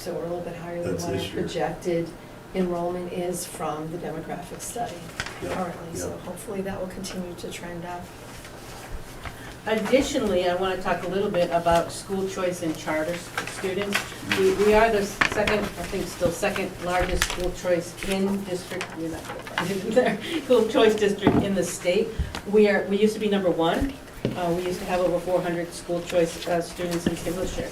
So we're a little bit higher than That's what our this year. projected enrollment is from the demographic study Yeah, currently. So yeah. hopefully that will continue to trend up. Additionally, I want to talk a little bit about school choice and charter students. We are the second, I think still second largest school choice in district, you're not going to find it in there, school choice district in the state. We used to be number one. We used to have over 400 school choice students in We'll share.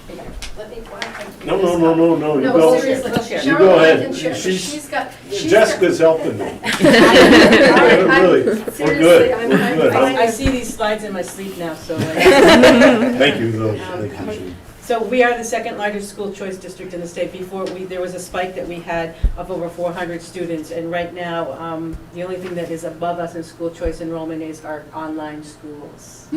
Here you go. Let me, why can't you No, do no, this? no, no, no, you No, go. seriously, We'll share. You Cheryl go and I ahead. can share. She's- She's got. Jessica's helping me. I'm- Really, we're seriously, good. I'm We're good. fine. I see these slides in my sleep now, so. Thank you, though. Thank you, Jean. So we are the second largest school choice district in the state. Before, there was a spike that we had of over 400 students, and right now, the only thing that is above us in school choice enrollment is our online schools,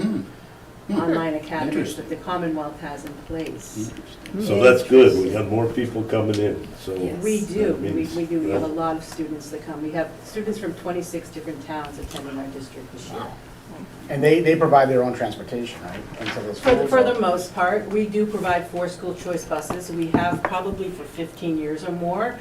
online academies Interesting. that the Commonwealth has in place. So that's good, we got more people coming in, so. Yes. We do, that means- we do. We have a lot of students that come. We have students from 26 different towns attending our district this year. And they provide their own transportation, right? Into the schools? For the most part, we do provide 4 school choice buses. We have probably for 15 years or more.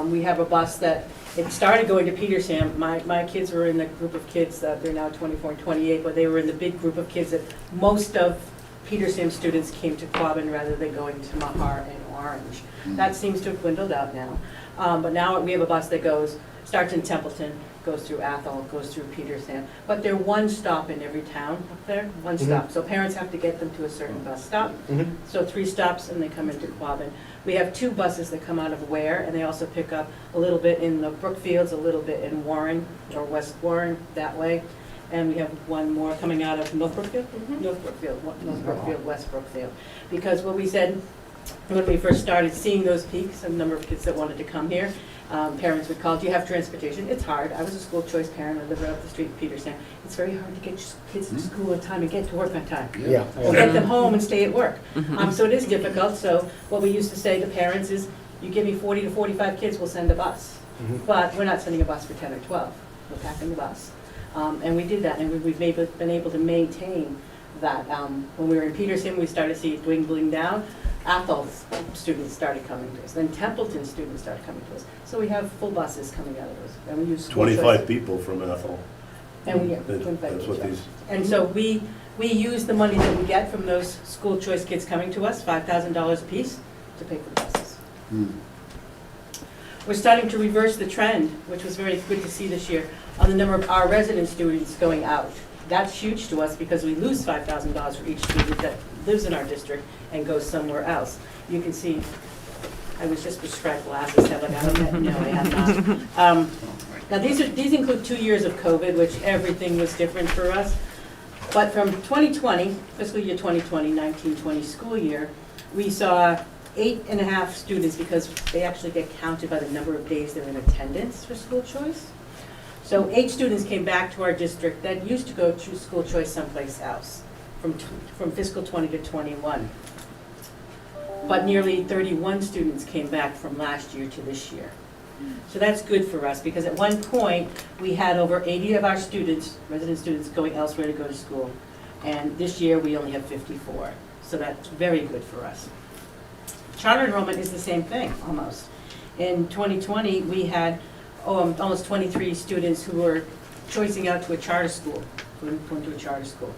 We have a bus that, it started going to Petersham. My kids were in the group of kids, they're now 24 and 28, but they were in the big group of kids that most of Petersham students came to Quabbin rather than going to Mahar and Orange. That seems to have dwindled out now. But now we have a bus that starts in Templeton, goes through Athol, goes through Petersham. But they're one stop in every town up there, one stop. So parents have to get them to a certain bus stop. So 3 stops and they come into Quabbin. We have 2 buses that come out of Ware, and they also pick up a little bit in the Brookfields, a little bit in Warren, or West Warren, that way. And we have one more coming out of North Brookfield? North Brookfield, West Brookfield. Because what we said, when we first started seeing those peaks, a number of kids that wanted to come here, parents would call, do you have transportation? It's hard. I was a school choice parent. I live right up the street in Peterson. It's very hard to get your kids to school on time and get to work on time. Yeah. Or get them home and stay at work. So it is difficult. So what we used to say to parents is, you give me 40 to 45 kids, we'll send a bus. But we're not sending a bus for 10 or 12. We're packing the bus. And we did that, and we've been able to maintain that. When we were in Peterson, we started to see it dwindling down. Athol students started coming to us. Then Templeton students started coming to us. So we have full buses coming out of those. And we use school choice. 25 people from Athol. And we, That's what these, and so we use the money that we get from those school choice kids coming to us, $5,000 a piece, to pay for the buses. We're starting to reverse the trend, which was very good to see this year, on the number of our resident students going out. That's huge to us because we lose $5,000 for each student that lives in our district and goes somewhere else. You can see, I was just prescribed glasses, have I got them? No, I have not. Now these include 2 years of COVID, which everything was different for us. But from 2020, fiscal year 2020, 19-20 school year, we saw 8.5 students because they actually get counted by the number of days they're in attendance for school choice. So 8 students came back to our district that used to go to school choice someplace else from fiscal 20 to 21. But nearly 31 students came back from last year to this year. So that's good for us because at one point we had over 80 of our students, resident students, going elsewhere to go to school. And this year we only have 54. So that's very good for us. Charter enrollment is the same thing, almost. In 2020, we had almost 23 students who were choicing out to a charter school, going to a charter school.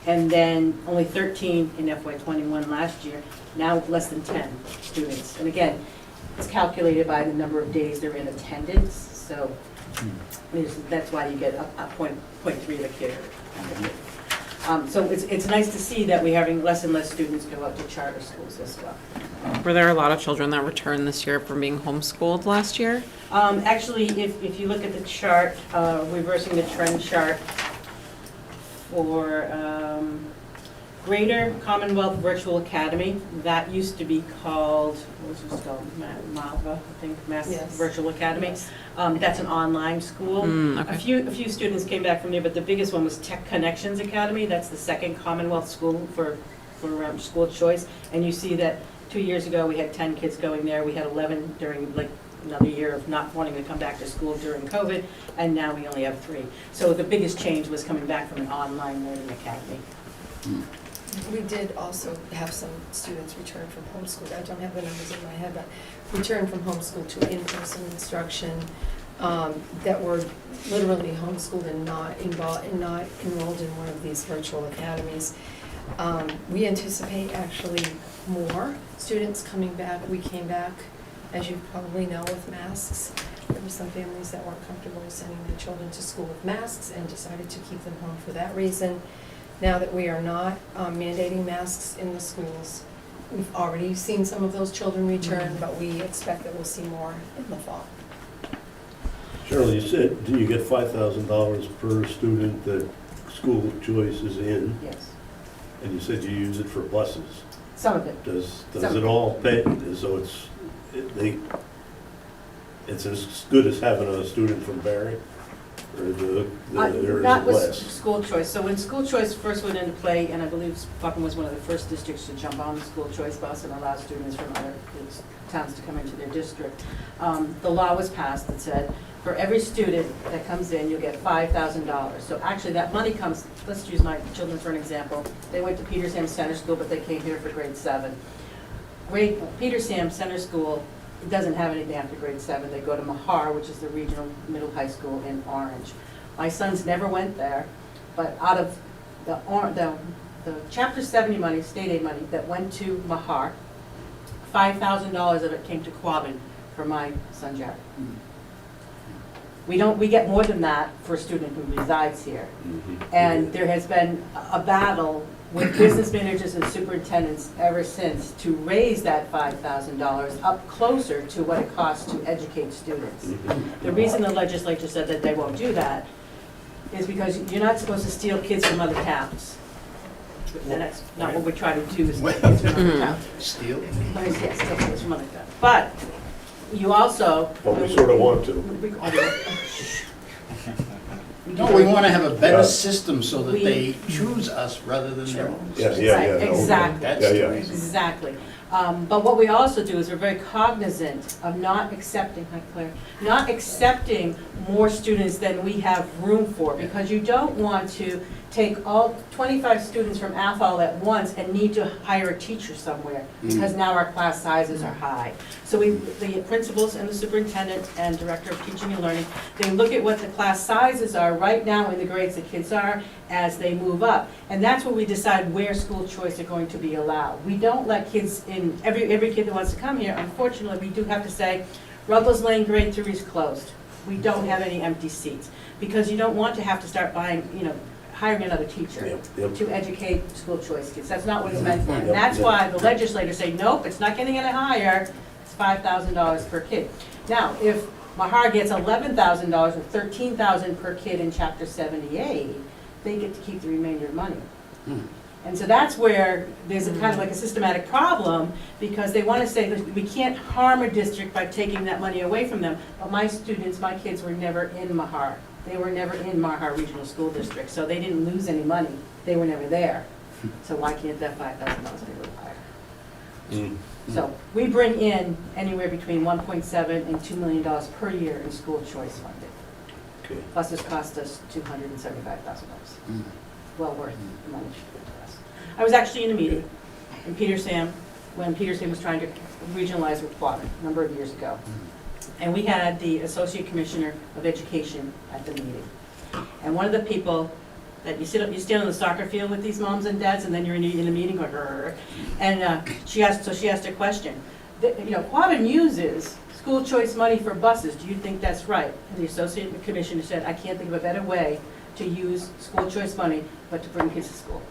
And then only 13 in FY21 last year, now less than 10 students. And again, it's calculated by the number of days they're in attendance, so that's why you get a 0.3 of a kid. So it's nice to see that we're having less and less students go out to charter schools as well. Were there a lot of children that returned this year from being homeschooled last year? Actually, if you look at the chart, reversing the trend chart for Greater Commonwealth Virtual Academy, that used to be called, what was it called, MAVA, I think, Mass Yes. Virtual Academy. Yes. That's an online school. Okay. A few students came back from there, but the biggest one was Tech Connections Academy. That's the second Commonwealth school for school choice. And you see that 2 years ago, we had 10 kids going there. We had 11 during another year of not wanting to come back to school during COVID, and now we only have 3. So the biggest change was coming back from an online learning academy. We did also have some students return from homeschool. I don't have the numbers in my head, but return from homeschool to in-person instruction that were literally homeschooled and not involved and not enrolled in one of these virtual academies. We anticipate actually more students coming back. We came back, as you probably know, with masks. There were some families that weren't comfortable sending their children to school with masks and decided to keep them home for that reason. Now that we are not mandating masks in the schools, we've already seen some of those children return, but we expect that we'll see more in the fall. Cheryl, you said, do you get $5,000 per student that school choice is in? Yes, And you said you use it for buses. some of it. Does Some. it all pay, so it's as good as having a student from Barre? Or or is Not it with less? school choice. So when school choice first went into play, and I believe Buckham was one of the first districts to jump on the school choice bus and allow students from other towns to come into their district, the law was passed that said, for every student that comes in, you'll get $5,000. So actually, that money comes, let's use my children for an example. They went to Petersham Center School, but they came here for grade 7. Petersham Center School doesn't have anything after grade 7. They go to Mahar, which is the regional middle high school in Orange. My sons never went there, but out of the Chapter 70 money, state aid money, that went to Mahar, $5,000 of it came to Quabbin for my son Jared. We get more than that for a student who resides here. And there has been a battle with business managers and superintendents ever since to raise that $5,000 up closer to what it costs to educate students. The reason the legislature said that they won't do that is because you're not supposed to steal kids from other towns. And that's not what we try to do, is steal kids from other towns. Steal? Yes, steal kids from other towns. But you also. Well, we sort of want to. No, we want to have a better Yeah. system so that they choose us rather than their own. Yeah, Right, no, exactly. That's Yeah, the yeah. reason. Exactly. But what we also do is we're very cognizant of not accepting, hi Claire, not accepting more students than we have room for, because you don't want to take all 25 students from Athol at once and need to hire a teacher somewhere, because now our class sizes are high. So the principals and the superintendent and director of teaching and learning, they look at what the class sizes are right now in the grades the kids are as they move up. And that's where we decide where school choice are going to be allowed. We don't let kids in, every kid that wants to come here, unfortunately, we do have to say, Ruggles Lane grade 3 is closed. We don't have any empty seats, because you don't want to have to start buying, hiring another teacher Yep. to educate school choice kids. That's not what it's meant for. And Yep. that's why the legislators say, nope, it's not getting any higher, it's $5,000 per kid. Now, if Mahar gets $11,000 or $13,000 per kid in Chapter 78, they get to keep the remainder of money. And so that's where there's a kind of like a systematic problem, because they want to say that we can't harm a district by taking that money away from them. But my students, my kids were never in Mahar. They were never in Mahar Regional School District, so they didn't lose any money. They were never there. So why can't that $5,000 be a little higher? So we bring in anywhere between $1.7 and $2 million per year in school choice funding. Okay. Plus it's cost us $275,000. Well worth the money for us. I was actually in a meeting in Petersham when Petersham was trying to regionalize with Quabbin a number of years ago. And we had the Associate Commissioner of Education at the meeting. And one of the people that you stand on the soccer field with these moms and dads, and then you're in a meeting going, "Rrr." And she asked a question. Quabbin uses school choice money for buses. Do you think that's right? And the Associate Commissioner said, I can't think of a better way to use school choice money but to bring kids to school.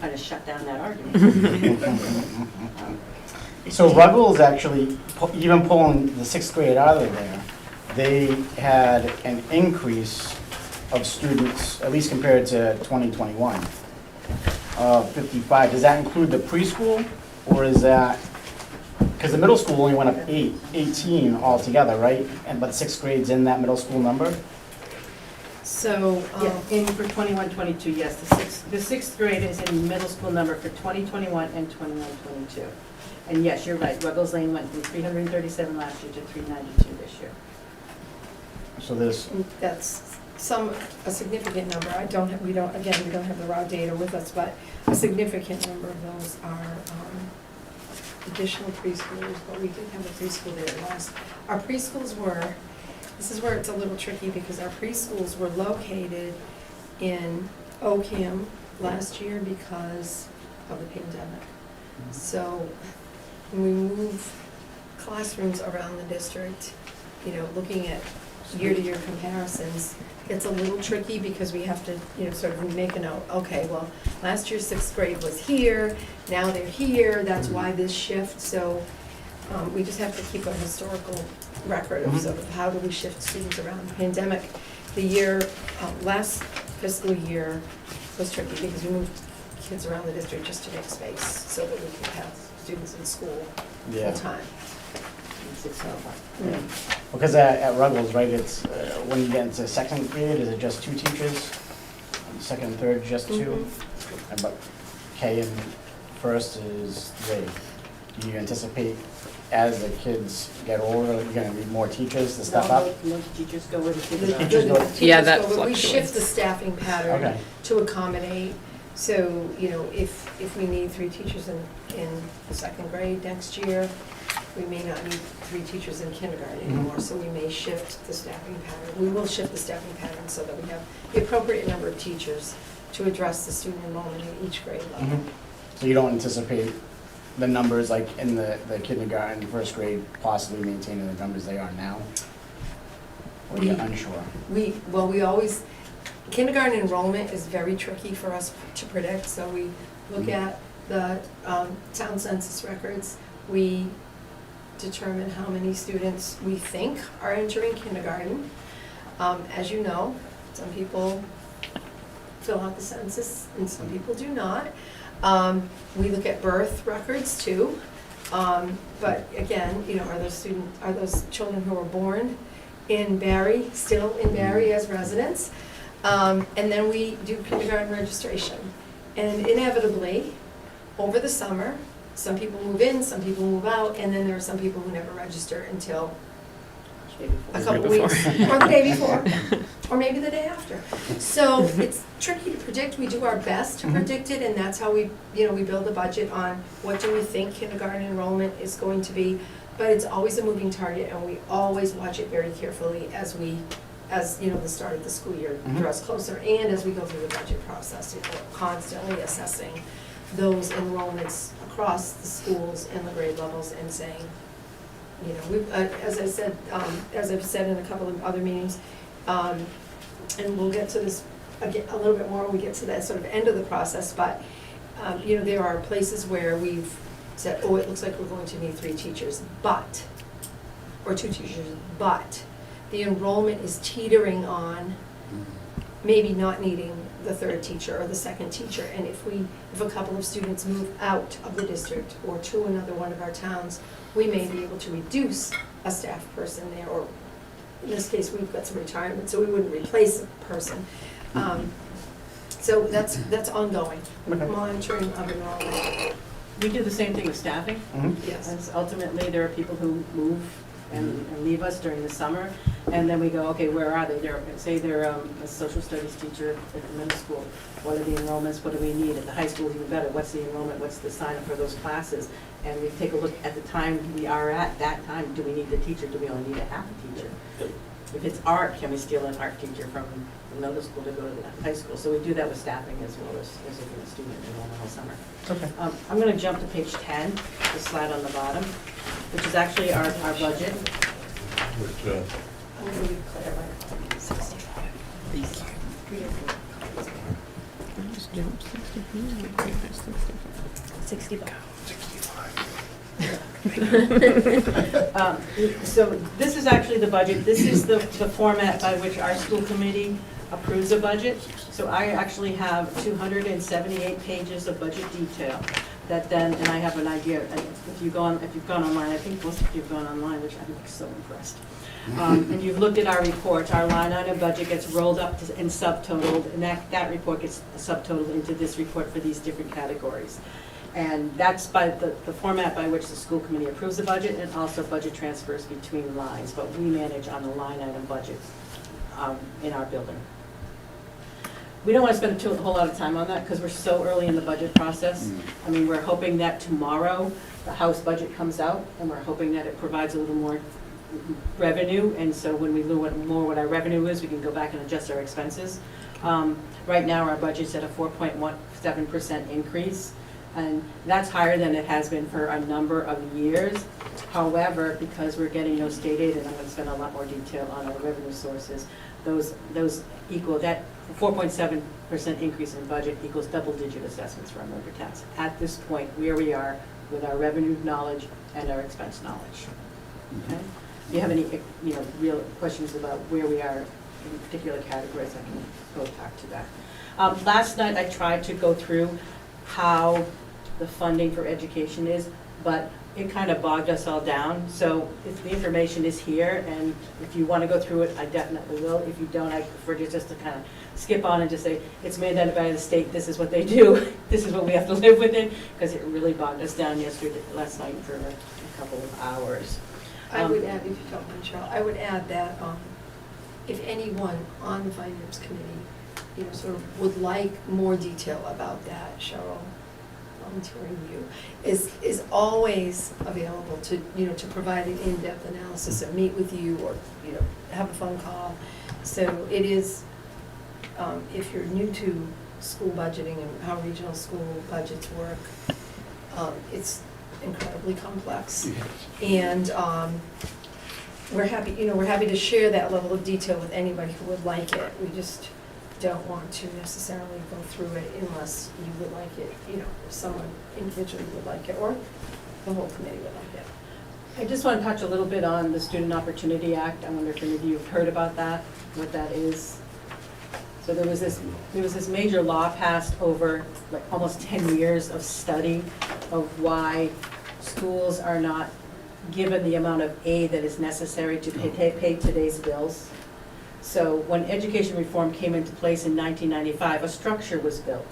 I just shut down that argument. So Ruggles actually, even pulling the 6th grade out of there, they had an increase of students, at least compared to 2021, 55. Does that include the preschool, or is that, because the middle school only went up 18 altogether, right? But 6th grade's in that middle school number? So, Yeah, for 21-22, yes, the sixth grade is in middle school number for 2021 and 21-22. And yes, you're right, Ruggles Lane went from 337 last year to 392 this year. So there's, that's a significant number, we don't have the raw data with us, but a significant number of those are additional preschoolers, but we did have a preschool there last. Our preschools were, this is where it's a little tricky, because our preschools were located in Ocam last year because of the pandemic. So when we move classrooms around the district, looking at year-to-year comparisons, it's a little tricky because we have to, sort of make a note, okay, well, last year's 6th grade was here, now they're here, that's why this shift. So we just have to keep a historical record of sort of how do we shift students around. The pandemic, the year, last fiscal year was tricky because we moved kids around the district just to make space so that we could have students in school full time. Yeah. Because at Ruggles, right, it's, when you get into 2nd grade, is it just 2 teachers? 2nd and 3rd, just 2? And but K and 1st is 3. Do you anticipate as the kids get older, you're gonna need more teachers to step up? Most teachers go where the kids The are. Teachers go- teachers Yeah, that go, but we shift fluctuates. the staffing pattern Okay. to accommodate. So, if we need 3 teachers in the 2nd grade next year, we may not need 3 teachers in kindergarten anymore, so we may shift the staffing pattern. We will shift the staffing pattern so that we have the appropriate number of teachers to address the student enrollment at each grade level. So you don't anticipate the numbers like in the kindergarten, 1st grade, possibly maintaining the numbers they are now? Or you're unsure? We always, kindergarten enrollment is very tricky for us to predict, so we look at the town census records. We determine how many students we think are entering kindergarten. As you know, some people fill out the census and some people do not. We look at birth records too. But again, are those children who were born in Barre, still in Barre as residents? And then we do kindergarten registration. And inevitably, over the summer, some people move in, some people move out, and then there are some people who never register until a couple weeks, or the day before, or maybe the day after. So it's tricky to predict. We do our best to predict it, and that's how we build a budget on what do we think kindergarten enrollment is going to be. But it's always a moving target, and we always watch it very carefully as the start of the school year draws closer, and as we go through the budget process. We're constantly assessing those enrollments across the schools and the grade levels and saying, as I've said in a couple of other meetings, and we'll get to this again a little bit more when we get to that sort of end of the process, but there are places where we've said, oh, it looks like we're going to need 3 teachers, or 2 teachers, but the enrollment is teetering on maybe not needing the 3rd teacher or the 2nd teacher. And if a couple of students move out of the district or to another one of our towns, we may be able to reduce a staff person there, or in this case, we've got some retirement, so we wouldn't replace a person. So that's ongoing, monitoring of enrollment. We do the same thing with staffing. Yes. And ultimately, there are people who move and leave us during the summer, and then we go, okay, where are they? Say they're a social studies teacher at the middle school. What are the enrollments? What do we need? At the high school, even better. What's the enrollment? What's the sign up for those classes? And we take a look at the time we are at that time. Do we need the teacher? Do we only need a half a teacher? If it's art, can we steal an art teacher from the middle school to go to the high school? So we do that with staffing as well as looking at student enrollment all summer. Okay. I'm going to jump to page 10, the slide on the bottom, which is actually our budget. Which, I'm going to be clear, like 65. Just jump 65. So this is actually the budget. This is the format by which our school committee approves a budget. So I actually have 278 pages of budget detail that then, and I have an idea, and if you've gone online, I think most of you have gone online, which I'm so impressed. And you've looked at our reports, our line item budget gets rolled up and subtotaled, and that report gets subtotaled into this report for these different categories. And that's by the format by which the school committee approves the budget, and also budget transfers between lines, but we manage on the line item budget. in our building. We don't want to spend a whole lot of time on that because we're so early in the budget process. I mean, we're hoping that tomorrow the House budget comes out, and we're hoping that it provides a little more revenue, and so when we learn more what our revenue is, we can go back and adjust our expenses. Right now, our budget's at a 4.17% increase, and that's higher than it has been for a number of years. However, because we're getting no state aid, and I'm going to spend a lot more detail on our revenue sources, those equal, that 4.7% increase in budget equals double-digit assessments for our member towns. At this point, where we are with our revenue knowledge and our expense knowledge. Okay? If you have any, real questions about where we are in particular categories, I can go back to that. Last night, I tried to go through how the funding for education is, but it kind of bogged us all down. So if the information is here, and if you want to go through it, I definitely will. If you don't, I prefer to just to kind of skip on and just say, it's mandated by the state, this is what they do, this is what we have to live with it, because it really bogged us down last night for a couple of hours. I would add, if you don't mind, Cheryl, I would add that if anyone on the finance committee, sort of would like more detail about that, Cheryl, volunteering you, is always available to, to provide an in-depth analysis and meet with you or, have a phone call. So it is, if you're new to school budgeting and how regional school budgets work, it's incredibly complex. And we're happy to share that level of detail with anybody who would like it. We just don't want to necessarily go through it unless you would like it, or someone individually would like it, or the whole committee would like it. I just want to touch a little bit on the Student Opportunity Act. I wonder if any of you have heard about that, what that is. So there was this major law passed over like almost 10 years of study of why schools are not given the amount of aid that is necessary to pay today's bills. So when education reform came into place in 1995, a structure was built.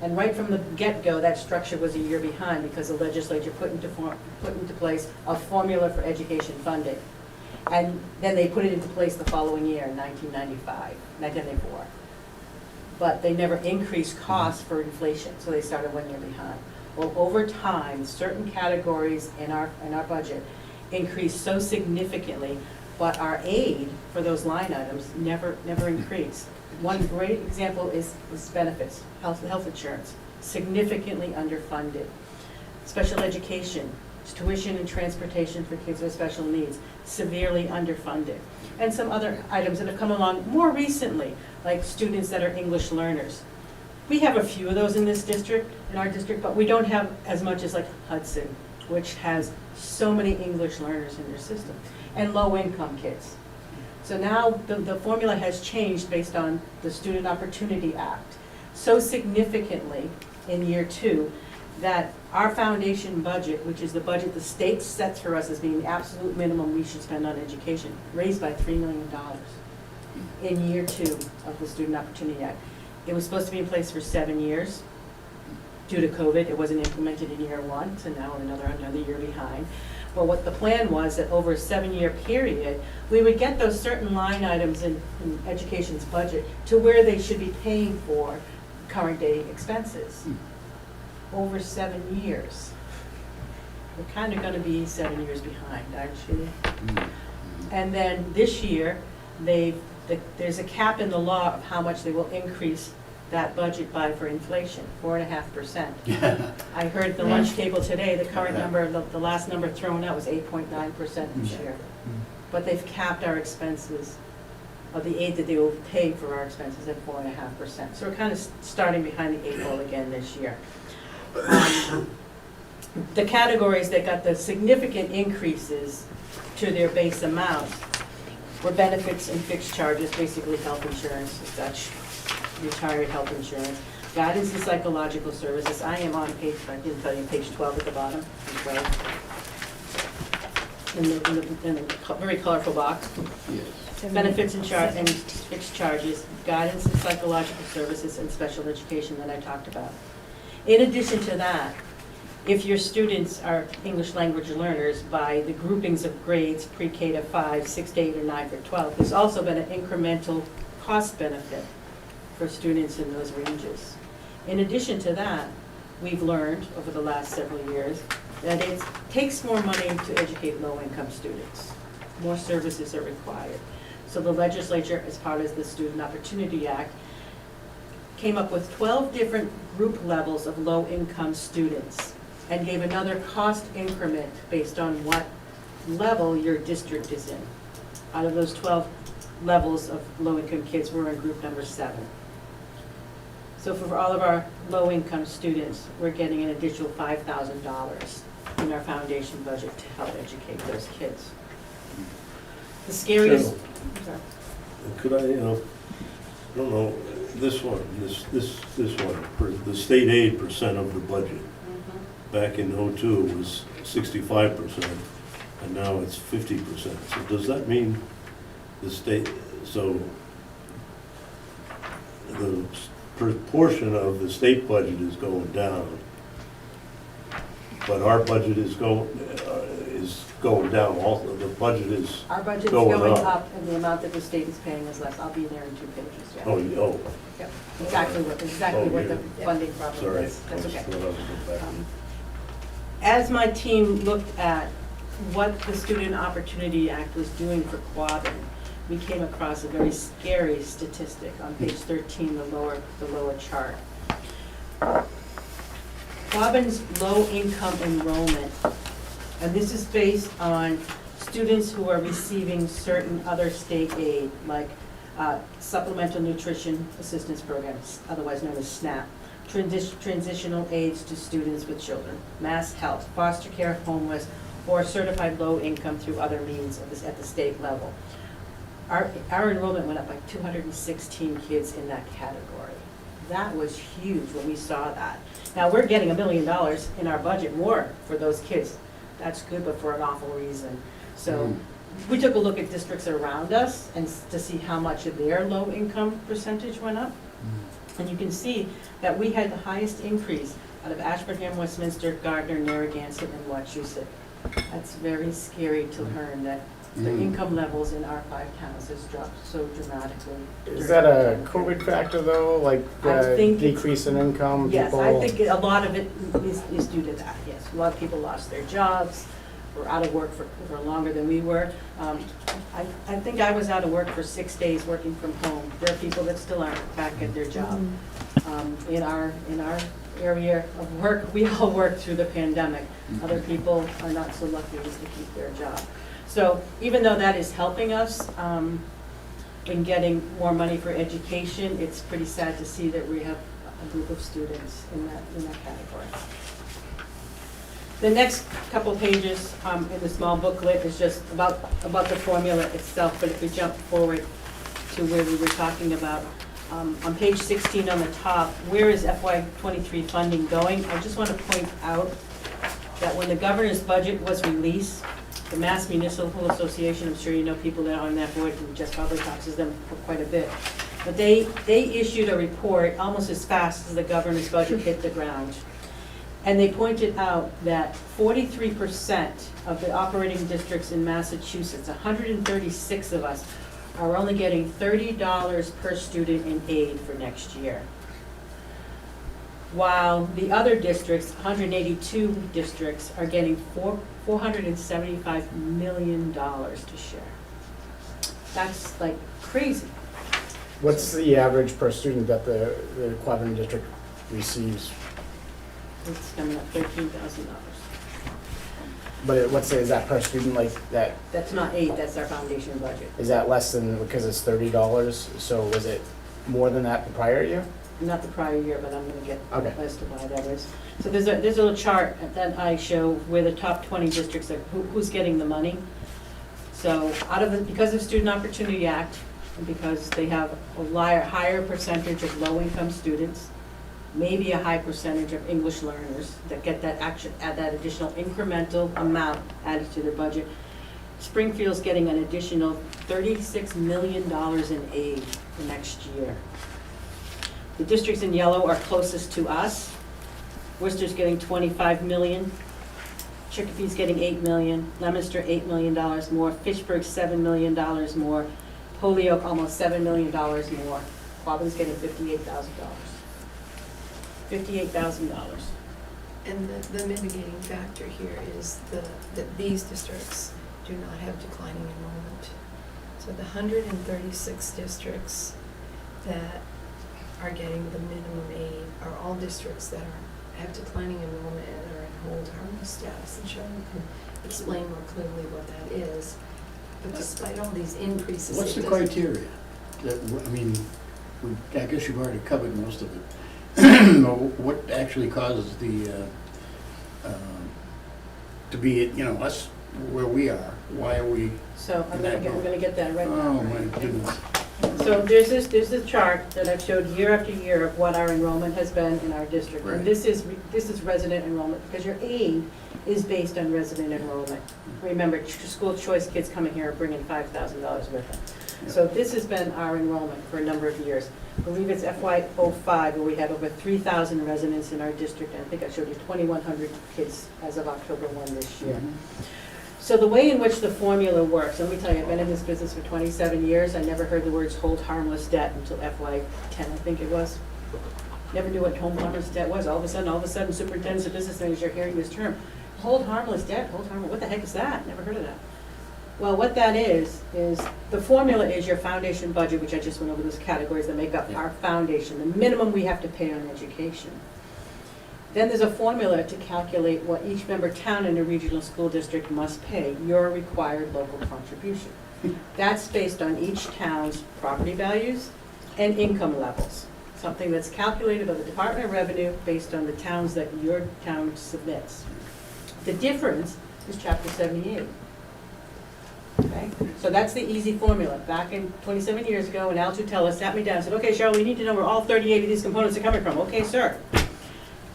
And right from the get-go, that structure was a year behind because the legislature put into place a formula for education funding. And then they put it into place the following year in 1994. But they never increased costs for inflation, so they started 1 year behind. Well, over time, certain categories in our budget increased so significantly, but our aid for those line items never increased. One great example is benefits, health insurance, significantly underfunded. Special education, tuition and transportation for kids with special needs, severely underfunded. And some other items that have come along more recently, like students that are English learners. We have a few of those in our district, but we don't have as much as like Hudson, which has so many English learners in their system, and low-income kids. So now the formula has changed based on the Student Opportunity Act so significantly in year 2 that our foundation budget, which is the budget the state sets for us as being the absolute minimum we should spend on education, raised by $3 million in year 2 of the Student Opportunity Act. It was supposed to be in place for 7 years. Due to COVID, it wasn't implemented in year 1, so now we're another year behind. But what the plan was that over a 7-year period, we would get those certain line items in education's budget to where they should be paying for current day expenses. Over 7 years. We're kind of going to be 7 years behind, aren't you? And then this year, there's a cap in the law of how much they will increase that budget by for inflation, 4.5%. I heard the lunch table today, the current number, the last number thrown out was 8.9% this year. But they've capped our expenses, of the aid that they will pay for our expenses at 4.5%. So we're kind of starting behind the 8 ball again this year. The categories that got the significant increases to their base amount were benefits and fixed charges, basically health insurance and such, retired health insurance, guidance and psychological services. I am on page 12 at the bottom, in the very colorful box. Yes. Benefits and fixed charges, guidance and psychological services, and special education that I talked about. In addition to that, if your students are English language learners by the groupings of grades, pre-K to 5, 6 to 8, or 9 for 12, there's also been an incremental cost benefit for students in those ranges. In addition to that, we've learned over the last several years that it takes more money to educate low-income students. More services are required. So the legislature, as part of the Student Opportunity Act, came up with 12 different group levels of low-income students and gave another cost increment based on what level your district is in. Out of those 12 levels of low-income kids, we're in group number 7. So for all of our low-income students, we're getting an additional $5,000 in our foundation budget to help educate those kids. The scariest. Sorry. Could I, I don't know, this one, this one, the state aid percent of the budget, back in '02 was 65%, and now it's 50%. So does that mean the state, so the proportion of the state budget is going down, but our budget is going down also, the budget is Our budget's going going up. up, and the amount that the state is paying is less. I'll be there in 2 pages, yeah. Oh, Yep. Exactly what the yeah. funding problem sorry. is. That's okay. I thought I was going back. As my team looked at what the Student Opportunity Act was doing for Quabbin, we came across a very scary statistic on page 13, the lower chart. Quabbin's low-income enrollment, and this is based on students who are receiving certain other state aid, like Supplemental Nutrition Assistance Programs, otherwise known as SNAP, transitional aids to students with children, mass health, foster care, homeless, or certified low income through other means at the state level. Our enrollment went up by 216 kids in that category. That was huge when we saw that. Now, we're getting $1 million in our budget more for those kids. That's good, but for an awful reason. So we took a look at districts around us and to see how much of their low income percentage went up. And you can see that we had the highest increase out of Ashburnham, Westminster, Gardner, Narragansett, and Wachusett. That's very scary to learn that the income levels in our 5 towns has dropped so dramatically. Is that a COVID factor though, like I think decrease in income? Yes, people? I think a lot of it is due to that, yes. A lot of people lost their jobs, were out of work for longer than we were. I think I was out of work for 6 days working from home. There are people that still aren't back at their job. In our area of work, we all worked through the pandemic. Other people are not so lucky as to keep their job. So even though that is helping us in getting more money for education, it's pretty sad to see that we have a group of students in that category. The next couple pages in the small booklet is just about the formula itself, but if we jump forward to where we were talking about, on page 16 on the top, where is FY23 funding going? I just want to point out that when the governor's budget was released, the Mass Municipal Association, I'm sure you know people that are on that board, and Jeff probably talks to them for quite a bit, but they issued a report almost as fast as the governor's budget hit the ground. And they pointed out that 43% of the operating districts in Massachusetts, 136 of us, are only getting $30 per student in aid for next year. While the other districts, 182 districts, are getting $475 million to share. That's like crazy. What's the average per student that the Quabbin district receives? It's coming up $13,000. But is that per student like that? That's not aid, that's our foundation budget. Is that less than, because it's $30? So was it more than that the prior year? Not the prior year, but I'm gonna get Okay. as to why that is. So there's a little chart that I show where the top 20 districts are, who's getting the money. So because of Student Opportunity Act, and because they have a higher percentage of low-income students, maybe a high percentage of English learners that get that additional incremental amount added to their budget, Springfield's getting an additional $36 million in aid for next year. The districts in yellow are closest to us. Worcester's getting 25 million. Chickpea's getting 8 million. Leominster, $8 million more. Fitchburg, $7 million more. Holyoke, almost $7 million more. Quabbin's getting $58,000. $58,000. And the mitigating factor here is that these districts do not have declining enrollment. So the 136 districts that are getting the minimum aid are all districts that have declining enrollment and are in hold harmless status. And Sharon can explain more clearly what that is. But despite all these increases. What's the criteria? I mean, I guess you've already covered most of it. What actually causes the, to be, us where we are? Why are we? So we're gonna get that right now. Oh, my goodness. So there's this chart that I've showed year after year of what our enrollment has been in our district. Right. And this is resident enrollment, because your aid is based on resident enrollment. Remember, school choice kids coming here are bringing $5,000 with them. Yep. So this has been our enrollment for a number of years. I believe it's FY05 where we have over 3,000 residents in our district, and I think I showed you 2,100 kids as of October 1 this year. So the way in which the formula works, and let me tell you, I've been in this business for 27 years. I never heard the words hold harmless debt until FY10, I think it was. Never knew what hold harmless debt was. All of a sudden, superintendents of business managers are hearing this term. Hold harmless debt, what the heck is that? Never heard of that. Well, what that is the formula is your foundation budget, which I just went over those categories that make up our foundation, the minimum we have to pay on education. Then there's a formula to calculate what each member town in a regional school district must pay, your required local contribution. That's based on each town's property values and income levels, something that's calculated by the Department of Revenue based on the towns that your town submits. The difference is Chapter 78. Okay, so that's the easy formula. Back in 27 years ago, when Al Tutela sat me down and said, okay, Cheryl, we need to know where all 38 of these components are coming from. Okay, sir.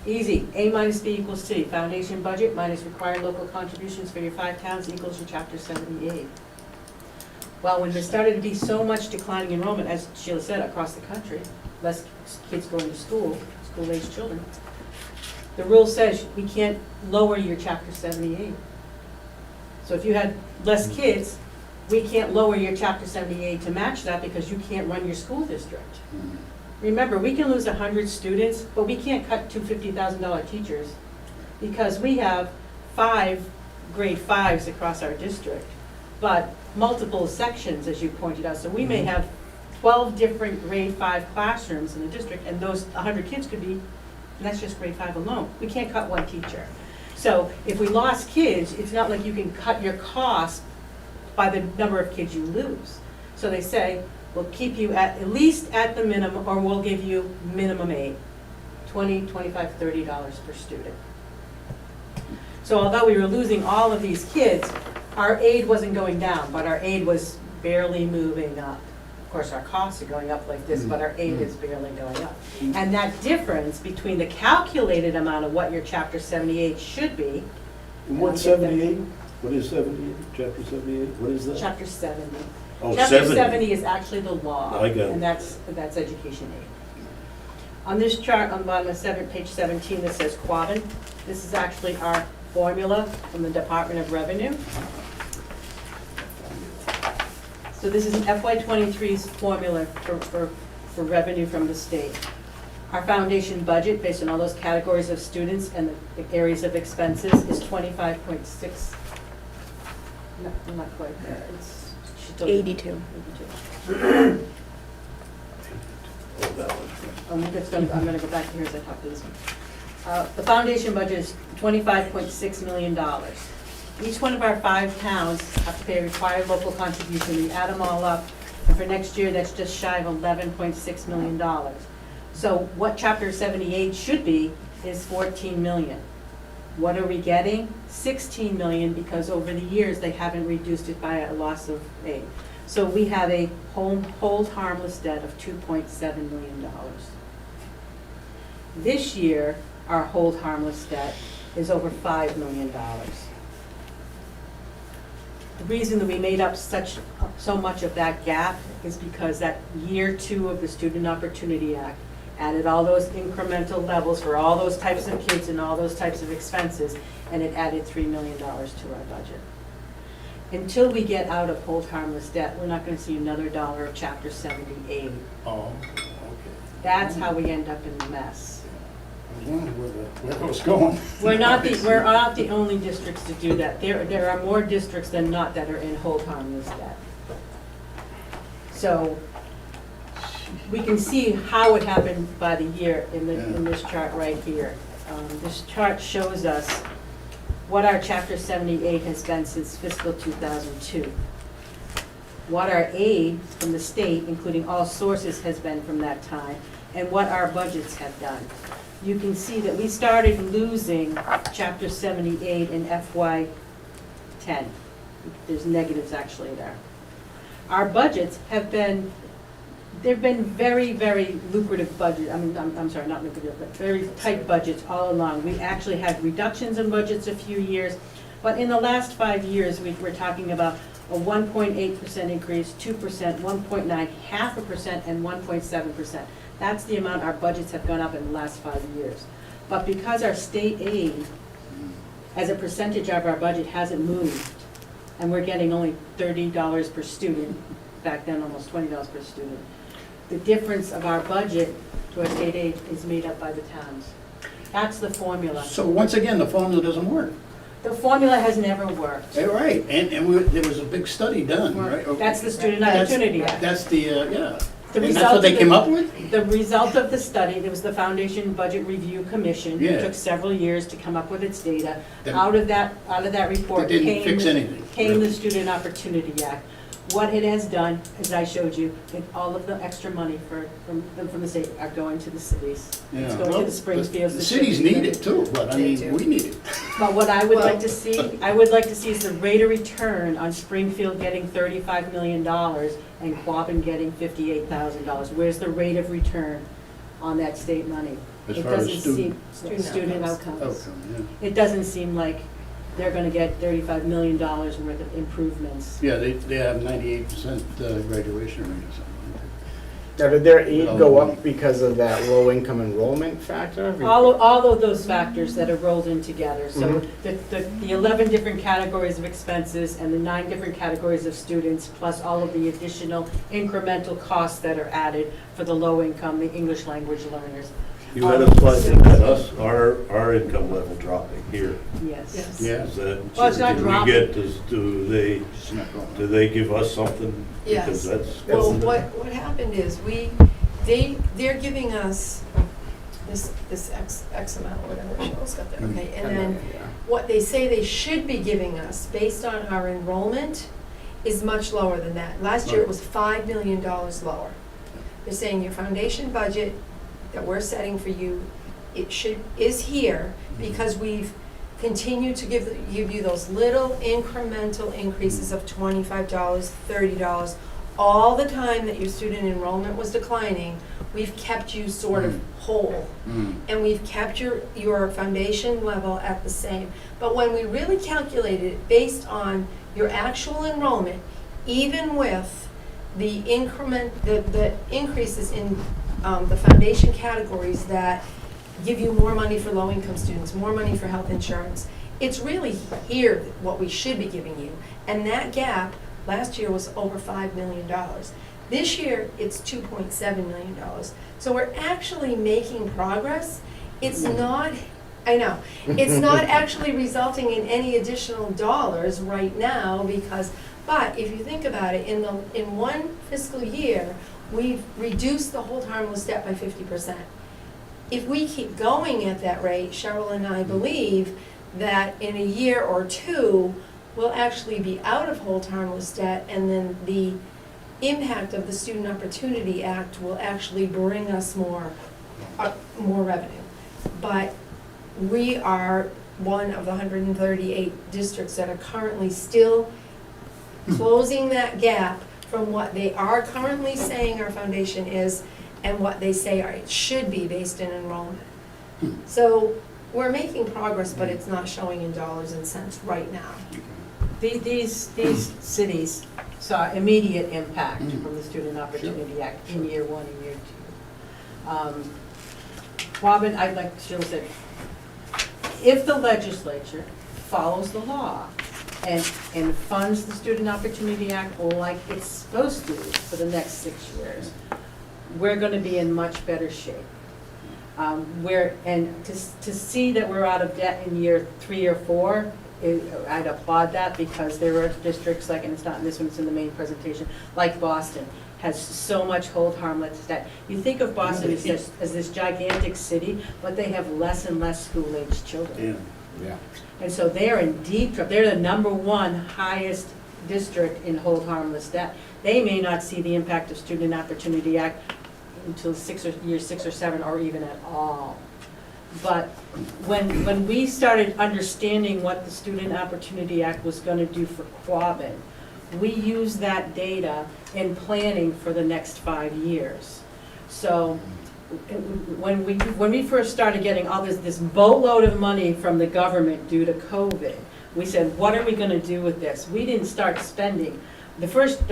Easy. A minus B equals C. Foundation budget minus required local contributions for your 5 towns equals your Chapter 78. Well, when there started to be so much declining enrollment, as Sheila said, across the country, less kids going to school, school-aged children, the rule says we can't lower your Chapter 78. So if you had less kids, we can't lower your Chapter 78 to match that because you can't run your school district. Remember, we can lose 100 students, but we can't cut 2 $50,000 teachers because we have 5 grade 5s across our district, but multiple sections, as you pointed out. So we may have 12 different grade 5 classrooms in the district, and those 100 kids could be, and that's just grade 5 alone. We can't cut 1 teacher. So if we lost kids, it's not like you can cut your cost by the number of kids you lose. So they say, we'll keep you at least at the minimum, or we'll give you minimum aid, $20, $25, $30 per student. So although we were losing all of these kids, our aid wasn't going down, but our aid was barely moving up. Of course, our costs are going up like this, but our aid is barely going up. And that difference between the calculated amount of what your Chapter 78 should be. And what's 78? What is 78? Chapter 78? What is that? Chapter 70. Oh, Chapter 70 is actually the law. I got it. And that's education aid. On this chart on the bottom of page 17 that says Quabbin, this is actually our formula from the Department of Revenue. So this is FY23's formula for revenue from the state. Our foundation budget, based on all those categories of students and the areas of expenses, is 25.6. No, I'm not quite there. It's 82. Oh, that one. I'm gonna go back to here as I talk to this one. The foundation budget is $25.6 million. Each one of our 5 towns have to pay a required local contribution. We add them all up, and for next year, that's just shy of $11.6 million. So what Chapter 78 should be is $14 million. What are we getting? $16 million, because over the years, they haven't reduced it by a loss of aid. So we have a hold harmless debt of $2.7 million. This year, our hold harmless debt is over $5 million. The reason that we made up so much of that gap is because that year 2 of the Student Opportunity Act added all those incremental levels for all those types of kids and all those types of expenses, and it added $3 million to our budget. Until we get out of hold harmless debt, we're not gonna see another dollar of Chapter 70 aid. Oh, okay. That's how we end up in the mess. I was wondering where that was going. We're not the only districts to do that. There are more districts than not that are in hold harmless debt. So we can see how it happened by the year in this chart right here. This chart shows us what our Chapter 78 has been since fiscal 2002. What our aid from the state, including all sources, has been from that time, and what our budgets have done. You can see that we started losing Chapter 78 in FY10. There's negatives actually there. Our budgets have been, they've been very, very lucrative budget, I'm sorry, not lucrative, but very tight budgets all along. We actually had reductions in budgets a few years, but in the last 5 years, we're talking about a 1.8% increase, 2%, 1.9, 0.5%, and 1.7%. That's the amount our budgets have gone up in the last 5 years. But because our state aid, as a percentage of our budget, hasn't moved, and we're getting only $30 per student, back then almost $20 per student, the difference of our budget to our state aid is made up by the towns. That's the formula. So once again, the formula doesn't work. The formula has never worked. Right, and there was a big study done, right? That's the Student That's- Opportunity Act. That's the, yeah. The And that's result what they of came up with? The result of the study, there was the Foundation Budget Review Commission. Yeah. It took several years to come up with its data. That- Out of that report That didn't fix came anything. the Student Opportunity Act. What it has done, as I showed you, all of the extra money from the state are going to the cities. It's Yeah. going Well, to the Springfields. The cities need it too, but I They mean, do. we need it. But what I would Well- like to see, is the rate of return on Springfield getting $35 million and Quabbin getting $58,000. Where's the rate of return on that state money? As It far as doesn't seem student outcomes. Outcome, It doesn't seem like they're gonna get $35 million worth of improvements. yeah. Yeah, they have 98% graduation rate or something. Now, did their aid go up because of that low income enrollment factor? All of those factors that are rolled in together. So Mhm. the 11 different categories of expenses and the 9 different categories of students, plus all of the additional incremental costs that are added for the low income, the English language learners. You had a slide that had us, our income level dropping here. Yes. Yes. Yeah. Is that, Well, it's not do we dropping. get, do It's not going up. they give us something? Yes. Because that's. Well, what happened is they're giving us this X amount, or whatever, Cheryl's got that, okay? And then what they say they should be giving us, based on our enrollment, is much lower than that. Last year, it was $5 million lower. They're saying your foundation budget that we're setting for you, is here, because we've continued to give you those little incremental increases of $25, $30, all the time that your student enrollment was declining. We've kept you sort of whole, and we've kept your foundation level at the same. But when we really calculated it based on your actual enrollment, even with the increases in the foundation categories that give you more money for low-income students, more money for health insurance, it's really here what we should be giving you. And that gap last year was over $5 million. This year, it's $2.7 million. So we're actually making progress. It's not, I know, it's not actually resulting in any additional dollars right now because, but if you think about it, in one fiscal year, we've reduced the hold harmless debt by 50%. If we keep going at that rate, Cheryl and I believe that in a year or two, we'll actually be out of hold harmless debt, and then the impact of the Student Opportunity Act will actually bring us more revenue. But we are one of the 138 districts that are currently still closing that gap from what they are currently saying our foundation is and what they say it should be based in enrollment. So we're making progress, but it's not showing in dollars and cents right now. These cities saw immediate impact from the Student Opportunity Act in year 1 and year 2. Quabbin, I'd like Sheila said, if the legislature follows the law and funds the Student Opportunity Act like it's supposed to for the next 6 years, we're gonna be in much better shape. To see that we're out of debt in year 3 or 4, I'd applaud that, because there are districts like, and it's not in this one, it's in the main presentation, like Boston, has so much hold harmless debt. You think of Boston as this gigantic city, but they have less and less school-aged children. Yeah. And so they're in deep trouble. They're the #1 highest district in hold harmless debt. They may not see the impact of Student Opportunity Act until year 6 or 7, or even at all. But when we started understanding what the Student Opportunity Act was going to do for Quabbin, we used that data in planning for the next 5 years. So when we first started getting all this boatload of money from the government due to COVID, we said, what are we going to do with this? We didn't start spending. The first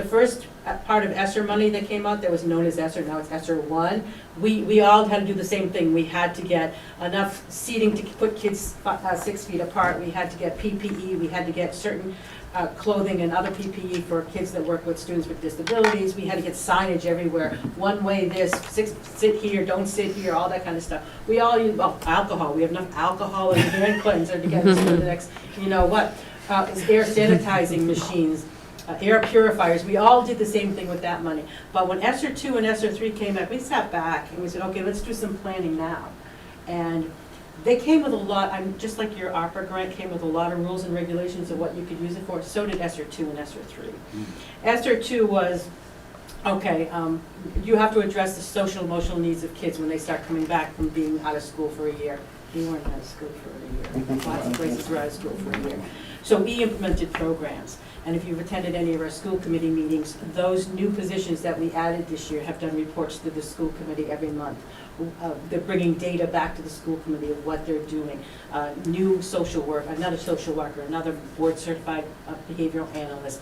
part of ESSER money that came out that was known as ESSER, now it's ESSER 1, we all had to do the same thing. We had to get enough seating to put kids 6 feet apart. We had to get PPE. We had to get certain clothing and other PPE for kids that work with students with disabilities. We had to get signage everywhere. One way this, sit here, don't sit here, all that kind of stuff. We all use alcohol. We have enough alcohol and hand cleanser to get us to the next, you know what, air sanitizing machines. Air purifiers, we all did the same thing with that money. But when ESSER 2 and ESSER 3 came out, we sat back and we said, okay, let's do some planning now. And they came with a lot, just like your ARPA grant came with a lot of rules and regulations of what you could use it for, so did ESSER 2 and ESSER 3. ESSER 2 was, okay, you have to address the social emotional needs of kids when they start coming back from being out of school for a year. We weren't out of school for a year. Lots of places were out of school for a year. So we implemented programs. And if you've attended any of our school committee meetings, those new positions that we added this year have done reports to the school committee every month. They're bringing data back to the school committee of what they're doing. New social work, another social worker, another board certified behavioral analyst,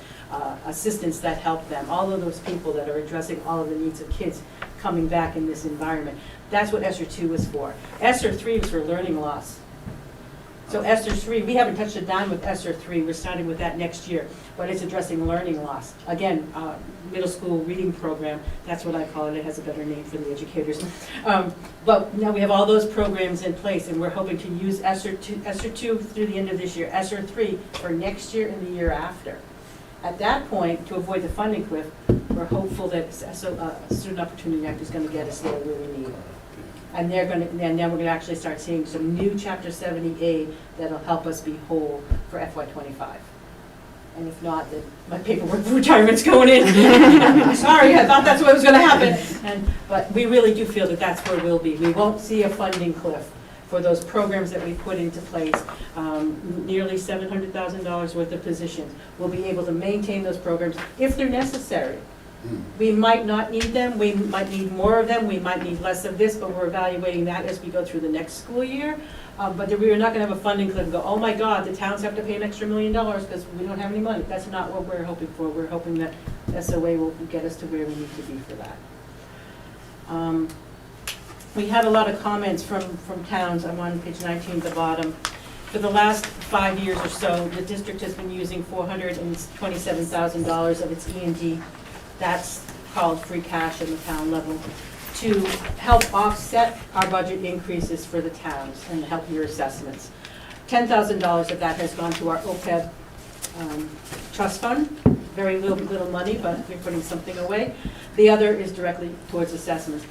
assistants that help them, all of those people that are addressing all of the needs of kids coming back in this environment. That's what ESSER 2 was for. ESSER 3 was for learning loss. So ESSER 3, we haven't touched a dime with ESSER 3, we're starting with that next year, but it's addressing learning loss. Again, middle school reading program, that's what I call it, it has a better name for the educators. But now we have all those programs in place, and we're hoping to use ESSER 2 through the end of this year, ESSER 3 for next year and the year after. At that point, to avoid the funding cliff, we're hopeful that Student Opportunity Act is going to get us there where we need. And then we're going to actually start seeing some new Chapter 70A that'll help us be whole for FY25. And if not, then my paperwork for retirement's going in. Sorry, I thought that's what was going to happen. But we really do feel that that's where we'll be. We won't see a funding cliff for those programs that we put into place, nearly $700,000 worth of positions. We'll be able to maintain those programs if they're necessary. We might not need them, we might need more of them, we might need less of this, but we're evaluating that as we go through the next school year. But we're not going to have a funding cliff and go, oh my God, the towns have to pay an extra $1 million because we don't have any money. That's not what we're hoping for. We're hoping that SOA will get us to where we need to be for that. We had a lot of comments from towns. I'm on page 19 at the bottom. For the last 5 years or so, the district has been using $427,000 of its E&D, that's called free cash at the town level, to help offset our budget increases for the towns and help your assessments. $10,000 of that has gone to our OPEB trust fund. Very little money, but we're putting something away. The other is directly towards assessments.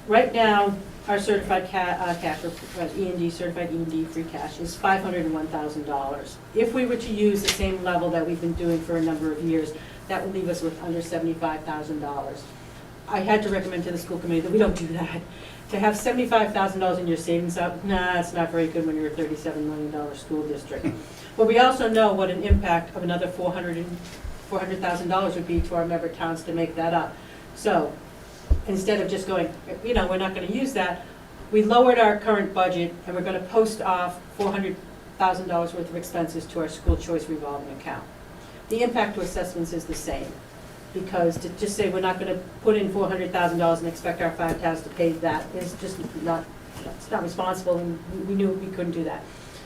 Right now, our certified cash, or E&D, certified E&D free cash is $501,000. If we were to use the same level that we've been doing for a number of years, that would leave us with under $75,000. I had to recommend to the school committee that we don't do that. To have $75,000 in your savings up, nah, it's not very good when you're a $37 million school district. But we also know what an impact of another $400,000 would be to our member towns to make that up. So instead of just going, we're not going to use that, we lowered our current budget and we're going to post off $400,000 worth of expenses to our school choice revolving account. The impact to assessments is the same, because to just say we're not going to put in $400,000 and expect our 5 towns to pay that is just not it's not responsible, and we knew we couldn't do that.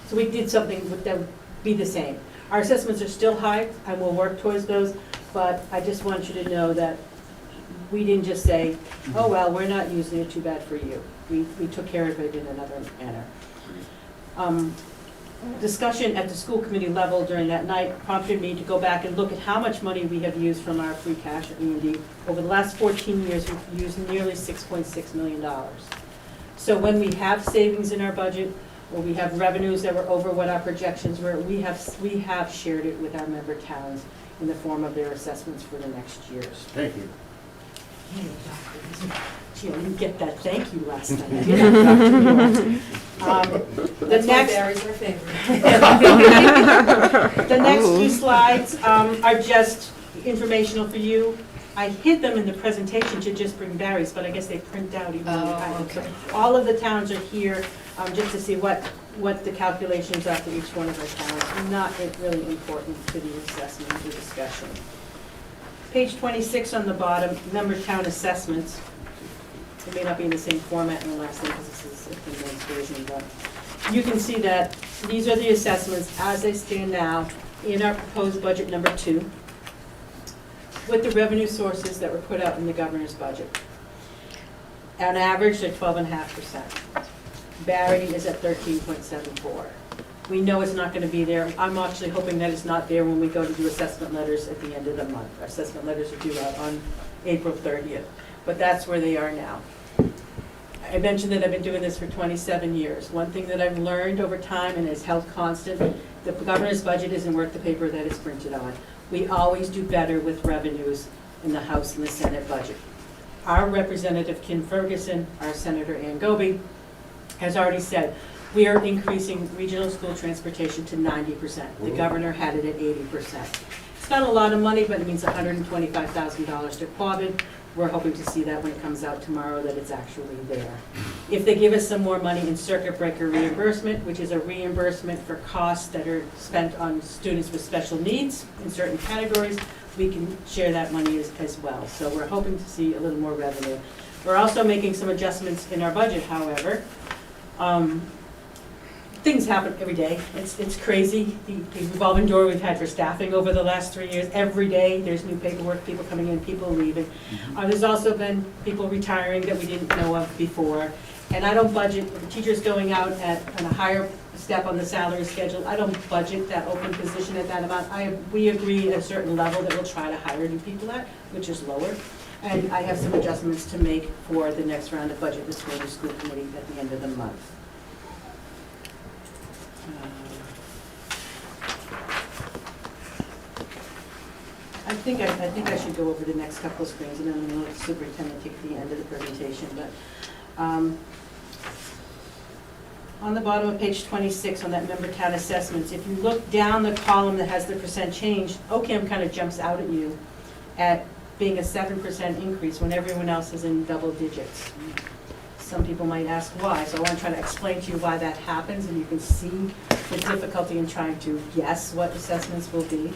So we did something that would be the same. Our assessments are still high, and we'll work towards those, but I just want you to know that we didn't just say, oh, well, we're not using it, too bad for you. We took care of it in another manner. Discussion at the school committee level during that night prompted me to go back and look at how much money we have used from our free cash at E&D. Over the last 14 years, we've used nearly $6.6 million. So when we have savings in our budget, or we have revenues that were over what our projections were, we have shared it with our member towns in the form of their assessments for the next years. Thank you. Hey, doctor, gee, I didn't get that thank you last night. I did have Dr. The That's why next, Barry's our favorite. the next few slides are just informational for you. I hid them in the presentation to just bring Barry's, but I guess they print out even though I Oh, had okay. all of the towns are here, just to see what the calculations are for each one of our towns. Not really important to the assessment or discussion. Page 26 on the bottom, member town assessments. It may not be in the same format in the last one because this is a condensed version, but you can see that these are the assessments as they stand now in our proposed budget number 2 with the revenue sources that were put out in the governor's budget. On average, they're 12.5%. Barre is at 13.74. We know it's not going to be there. I'm actually hoping that it's not there when we go to do assessment letters at the end of the month. Our assessment letters are due out on April 30th, but that's where they are now. I mentioned that I've been doing this for 27 years. One thing that I've learned over time and has held constant, the governor's budget isn't worth the paper that it's printed on. We always do better with revenues in the House and the Senate budget. Our representative, Kim Ferguson, our Senator Ann Goby, has already said, we are increasing regional school transportation to 90%. The governor had it at 80%. It's not a lot of money, but it means $125,000 to Quabbin. We're hoping to see that when it comes out tomorrow, that it's actually there. If they give us some more money in circuit breaker reimbursement, which is a reimbursement for costs that are spent on students with special needs in certain categories, we can share that money as well. So we're hoping to see a little more revenue. We're also making some adjustments in our budget, however. Things happen every day. It's crazy. The revolving door we've had for staffing over the last 3 years. Every day there's new paperwork, people coming in, people leaving. There's also been people retiring that we didn't know of before. And I don't budget, the teachers going out on a higher step on the salary schedule, I don't budget that open position at that amount. We agree at a certain level that we'll try to hire new people at, which is lower. And I have some adjustments to make for the next round of budget this the school committee at the end of the month. I think I should go over the next couple of screens, and then I'm going to let the superintendent take the end of the presentation. But on the bottom of page 26 on that member town assessments, if you look down the column that has the percent change, OCAM kind of jumps out at you at being a 7% increase when everyone else is in double digits. Some people might ask why, so I want to try to explain to you why that happens, and you can see the difficulty in trying to guess what assessments will be.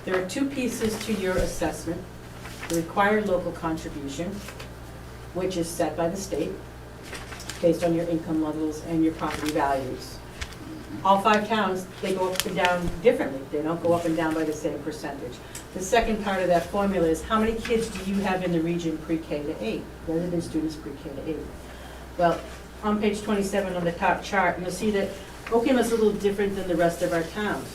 There are two pieces to your assessment. The required local contribution, which is set by the state based on your income levels and your property values. All 5 towns, they go up and down differently. They don't go up and down by the same percentage. The second part of that formula is how many kids do you have in the region pre-K to 8, resident students pre-K to 8. Well, on page 27 on the top chart, you'll see that Ocam is a little different than the rest of our towns.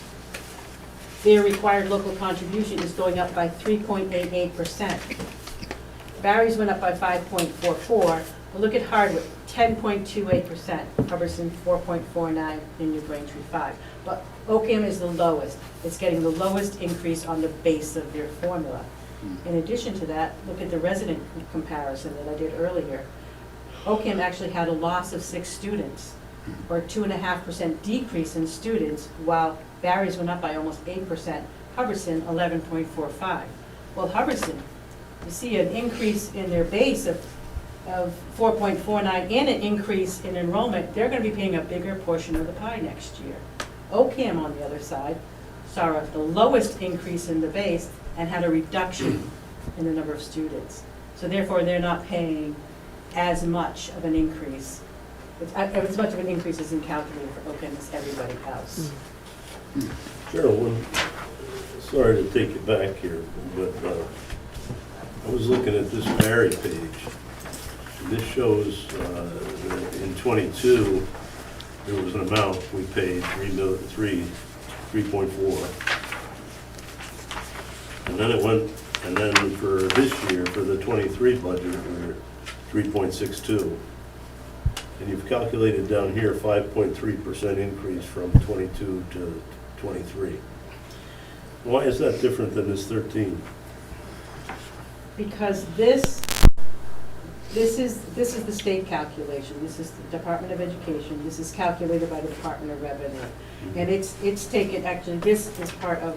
Their required local contribution is going up by 3.88%. Barry's went up by 5.44%. But look at Hardwick, 10.28%. Hubbardson, 4.49%, and New Braintree, 5%. But Ocam is the lowest. It's getting the lowest increase on the base of their formula. In addition to that, look at the resident comparison that I did earlier. Ocam actually had a loss of 6 students, or 2.5% decrease in students, while Barry's went up by almost 8%, Hubbardson 11.45. Well, Hubbardson, you see an increase in their base of 4.49 and an increase in enrollment. They're going to be paying a bigger portion of the pie next year. Ocam, on the other side, saw the lowest increase in the base and had a reduction in the number of students. So therefore, they're not paying as much of an increase As much of an increase as in calculating for Oakham as everybody else. Cheryl, sorry to take you back here, but I was looking at this Barre page. This shows that in '22, there was an amount we paid, 3.4. And then it went, and then for this year, for the '23 budget, we're 3.62. And you've calculated down here 5.3% increase from '22 to '23. Why is that different than this 13? Because this is the state calculation, this is the Department of Education, this is calculated by the Department of Revenue. And it's taken, actually, this is part of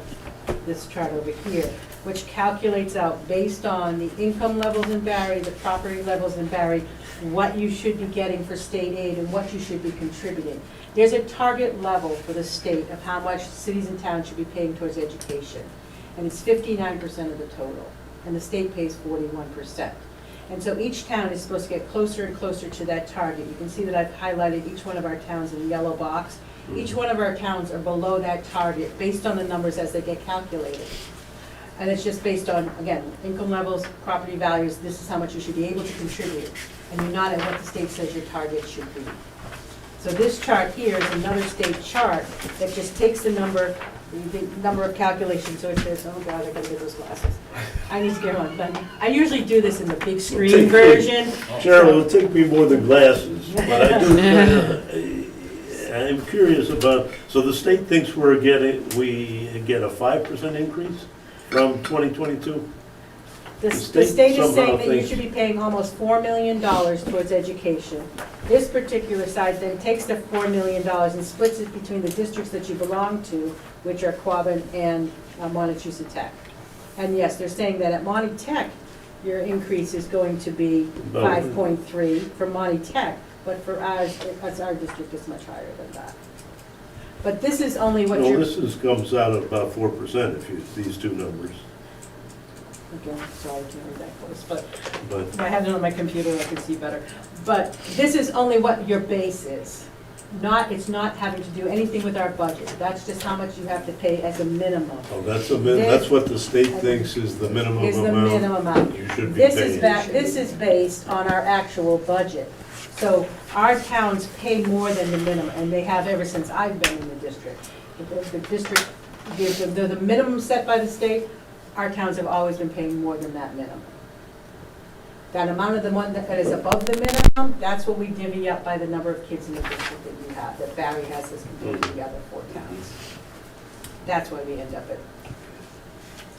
this chart over here, which calculates out based on the income levels in Barre, the property levels in Barre, what you should be getting for state aid and what you should be contributing. There's a target level for the state of how much cities and towns should be paying towards education. And it's 59% of the total, and the state pays 41%. And so each town is supposed to get closer and closer to that target. You can see that I've highlighted each one of our towns in the yellow box. Each one of our towns are below that target based on the numbers as they get calculated. And it's just based on, again, income levels, property values, this is how much you should be able to contribute. And you're not at what the state says your target should be. So this chart here is another state chart that just takes the number of calculations. So it says, oh God, I gotta get those glasses. I need to get one. But I usually do this in the big screen version. Cheryl, it'll take me more than glasses, but I do, I'm curious about, so the state thinks we get a 5% increase from 2022? The state state is somehow saying that you thinks- should be paying almost $4 million towards education. This particular side then takes the $4 million and splits it between the districts that you belong to, which are Quabbin and Montechusett Tech. And yes, they're saying that at Monty Tech, your increase is going to be 5.3 for Monty Tech, but for ours, our district is much higher than that. But this is only what Well, you're. comes out at about 4% if you, these two numbers, Again, sorry, I can't read that close, but but. if I have it on my computer, I can see better. But this is only what your base is. It's not having to do anything with our budget. That's just how much you have to pay as a minimum. Oh, that's what the state thinks is the minimum amount. Is the minimum amount. You should be This paying. this is based on our actual budget. So our towns pay more than the minimum, and they have ever since I've been in the district. The district gives them, the minimum set by the state, our towns have always been paying more than that minimum. That amount of the one that is above the minimum, that's what we divvy up by the number of kids in the district that you have, that Barre has as compared to the other 4 towns. That's why we end up at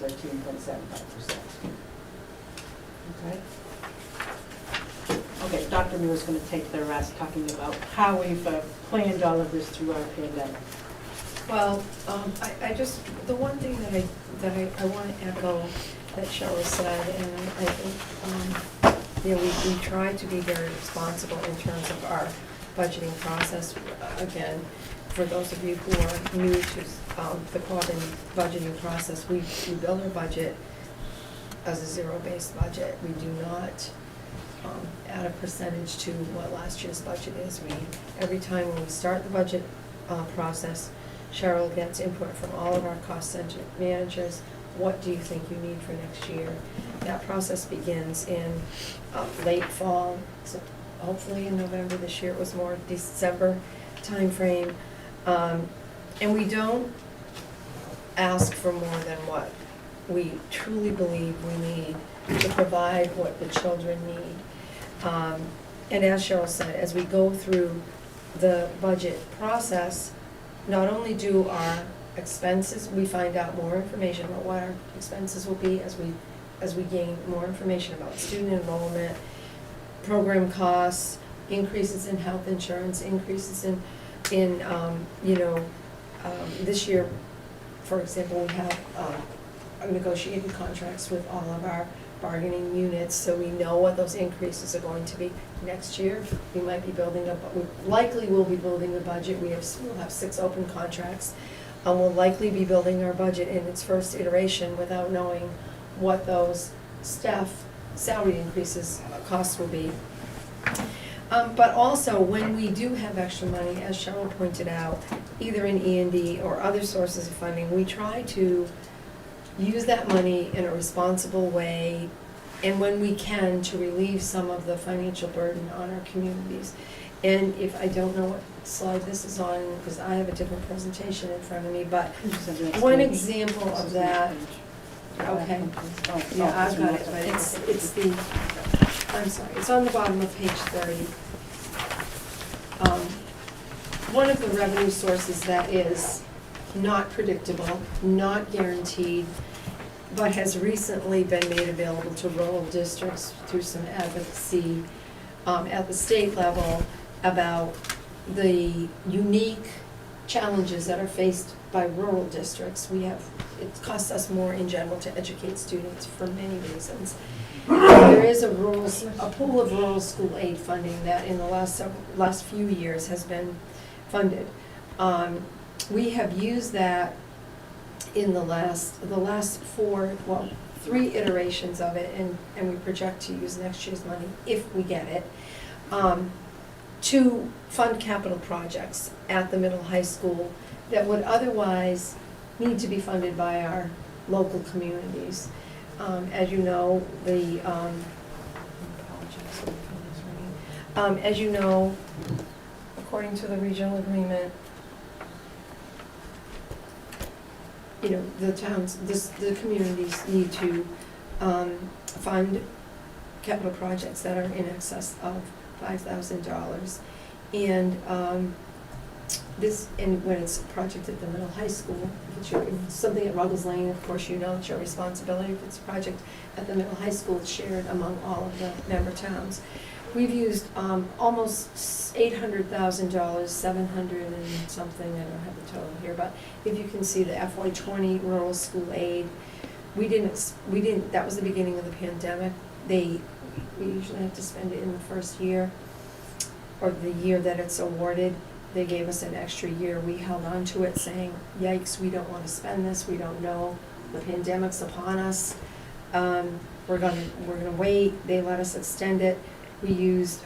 13.75%. Okay? Okay, Dr. Muir's going to take the rest, talking about how we've planned all of this through our pandemic. Well, I just, the one thing that I want to echo that Cheryl said, and I think, we try to be very responsible in terms of our budgeting process. Again, for those of you who are new to the Quabbin budgeting process, we build our budget as a zero-based budget. We do not add a percentage to what last year's budget is. Every time when we start the budget process, Cheryl gets input from all of our cost center managers. What do you think you need for next year? That process begins in late fall, so hopefully in November. This year it was more December timeframe. And we don't ask for more than what we truly believe we need to provide what the children need. And as Cheryl said, as we go through the budget process, not only do our expenses, we find out more information about what our expenses will be as we gain more information about student enrollment, program costs, increases in health insurance, increases in this year, for example, we have negotiated contracts with all of our bargaining units, so we know what those increases are going to be next year. We might be building we likely will be building a budget. We'll have 6 open contracts. We'll likely be building our budget in its first iteration without knowing what those staff salary increases costs will be. But also, when we do have extra money, as Cheryl pointed out, either in E&D or other sources of funding, we try to use that money in a responsible way, and when we can, to relieve some of the financial burden on our communities. And if, I don't know what slide this is on, because I have a different presentation in front of me, but one example of that, okay. Yeah, I've got it, but it's the, I'm sorry, it's on the bottom of page 30. One of the revenue sources that is not predictable, not guaranteed, but has recently been made available to rural districts through some advocacy at the state level about the unique challenges that are faced by rural districts. It costs us more in general to educate students for many reasons. There is a pool of rural school aid funding that in the last few years has been funded. We have used that in the last 3 iterations of it, and we project to use next year's money if we get it, to fund capital projects at the middle high school that would otherwise need to be funded by our local communities. As you know, as you know, according to the regional agreement, you know, the towns, the communities need to fund capital projects that are in excess of $5,000. And and when it's a project at the middle high school, if it's something at Ruggles Lane, of course, you know it's your responsibility. If it's a project at the middle high school, it's shared among all of the member towns. We've used almost $800,000, 700 and something, I don't have the total here, but if you can see the FY20 rural school aid, we didn't, that was the beginning of the pandemic. We usually have to spend it in the first year, or the year that it's awarded. They gave us an extra year. We held on to it saying, yikes, we don't want to spend this, we don't know, the pandemic's upon us. We're gonna wait. They let us extend it. We used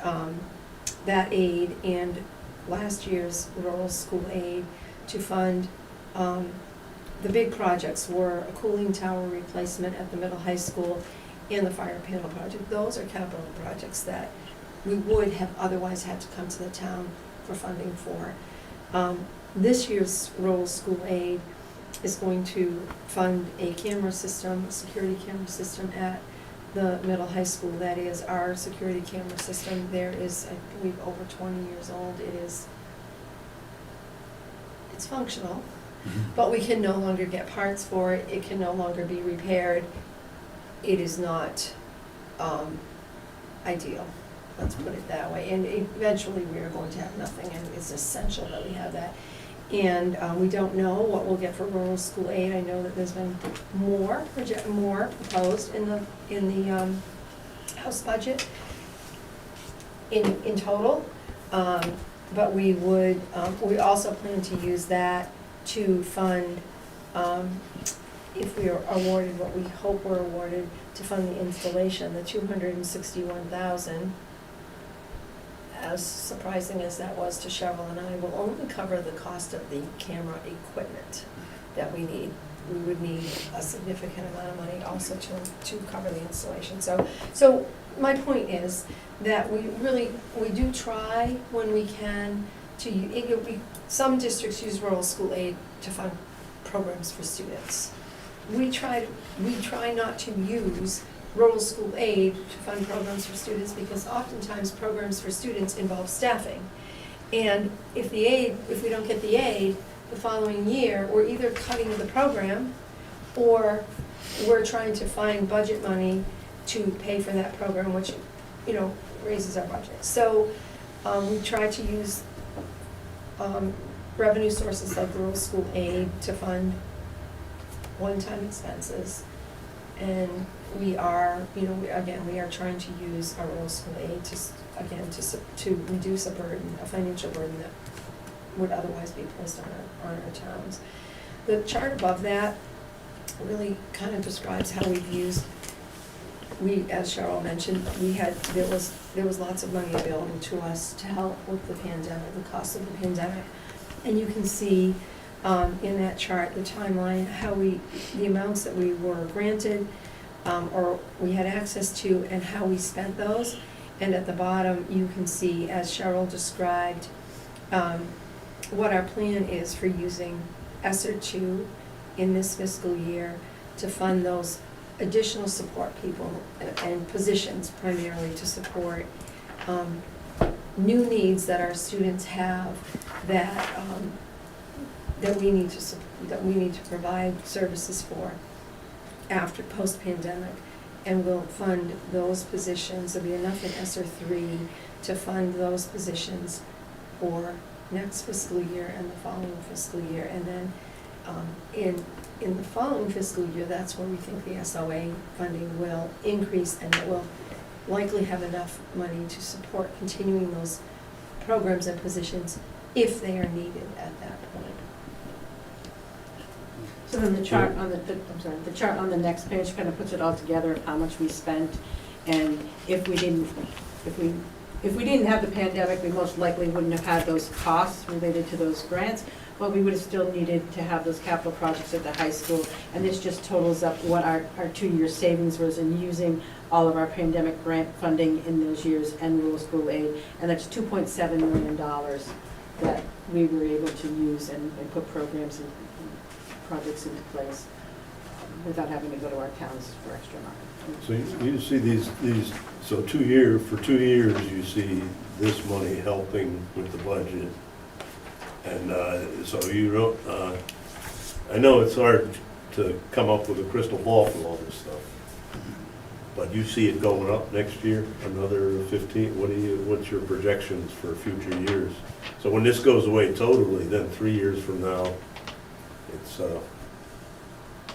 that aid and last year's rural school aid to fund the big projects were a cooling tower replacement at the middle high school and the fire panel project. Those are capital projects that we would have otherwise had to come to the town for funding for. This year's rural school aid is going to fund a camera system, a security camera system at the middle high school. That is our security camera system. There is, I believe, over 20 years old. It's functional, but we can no longer get parts for it. It can no longer be repaired. It is not ideal. Let's put it that way. And eventually we are going to have nothing, and it's essential that we have that. And we don't know what we'll get for rural school aid. I know that there's been more proposed in the House budget in total. But we also plan to use that to fund, if we are awarded what we hope we're awarded, to fund the installation, the $261,000. As surprising as that was to Cheryl and I, will only cover the cost of the camera equipment that we need. We would need a significant amount of money also to cover the installation. So my point is that we do try when we can to, some districts use rural school aid to fund programs for students. We try not to use rural school aid to fund programs for students because oftentimes programs for students involve staffing. And if we don't get the aid the following year, we're either cutting the program or we're trying to find budget money to pay for that program, which, you know, raises our budget. So we try to use revenue sources like rural school aid to fund one-time expenses. And we are, you know, we are trying to use our rural school aid to reduce a financial burden that would otherwise be placed on our towns. The chart above that really kind of describes how we've used we, as Cheryl mentioned, there was lots of money available to us to help with the pandemic, the cost of the pandemic. And you can see in that chart, the timeline, the amounts that we were granted, or we had access to, and how we spent those. And at the bottom, you can see, as Cheryl described, what our plan is for using ESSER 2 in this fiscal year to fund those additional support people and positions primarily to support new needs that our students have that we need to provide services for after post-pandemic, and we'll fund those positions. There'll be enough in ESSER 3 to fund those positions for next fiscal year and the following fiscal year, and then in the following fiscal year, that's where we think the SOA funding will increase, and it will likely have enough money to support continuing those programs and positions if they are needed at that point. So then the chart on the chart on the next page kind of puts it all together of how much we spent, and if we didn't have the pandemic, we most likely wouldn't have had those costs related to those grants, but we would have still needed to have those capital projects at the high school, and this just totals up what our 2-year savings was in using all of our pandemic grant funding in those years and rural school aid, and that's $2.7 million that we were able to use and put programs and projects into place without having to go to our towns for extra money. So you see these, so for 2 years, you see this money helping with the budget. And so you don't, I know it's hard to come up with a crystal ball for all this stuff, but you see it going up next year, another 15, what's your projections for future years? So when this goes away totally, then 3 years from now, it's,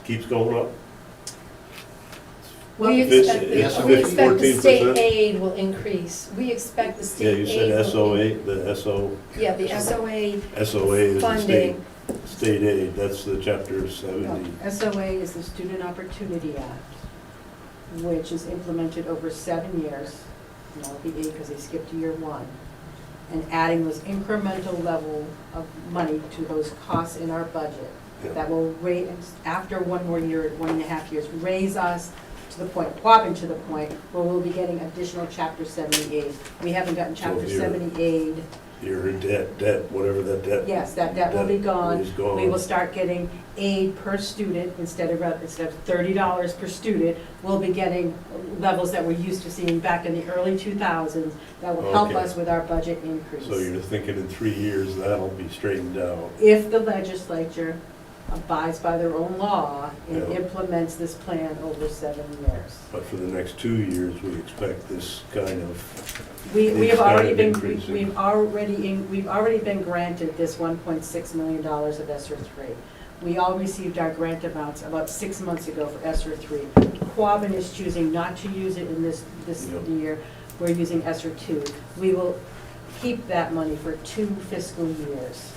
keeps going up? We It's- expect the state 14%? aid will increase. We expect the Yeah, state you aid. said SOA, the SO, Yeah, the SOA SOA is the funding. state aid, that's the chapter 70. SOA is the Student Opportunity Act, which is implemented over 7 years, and that'll be 8 because they skipped year 1, and adding those incremental level of money to those costs in our budget. Yeah. That will raise, after 1 more year, 1.5 years, raise us to the point, Quabbin to the point, where we'll be getting additional Chapter 70 aid. We haven't gotten Chapter you're- 70 aid. Your debt, whatever that debt. Yes, that debt will be gone. is gone. We will start getting aid per student instead of $30 per student. We'll be getting levels that we're used to seeing back in the early 2000s that will help Okay. us with our budget increase. So you're thinking in 3 years, that'll be straightened out. If the legislature abides by their own law and Yeah. implements this plan over 7 years. But for the next 2 years, we expect this kind of, We It's have already kind of been, increasing. we've already been granted this $1.6 million of ESSER 3. We all received our grant amounts about 6 months ago for ESSER 3. Quabbin is choosing not to use it in this Yep. year. We're using ESSER 2. We will keep that money for 2 fiscal years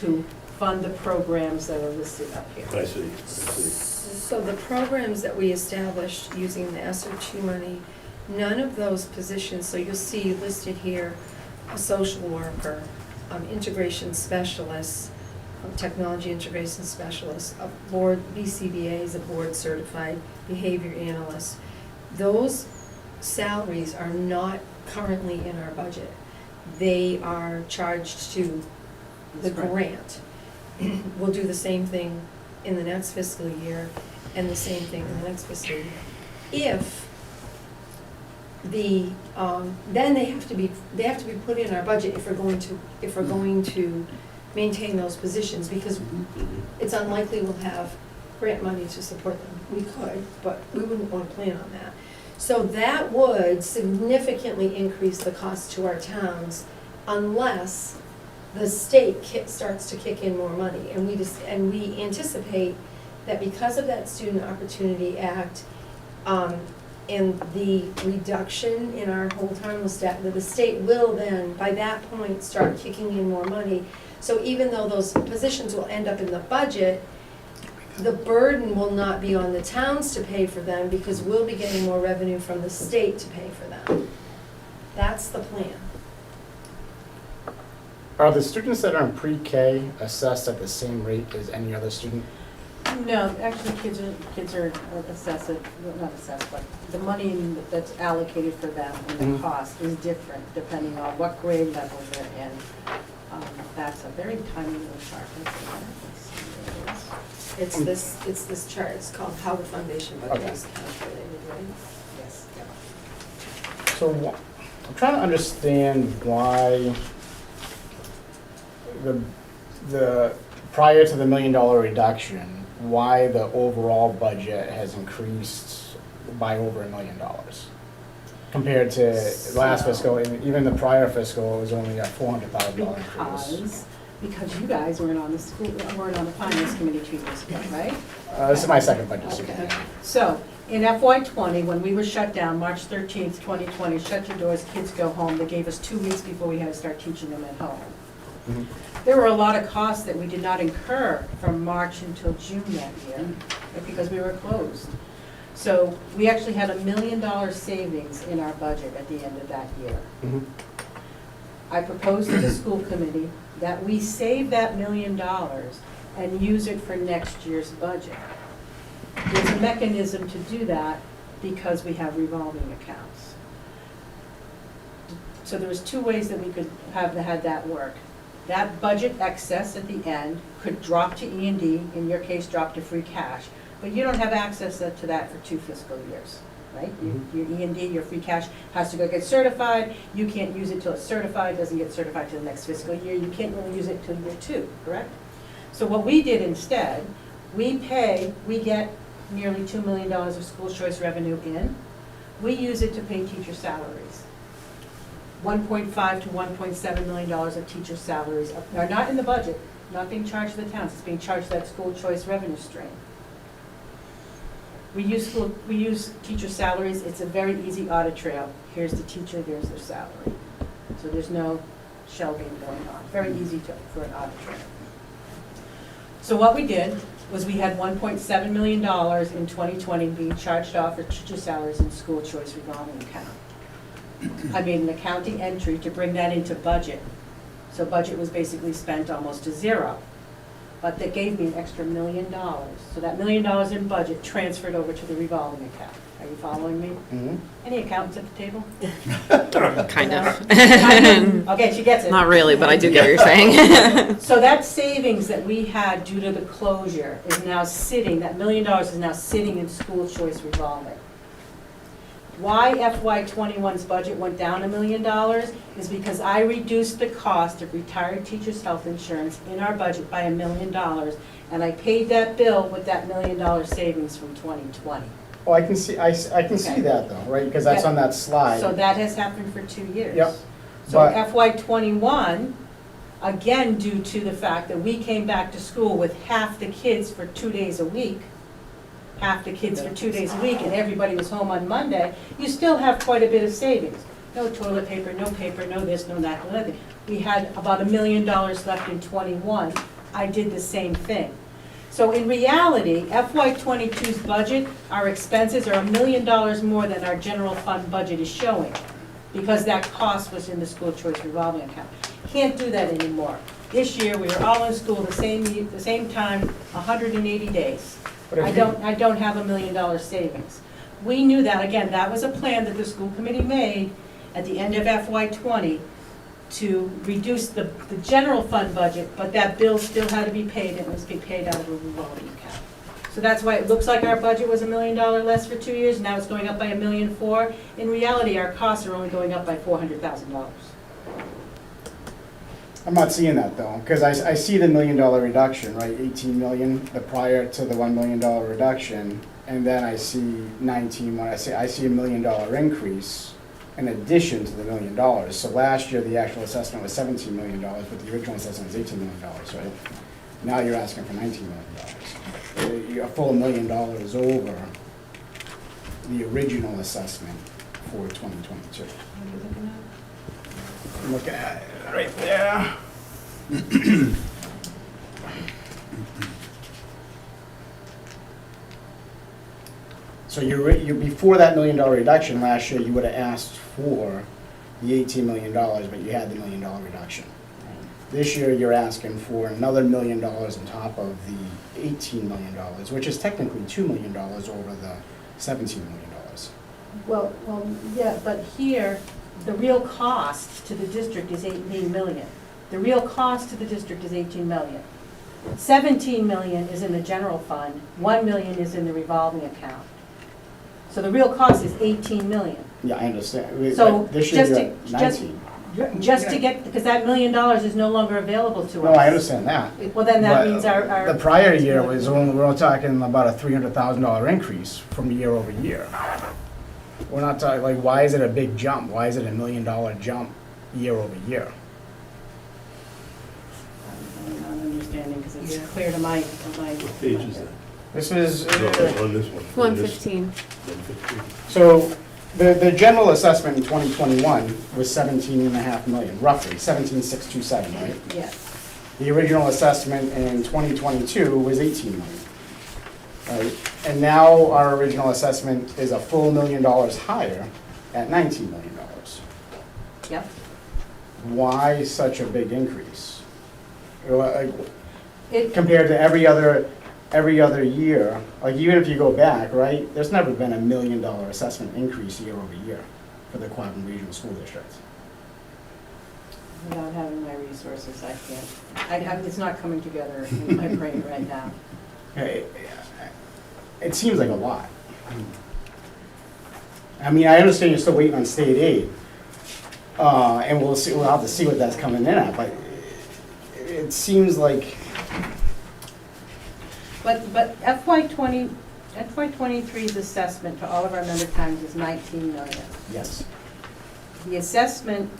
to fund the programs that are listed up here. I see. So the programs that we established using the ESSER 2 money, none of those positions, so you'll see listed here, a social worker, integration specialist, technology integration specialist, a board, BCBA is a board certified behavior analyst. Those salaries are not currently in our budget. They are charged to the That's correct. grant. We'll do the same thing in the next fiscal year and the same thing in the next fiscal year. If then they have to be put in our budget if we're going to maintain those positions, because it's unlikely we'll have grant money to support them. We could, but we wouldn't want to plan on that. So that would significantly increase the cost to our towns unless the state starts to kick in more money. And we anticipate that because of that Student Opportunity Act, and the reduction in our hold harmless debt, that the state will then, by that point, start kicking in more money. So even though those positions will end up in the budget, the burden will not be on the towns to pay for them because we'll be getting more revenue from the state to pay for them. That's the plan. Are the students that are in pre-K assessed at the same rate as any other student? No, actually, kids are assessed, well, not assessed, but the money that's allocated for them and the Mhm. cost is different depending on what grade level they're in. That's a very tiny little chart. It's this chart, it's called How the Foundation Budget Okay. is Calculated, right? Yes. So I'm trying to understand why the prior to the $1 million reduction, why the overall budget has increased by over $1 million compared to last fiscal, and even the prior fiscal, it was only a $400,000 increase. Because you guys weren't on the finance committee 2 years ago, right? This is my second budget season. Okay. So, in FY20, when we were shut down, March 13th, 2020, shut your doors, kids go home, they gave us 2 weeks before we had to start teaching them at home. Mhm. There were a lot of costs that we did not incur from March until June that year, because we were closed. So, we actually had $1 million savings in our budget at the end of that year. Mhm. I proposed to the school committee that we save that $1 million and use it for next year's budget. There's a mechanism to do that because we have revolving accounts. So there was 2 ways that we could have had that work. That budget excess at the end could drop to E&D, in your case, drop to free cash, but you don't have access to that for 2 fiscal years, right? Your E&D, your free cash has to go get certified, you can't use it till it's certified, doesn't get certified till the next fiscal year, you can't really use it till year 2, correct? So what we did instead, we get nearly $2 million of school choice revenue in, we use it to pay teacher salaries. $1.5 to $1.7 million of teacher salaries are not in the budget, not being charged to the towns, it's being charged to that school choice revenue stream. We use teacher salaries, it's a very easy audit trail. Here's the teacher, there's their salary. So there's no shelving going on, very easy for an audit trail. So what we did was we had $1.7 million in 2020 being charged off for teacher salaries in school choice revolving account. I made an accounting entry to bring that into budget. So budget was basically spent almost to zero. But that gave me an extra $1 million. So that $1 million in budget transferred over to the revolving account. Are you following me? Mhm. Any accountants at the table? Kind of. Okay, she gets it. Not really, but I do get what you're saying. So that savings that we had due to the closure is now sitting, that $1 million is now sitting in school choice revolving. Why FY21's budget went down $1 million is because I reduced the cost of retired teachers' health insurance in our budget by $1 million, and I paid that bill with that $1 million savings from 2020. Oh, I can see that though, right? Because that's on that slide. So that has happened for 2 years. Yep. So But- FY21, again, due to the fact that we came back to school with half the kids for 2 days a week, half the kids for 2 days a week, and everybody was home on Monday, you still have quite a bit of savings. No toilet paper, no this, no that, no nothing. We had about $1 million left in 21. I did the same thing. So in reality, FY22's budget, our expenses are $1 million more than our general fund budget is showing, because that cost was in the school choice revolving account. Can't do that anymore. This year, we were all in school the same time, 180 days. But if I don't have $1 million savings. We knew that, again, that was a plan that the school committee made at the end of FY20 to reduce the general fund budget, but that bill still had to be paid, and it was being paid out of a revolving account. So that's why it looks like our budget was $1 million less for 2 years, now it's going up by $1.4 million. In reality, our costs are only going up by $400,000. I'm not seeing that though, because I see the $1 million reduction, right? 18 million, the prior to the $1 million reduction, and then I see 19 when I see $1 million increase in addition to the $1 million. So last year, the actual assessment was $17 million, but the original assessment was $18 million, right? Now you're asking for $19 million. You're a full $1 million over the original assessment for 2022. I'm looking at it right there. So you before that $1 million reduction last year, you would have asked for the $18 million, but you had the $1 million reduction. This year, you're asking for another $1 million on top of the $18 million, which is technically $2 million over the $17 million. Well, yeah, but here, the real cost to the district is 18 million. The real cost to the district is 18 million. 17 million is in the general fund, 1 million is in the revolving account. So the real cost is 18 million. Yeah, I understand. So This year, just you're to, at 19. just to get, because that $1 million is no longer available to us. No, I understand that. Well, then that But means our. The prior year was only, we're talking about a $300,000 increase from year over year. We're not talking, like, why is it a big jump? Why is it a $1 million jump year over year? I'm not understanding, because it's Yeah. clear to my. What page is that? This is, No, on this one. 115. 115. so, the general assessment in 2021 was 17.5 million, roughly, 17,627, right? Yeah. The original assessment in 2022 was 18 million. Right? And now our original assessment is a full $1 million higher at $19 million. Yep. Why such a big increase? Like, It, compared to every other year, like even if you go back, right, there's never been a $1 million assessment increase year over year for the Quabbin Regional School District. without having my resources, I can't, it's not coming together in my brain right now. It seems like a lot. I mean, I understand you're still waiting on state aid, and we'll see, we'll have to see what that's coming in at, but it seems like, But FY23's assessment to all of our member towns is 19 million. yes, The assessment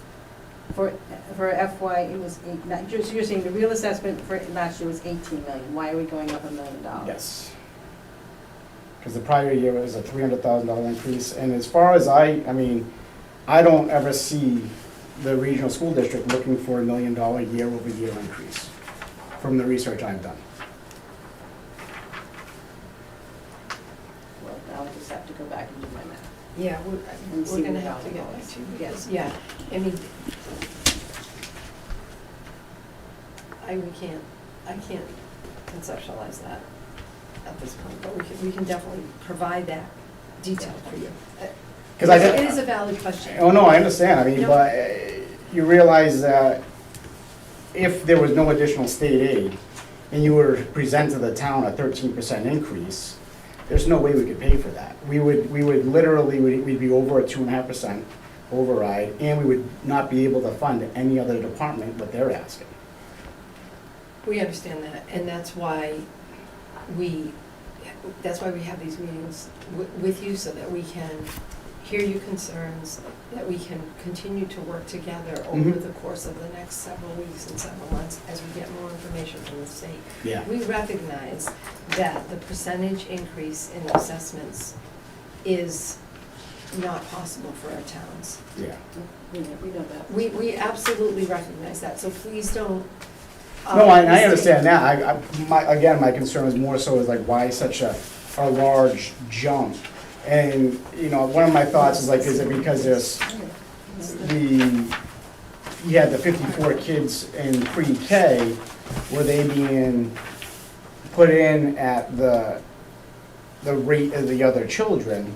for FY, it was so you're saying the real assessment for last year was 18 million. Why are we going up $1 million? yes. Because the prior year was a $300,000 increase, and as far as I mean, I don't ever see the regional school district looking for $1 million year-over-year increase from the research I've done. Well, I'll just have to go back and do my math. Yeah, And see we're gonna what have to dollar get back was. to you. Yes. Yeah, I mean, I can't conceptualize that at this point, but we can definitely provide that detail for you. 'Cause I- It is a valid question. Oh, no, I understand, I mean, No. but you realize that if there was no additional state aid, and you were to present to the town a 13% increase, there's no way we could pay for that. We would literally, we'd be over a 2.5% override, and we would not be able to fund any other department what they're asking. We understand that, and that's why we have these meetings with you, so that we can hear your concerns, that we can continue to work together over Mhm. the course of the next several weeks and several months as we get more information from the state. Yeah. We recognize that the percentage increase in assessments is not possible for our towns. Yeah. We know that. We absolutely recognize that, so please don't. No, I mistake- understand that. My concern is more so is like, why such a large jump? And, one of my thoughts is like, is it because you had the 54 kids in pre-K, were they being put in at the rate of the other children?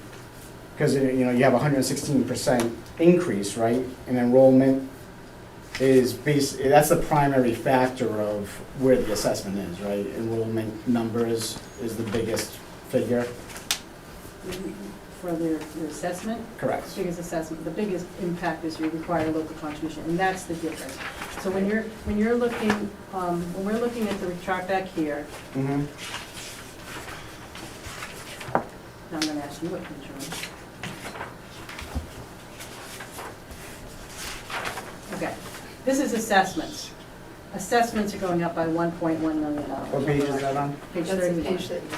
Because, you have a 116% increase, right, in enrollment that's the primary factor of where the assessment is, right? Enrollment numbers is the biggest figure. For their assessment? Correct. Biggest assessment, the biggest impact is you require local contribution, and that's the difference. So when you're looking, when we're looking at the chart back here, Mm-hmm. now I'm gonna ask you what control. Okay, this is assessments. Assessments are going up by $1.1 million. What page is that on? Page That's the 31. page that you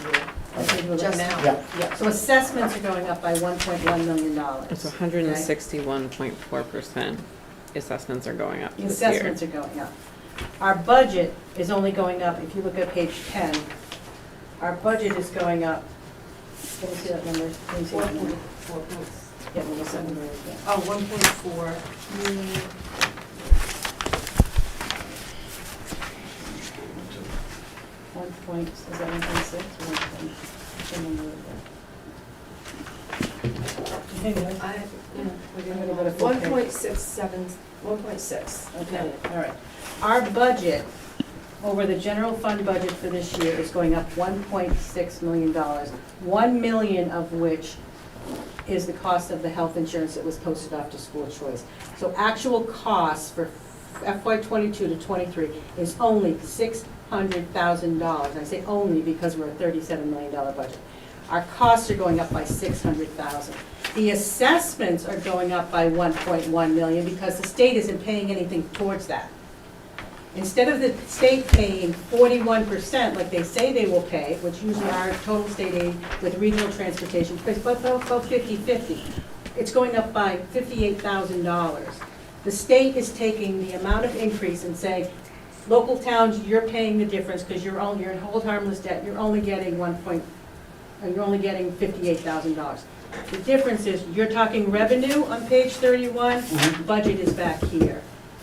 That's what you were just looking at? now. Yeah. So assessments are going up by $1.1 million. It's 161.4% assessments are going up The this year. assessments are going up. Our budget is only going up, if you look at page 10, our budget is going up Let me see that number. Let me see that number. 4 points. Yeah, let me see that number, yeah. Oh, 1.4. Is that 1.6 or 1 point? What's the number of that? I, We're gonna go to full page. 1.67, 1.6. Okay, all right. Our budget, over the general fund budget for this year, is going up $1.6 million, 1 million of which is the cost of the health insurance that was posted off to school choice. So actual costs for FY22 to 23 is only $600,000. I say only because we're a $37 million budget. Our costs are going up by $600,000. The assessments are going up by 1.1 million because the state isn't paying anything towards that. Instead of the state paying 41% like they say they will pay, which usually our total state aid with regional transportation, but 50-50, it's going up by $58,000. The state is taking the amount of increase and saying, local towns, you're paying the difference because you're in hold harmless debt, you're only getting $58,000. The difference is, you're talking revenue on page 31, budget is back here.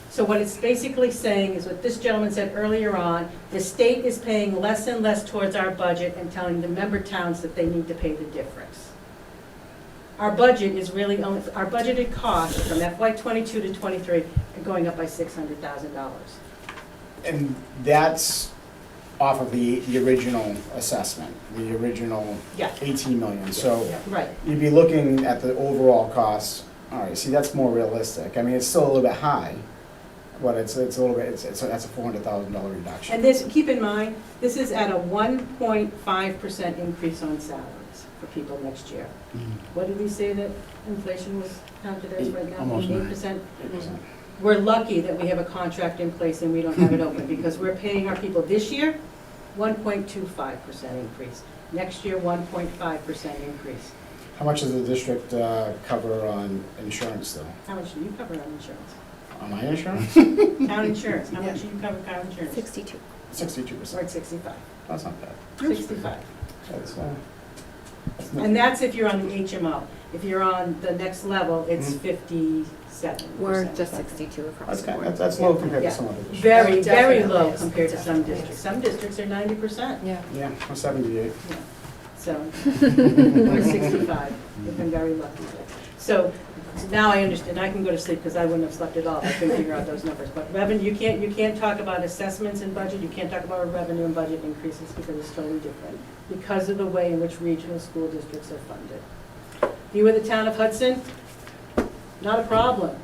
So what it's basically saying is what this gentleman said earlier on, the state is paying less and less towards our budget and telling the member towns that they need to pay the difference. Our budget is really only, our budgeted costs from FY22 to 23 are going up by $600,000. And that's off of the original assessment, the original Yeah. 18 million. So Right. you'd be looking at the overall costs. All right, see, that's more realistic. I mean, it's still a little bit high, but it's a little bit, that's a $400,000 reduction. And this, keep in mind, this is at a 1.5% increase on salaries for people next year. What did we say that inflation was counted as right now? Almost 8%? 8%. We're lucky that we have a contract in place and we don't have it open, because we're paying our people this year 1.25% increase. Next year, 1.5% increase. How much does the district cover on insurance, though? How much do you cover on insurance? On my insurance? Town insurance, how much do you cover car insurance? 62. 62%. We're at 65. That's not bad. 65. That's And that's if you're on the HMO. If you're on the next level, it's 57%. We're just 62 across the board. that's low compared Yeah. to some other districts. Very, very Definitely low is. compared to some Definitely districts. is. Some districts are 90%. Yeah. Yeah, I'm 78. Yeah. So, we're 65. We've been very lucky. So now I understand. I can go to sleep because I wouldn't have slept at all if I couldn't figure out those numbers. But revenue, you can't talk about assessments and budget. You can't talk about revenue and budget increases because it's totally different because of the way in which regional school districts are funded. You in the town of Hudson, not a problem.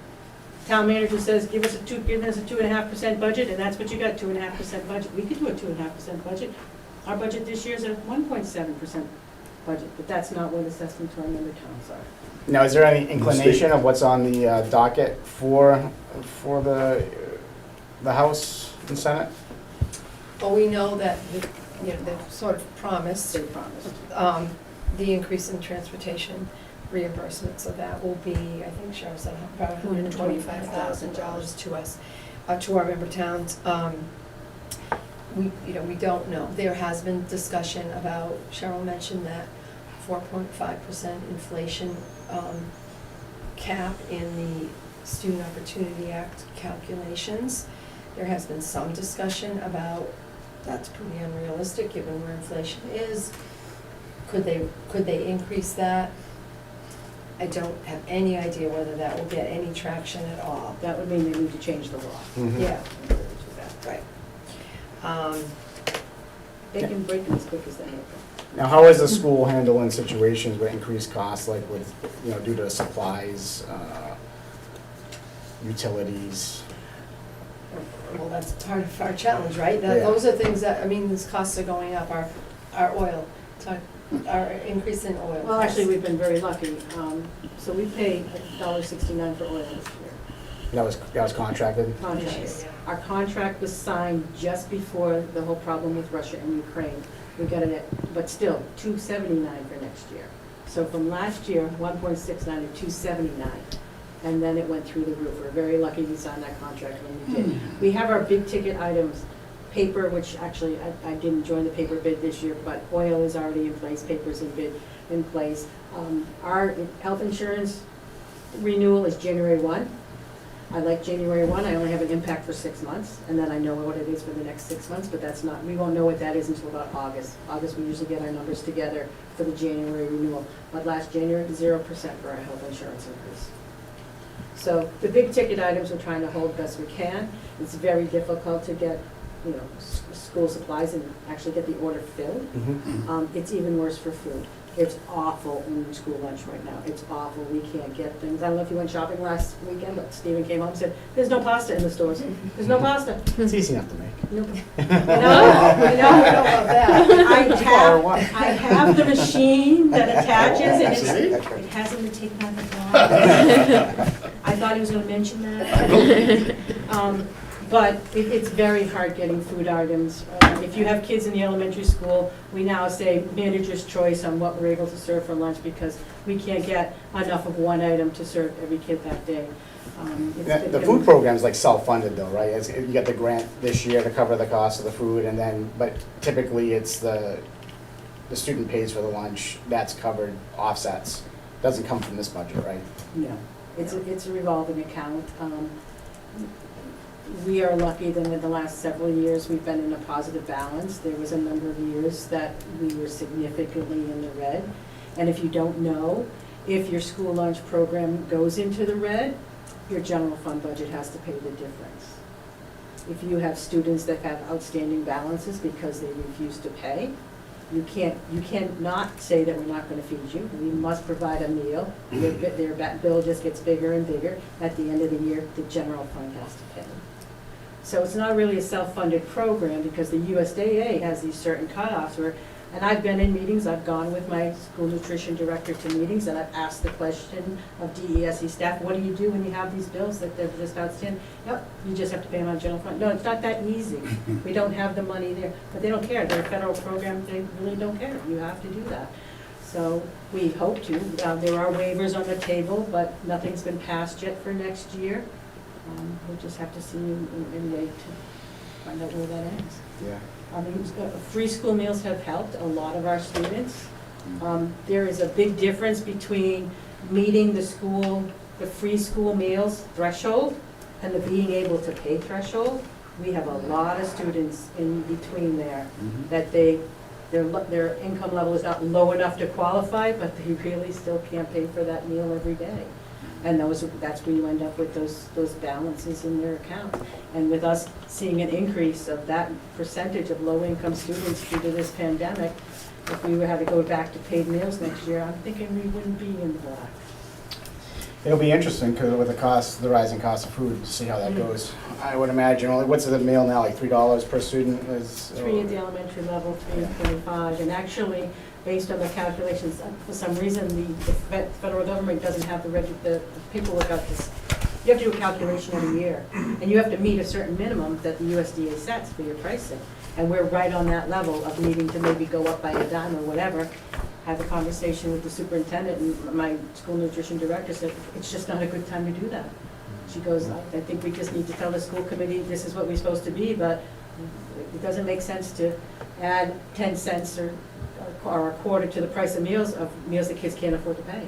Town manager says, give us a 2.5% budget, and that's what you got, 2.5% budget. We could do a 2.5% budget. Our budget this year is a 1.7% budget, but that's not what assessment to our member towns are. Now, is there any inclination of what's on the docket for the House and Senate? Well, we know that, they've sort of promised, They promised. the increase in transportation reimbursement, so that will be, I think Cheryl said, about $125,000 to us, to our member towns. We don't know. There has been discussion about, Cheryl mentioned that 4.5% inflation cap in the Student Opportunity Act calculations. There has been some discussion about that's pretty unrealistic given where inflation is. Could they increase that? I don't have any idea whether that will get any traction at all. That would mean they need to change the law. Yeah, right. They can break them as quick as they make them. Now, how is the school handling situations with increased costs, like with, due to supplies, utilities? Well, that's part of our challenge, right? Yeah. Those are things that, these costs are going up, our oil, our increase in oil. Well, actually, we've been very lucky. So we paid $1.69 for oil this year. That was contracted? Contracts. Our contract was signed just before the whole problem with Russia and Ukraine. We got it at, but still, $2.79 for next year. So from last year, 1.69 to 2.79, and then it went through the roof. We're very lucky we signed that contract when we did. We have our big ticket items, paper, which actually I didn't join the paper bid this year, but oil is already in place, paper's in bid. in place. Our health insurance renewal is January 1. I like January 1, I only have an impact for 6 months, and then I know what it is for the next 6 months, but that's not, we won't know what that is until about August. August, we usually get our numbers together for the January renewal. But last January, 0% for our health insurance increase. So the big ticket items we're trying to hold best we can. It's very difficult to get, school supplies and actually get the order filled. It's even worse for food. It's awful in school lunch right now. It's awful. We can't get things. I don't know if you went shopping last weekend, but Stephen came home and said, there's no pasta in the stores. There's no pasta. It's easy enough to make. No. I know about that. I have the machine that attaches and it hasn't been taken off the block. I thought he was gonna mention that. But it's very hard getting food items. If you have kids in the elementary school, we now say manager's choice on what we're able to serve for lunch because we can't get enough of one item to serve every kid that day. The food program's like self-funded though, right? You got the grant this year to cover the cost of the food, and then, but typically it's the student pays for the lunch, that's covered, offsets. Doesn't come from this budget, right? No, it's a revolving account. We are lucky that in the last several years, we've been in a positive balance. There was a number of years that we were significantly in the red. And if you don't know, if your school lunch program goes into the red, your general fund budget has to pay the difference. If you have students that have outstanding balances because they refuse to pay, you can't not say that we're not going to feed you. We must provide a meal. Their bill just gets bigger and bigger. At the end of the year, the general fund has to pay. So it's not really a self-funded program because the USDA has these certain cutoffs where, and I've been in meetings, I've gone with my school nutrition director to meetings and I've asked the question of DESE staff, what do you do when you have these bills that they're just outstanding? Yep, you just have to pay them on general fund. No, it's not that easy. We don't have the money there, but they don't care. They're a federal program, they really don't care. You have to do that. So we hope to. There are waivers on the table, but nothing's been passed yet for next year. We'll just have to see and wait to find out where that ends. Yeah. Free school meals have helped a lot of our students. There is a big difference between meeting the free school meals threshold and the being able to pay threshold. We have a lot of students in between there that their income level is not low enough to qualify, but they really still can't pay for that meal every day. And that's where you end up with those balances in their account. And with us seeing an increase of that percentage of low-income students due to this pandemic, if we had to go back to paid meals next year, I'm thinking we wouldn't be in the black. It'll be interesting because with the rising cost of food, to see how that goes. I would imagine, what's the meal now, like $3 per student? $3 at the elementary level, $3.25, and actually, based on the calculations, for some reason, the federal government doesn't have the paperwork out this. You have to do a calculation every year, and you have to meet a certain minimum that the USDA sets for your pricing. And we're right on that level of needing to maybe go up by a dime or whatever. Had a conversation with the superintendent, and my school nutrition director said, it's just not a good time to do that. She goes, I think we just need to tell the school committee this is what we're supposed to be, but it doesn't make sense to add 10 cents or a quarter to the price of meals that kids can't afford to pay.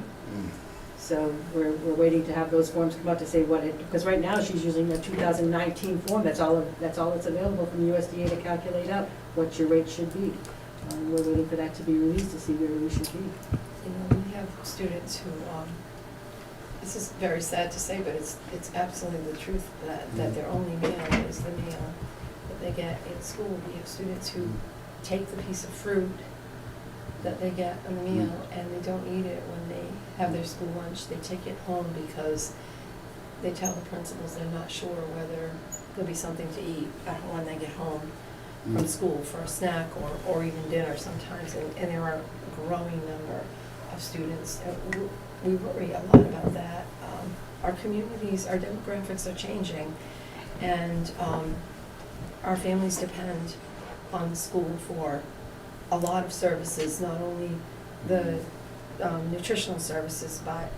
So we're waiting to have those forms come out to say because right now she's using a 2019 form, that's all that's available from USDA to calculate out what your rate should be. We're waiting for that to be released to see where we should be. We have students who, this is very sad to say, but it's absolutely the truth that their only meal is the meal that they get in school. We have students who take the piece of fruit that they get on the meal and they don't eat it when they have their school lunch. They take it home because they tell the principals they're not sure whether there'll be something to eat when they get home from school for a snack or even dinner sometimes. And there are a growing number of students. We worry a lot about that. Our communities, our demographics are changing, and our families depend on the school for a lot of services, not only the nutritional services, but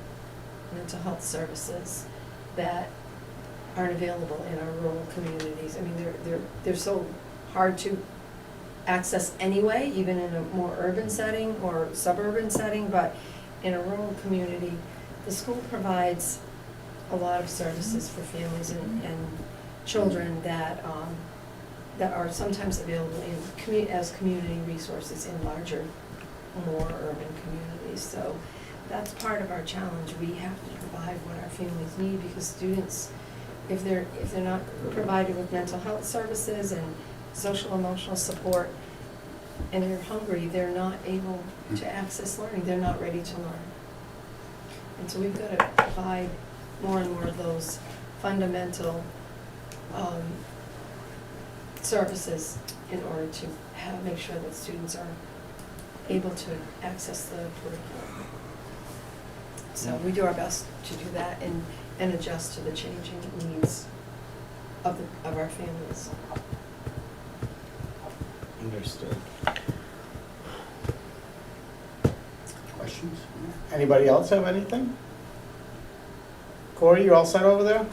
mental health services that aren't available in our rural communities. I mean, they're so hard to access anyway, even in a more urban setting or suburban setting, but in a rural community, the school provides a lot of services for families and children that are sometimes available as community resources in larger, more urban communities. So that's part of our challenge. We have to provide what our families need, because students, if they're not provided with mental health services and social emotional support, and they're hungry, they're not able to access learning, they're not ready to learn. And so we've got to provide more and more of those fundamental services in order to make sure that students are able to access the curriculum. So we do our best to do that and adjust to the changing needs of our families. Understood. Questions? Anybody else have anything? Corey, you all set over there?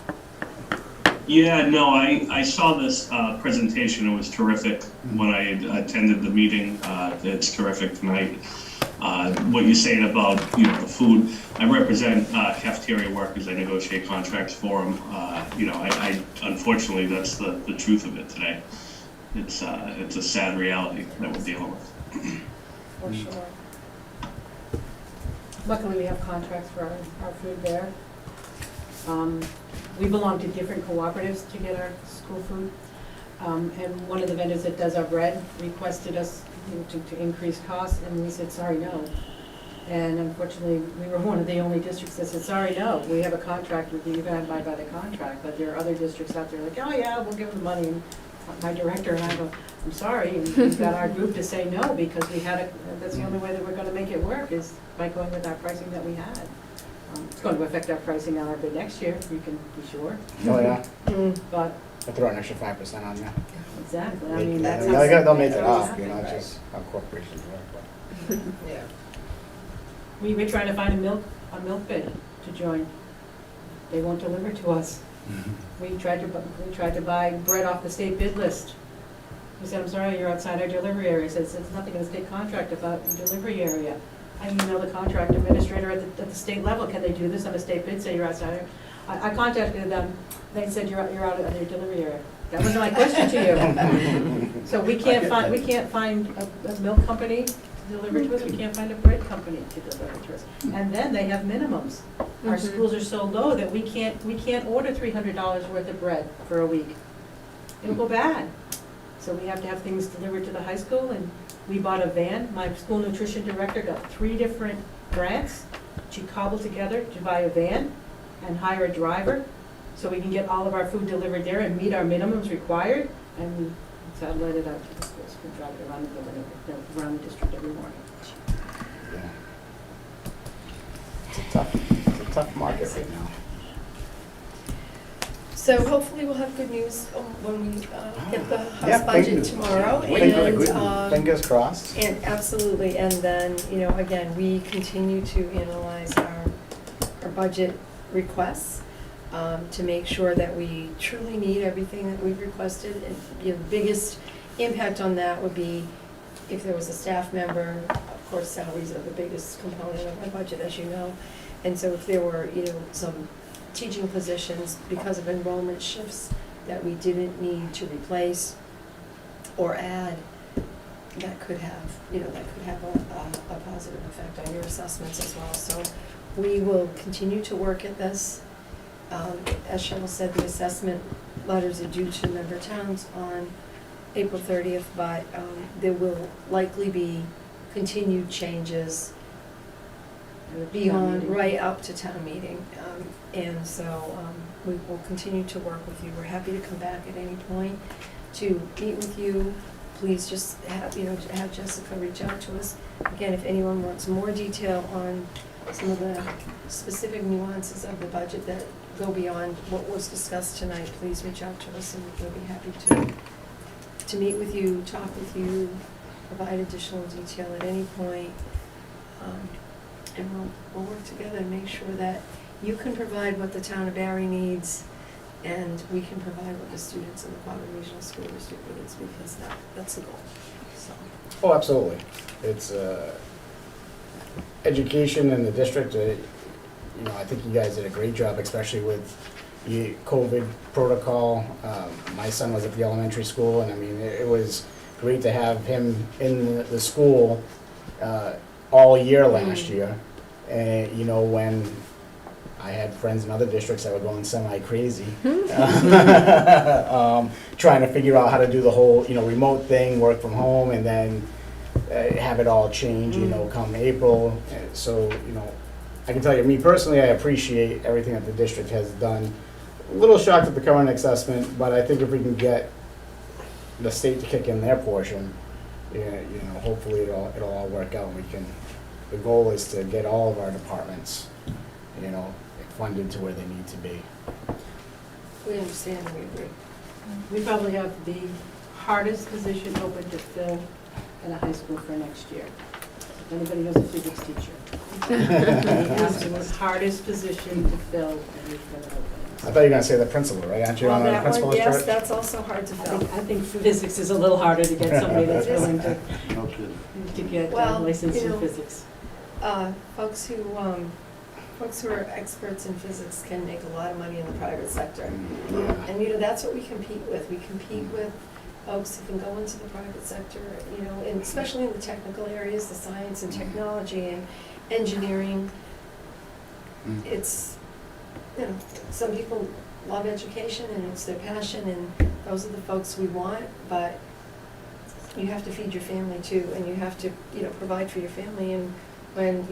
Yeah, no, I saw this presentation. It was terrific when I attended the meeting. It's terrific tonight. What you're saying about, the food. I represent cafeteria workers. I negotiate contracts for them. I unfortunately, that's the truth of it today. It's a sad reality that we're dealing with. For sure. Luckily, we have contracts for our food there. We belong to different cooperatives to get our school food. And one of the vendors that does our bread requested us to increase costs, and we said, sorry, no. And unfortunately, we were one of the only districts that said, sorry, no, we have a contract with you, you gotta abide by the contract. But there are other districts out there like, oh yeah, we'll give them the money. And my director and I go, I'm sorry, and we've got our group to say no, because that's the only way that we're gonna make it work, is by going with our pricing that we had. It's going to affect our pricing on our bid next year, you can be sure. Oh, yeah. But, They'll throw an extra 5% on you. exactly, I mean, that's. They'll make it that's up, happening, it's right? just how corporations work. But. Yeah. We're trying to find a milk bid to join. They won't deliver to us. We tried to buy bread off the state bid list. We said, I'm sorry, you're outside our delivery area. He says, it's nothing in the state contract about your delivery area. I emailed the contract administrator at the state level, can they do this on a state bid, say you're outside? I contacted them, they said, you're out of your delivery area. That was my question to you. So we can't find a milk company to deliver to us, we can't find a bread company to deliver to us. And then they have minimums. Our schools are so low that we can't order $300 worth of bread for a week. It'll go bad. So we have to have things delivered to the high school, and we bought a van. My school nutrition director got 3 different grants. She cobbled together to buy a van and hire a driver, so we can get all of our food delivered there and meet our minimums required. And we let it out to the schools, we drive it around the building, around the district every morning. Yeah. It's a tough market right now. So hopefully we'll have good news when we get the Yeah, House budget fingers- tomorrow. Fingers crossed. And absolutely, and then, again, we continue to analyze our budget requests to make sure that we truly need everything that we've requested. And the biggest impact on that would be if there was a staff member. Of course, salaries are the biggest component of our budget, as you know. And so if there were, some teaching positions because of enrollment shifts that we didn't need to replace or add, that could have, a positive effect on your assessments as well. So we will continue to work at this. As Cheryl said, the assessment letters are due to member towns on April 30th, but there will likely be continued changes beyond, right up to town meeting. And so we will continue to work with you. We're happy to come back at any point to meet with you. Please just have Jessica reach out to us. Again, if anyone wants more detail on some of the specific nuances of the budget that go beyond what was discussed tonight, please reach out to us and we'll be happy to meet with you, talk with you, provide additional detail at any point. And we'll work together and make sure that you can provide what the town of Barre needs, and we can provide what the students in the Quabbin Regional School District needs, because that's the goal. so. Oh, absolutely. It's, education in the district, I think you guys did a great job, especially with the COVID protocol. My son was at the elementary school, and I mean, it was great to have him in the school all year last year. And, when I had friends in other districts that were going semi-crazy, trying to figure out how to do the whole, remote thing, work from home, and then have it all change, come April. So, I can tell you, me personally, I appreciate everything that the district has done. A little shocked at the current assessment, but I think if we can get the state to kick in their portion, hopefully it'll all work out. The goal is to get all of our departments, funded to where they need to be. We understand and we agree. We probably have the hardest position open to fill in a high school for next year. If anybody knows a physics teacher. The absolute hardest position to fill, and we've got it open. I thought you were gonna say the principal, right? Aren't you Well, on the that principal's one, yes, chart? that's also hard to I fill. think physics is a little harder to get somebody that's willing to No kidding. get Well, licensed in you know, physics. Folks who are experts in physics can make a lot of money in the private sector. Yeah. And, that's what we compete with. We compete with folks who can go into the private sector, and especially in the technical areas, the science and technology and engineering. It's, some people love education and it's their passion, and those are the folks we want, but you have to feed your family too, and you have to, provide for your family. And when,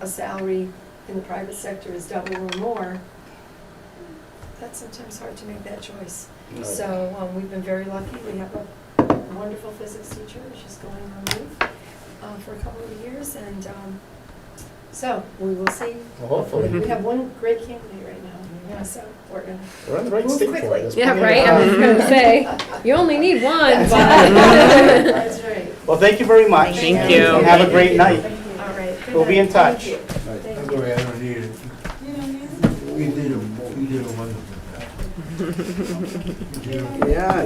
a salary in the private sector is double or more, that's sometimes hard to make that choice. Right. So we've been very lucky. We have a wonderful physics teacher. She's going on leave for a couple of years, and so we will see. Well, hopefully. We have one great candidate right now, so we're gonna We're in the right move state for quickly. it. There's Yeah, plenty right, of- I was gonna say, you only need one, but. That's right. Well, thank you very much. Thank you. And have a great night. All right. good We'll be in night. touch. Thank you. Thank you. I don't need it. We did a wonderful Yeah.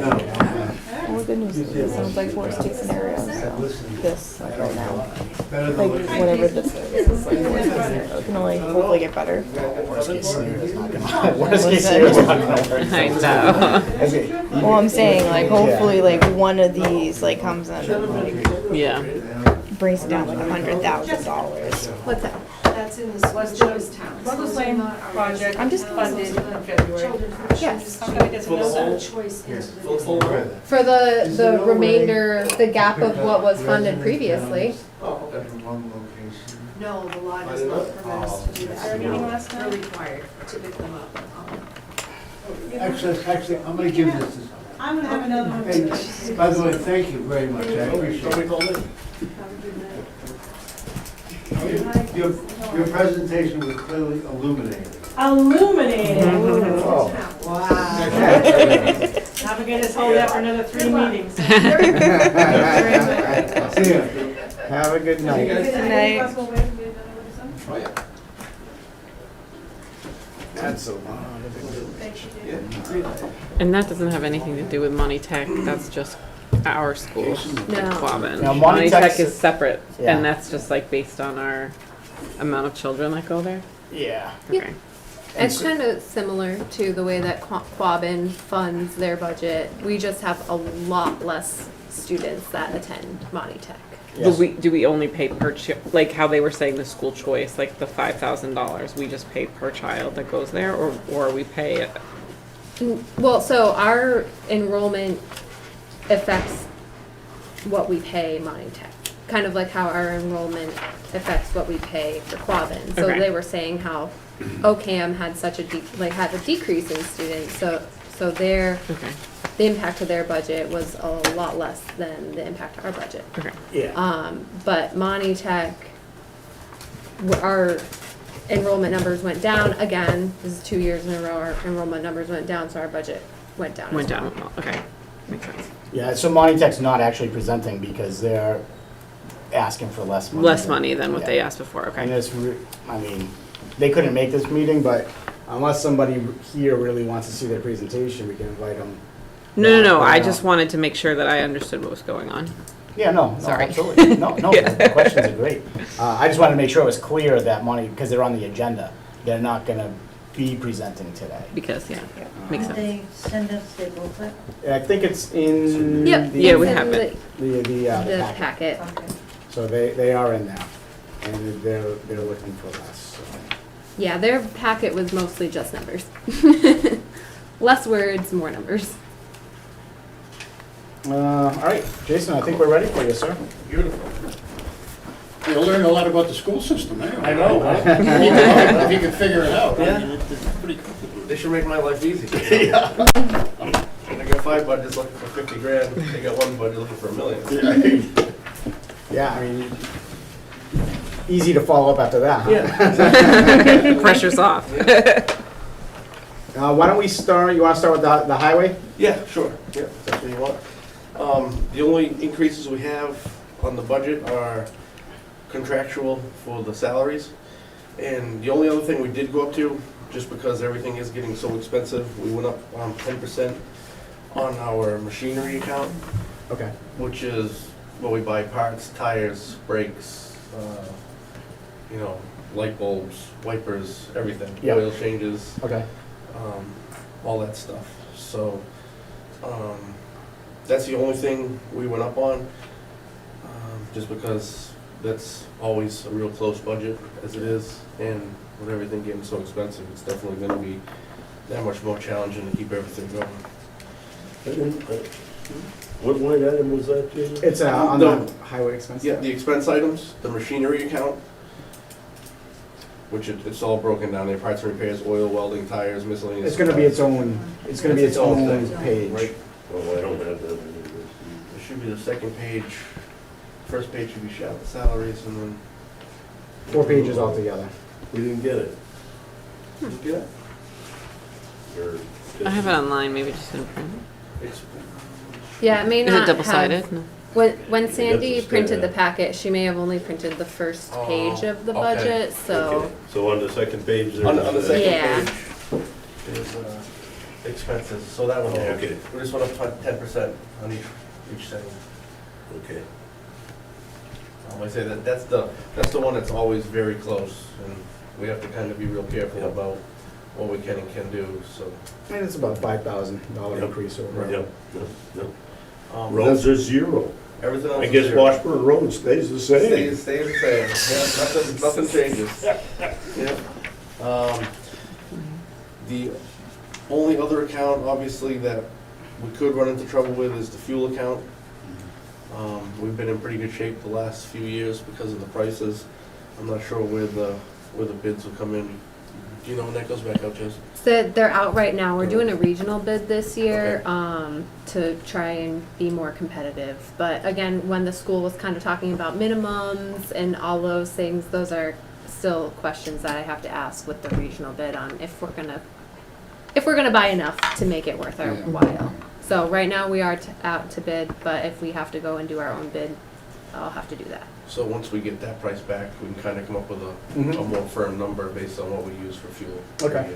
Well, the good news is, it sounds like worst case scenario, so this, like right now, Better like than whatever this is like worst case scenario, it can only hopefully get better. Worst case scenario is not gonna, worst case scenario is not gonna work. I know. Okay. Well, I'm saying, like, hopefully, like, one of these, like, comes in and, like, Yeah. brings it down like $100,000. What's that? That's in the school choice towns. Brothers Lane project I'm just funded in February. Yes. How come it doesn't know that? Choice into the full credit. For the remainder, the gap of what was funded previously. Oh, okay. One location. No, the law does not permit us to do that. Is there anything last time? We're required to pick them up. Actually, I'm gonna give this to. I'm gonna have another one. Hey, by the way, thank you very much, I appreciate it. Have a good night. Your presentation was clearly illuminating. Illuminated. Oh. Wow. Now we're gonna just hold that for another 3 meetings. See ya. Have a good night. Good night. Oh, yeah. That's so. And that doesn't have anything to do with Monty Tech, that's just our school, No. Quabbin. Now, Monty Tech Tech's- is separate, Yeah. and that's just like based on our amount of children that go there? Yeah. Yep. Okay. It's kind of similar to the way that Quabbin funds their budget. We just have a lot less students that attend Monty Tech. Do we only pay per like how they were saying the school choice, like the $5,000, we just pay per child that goes there, or we pay it? Well, so our enrollment affects what we pay Monty Tech. Kind of like how our enrollment affects what we pay for Quabbin. So Okay. they were saying how OCAM had such a had a decrease in students, so their Okay, the impact to their budget was a lot less than the impact to our budget. okay. Yeah. But Monty Tech, our enrollment numbers went down again. This is 2 years in a row. Our enrollment numbers went down, so our budget went down. Went as well. down, okay, makes sense. Yeah, so Monty Tech's not actually presenting because they're asking for less money. Less money than what Yeah. they asked before, And okay. this, I mean, they couldn't make this meeting, but unless somebody here really wants to see their presentation, we can invite them. No, Yeah, I yeah. just wanted to make sure that I understood what was going on. Yeah, no, Sorry. absolutely. No, the questions are great. I just wanted to make sure it was clear that money, because they're on the agenda, they're not gonna be presenting today. Because, yeah, makes sense. They send us the booklet? I think it's in Yep. the, Yeah, we it's have in it. the The packet. packet. Okay. So they are in there, and they're looking for us. So. Yeah, their packet was mostly just numbers. Less words, more numbers. All right, Jason, I think we're ready for you, sir. Beautiful. You'll learn a lot about the school system, eh? I know, right? If you can figure it out. Yeah. I mean, it's pretty complicated. They should make my life easy. Yeah. I got 5 budgets looking for 50 grand, they got 1 budget looking for $1 million. Yeah, I mean, easy to follow up after that, huh? Pressure's off. Why don't we start, you want to start with the highway? Yeah, sure, yeah, if that's what you want. The only increases we have on the budget are contractual for the salaries. And the only other thing we did go up to, just because everything is getting so expensive, we went up 10% on our machinery account, Okay. which is where we buy parts, tires, brakes, light bulbs, wipers, everything, Yeah. oil changes, Okay. all that stuff. So, that's the only thing we went up on, just because that's always a real close budget as it is, and with everything getting so expensive, it's definitely gonna be that much more challenging to keep everything going. And then, what line item was that, Jason? It's on No. the highway expense. Yeah, the expense items, the machinery account, which it's all broken down there, parts and repairs, oil, welding, tires, miscellaneous. It's gonna be its own, it's gonna be its own thing, page. Right, Oh, I don't have that. it should be the second page, first page should be shout salaries, and then, 4 pages altogether. We didn't get it. did you get it? Or- I have it online, maybe just in print. It's, Yeah, it may Is not it double-sided? have. No. When Sandy That's the printed the standard. packet, she may have only printed the first Oh, page of the okay. budget, so. Okay, so on the second page there. on the second Yeah. page is expenses, so that one Oh, there. okay. We just went up 10% on each segment. Okay. I say that's the one that's always very close, and we have to kind of be real careful Yep. about what we can and can do, so. And it's about $5,000 Yep. increase over. Yep, yep. Roads Roads are zero. Everything else I is guess zero. Washburn Road stays the same. Stays the same, yeah, nothing changes. Yeah. The only other account, obviously, that we could run into trouble with is the fuel account. We've been in pretty good shape the last few years because of the prices. I'm not sure where the bids will come in. Do you know when that goes back out, Jess? So they're out right now. We're doing a regional bid this year, Okay. to try and be more competitive. But again, when the school was kind of talking about minimums and all those things, those are still questions that I have to ask with the regional bid on if we're gonna buy enough to make it worth our Yeah. while. So right now we are out to bid, but if we have to go and do our own bid, I'll have to do that. So once we get that price back, we can kind of come up with a Mhm. more firm number based on what we use for fuel. Okay.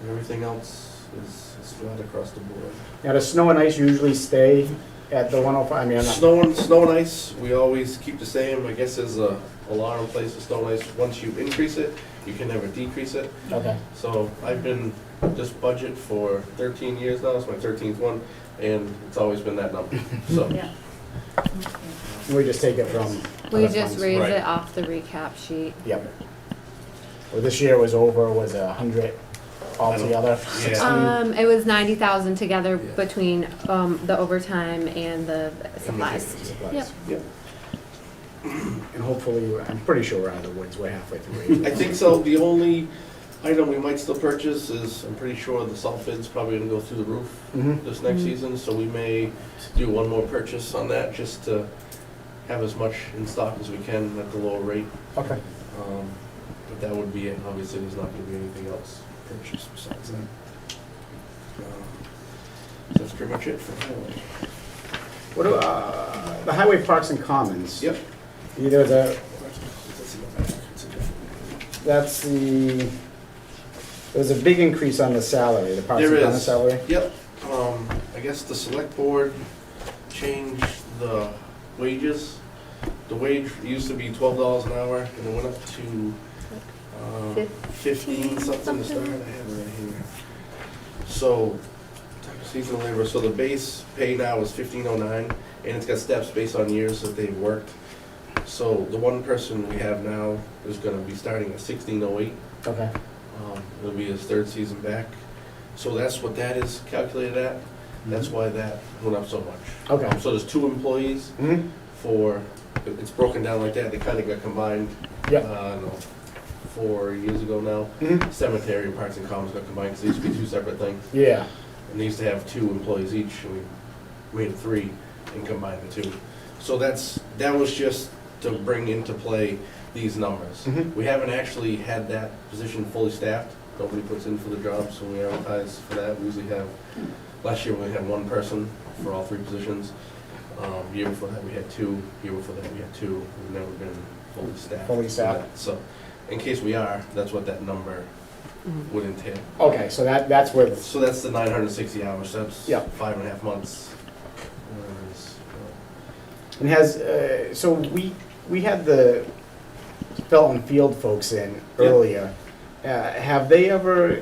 And everything else is flat across the board. Now, does snow and ice usually stay at the 105? I mean, I'm not. Snow and ice, we always keep the same. I guess there's a law in place with snow and ice. Once you increase it, you can never decrease it. Okay. So I've been this budget for 13 years now. It's my 13th one, and it's always been that number. So. Yeah. We just take it from. We other just funds. raise Right. it off the recap sheet. Yep. Well, this year was 100 altogether. Yeah. It was 90,000 together Yeah. between, the overtime and the supplies. Supplies. Yep. Yep. And hopefully, I'm pretty sure we're out of the woods, we're halfway through. I think so. The only item we might still purchase is, I'm pretty sure the salt bid's probably gonna go through the roof Mhm. this next Mhm. season, so we may do one more purchase on that, just to have as much in stock as we can at the lower rate. Okay. But that would be it. Obviously, there's not gonna be anything else purchased besides that. So that's pretty much it for highway. What do, the highway parks and commons? Yep. Either the, Let's see the back. It's a different- that's the, there's a big increase on the salary, the parks and There commons is. salary. Yep. I guess the select board changed the wages. The wage used to be $12 an hour, and it went up to 15 something to start. I have it right here. So, seasonal labor, so the base pay now is $15.09, and it's got steps based on years that they've worked. So the one person we have now is gonna be starting at $16.08. Okay. It'll be his third season back. So that's what that is calculated at. That's why that went up so much. Okay. So there's 2 employees Mm-hmm. for, it's broken down like that. They kind of got combined, Yep. I don't know, 4 years ago now. Mm-hmm. Cemetery and Parks and Commons got combined because they used to be 2 separate things. Yeah. And they used to have 2 employees each, and we made it 3 and combined the 2. So that was just to bring into play these numbers. Mhm. We haven't actually had that position fully staffed. Nobody puts in for the job, so we advertise for that. We usually have, last year we had 1 person for all 3 positions. Year before that we had 2, year before that we had 2. We've never been fully staffed. Fully staffed. So, in case we are, that's what that number would entail. Okay, so that's with, So that's the 960 hours, so that's Yeah. 5.5 months. and has, so we had the Felton Field folks in earlier. Have they ever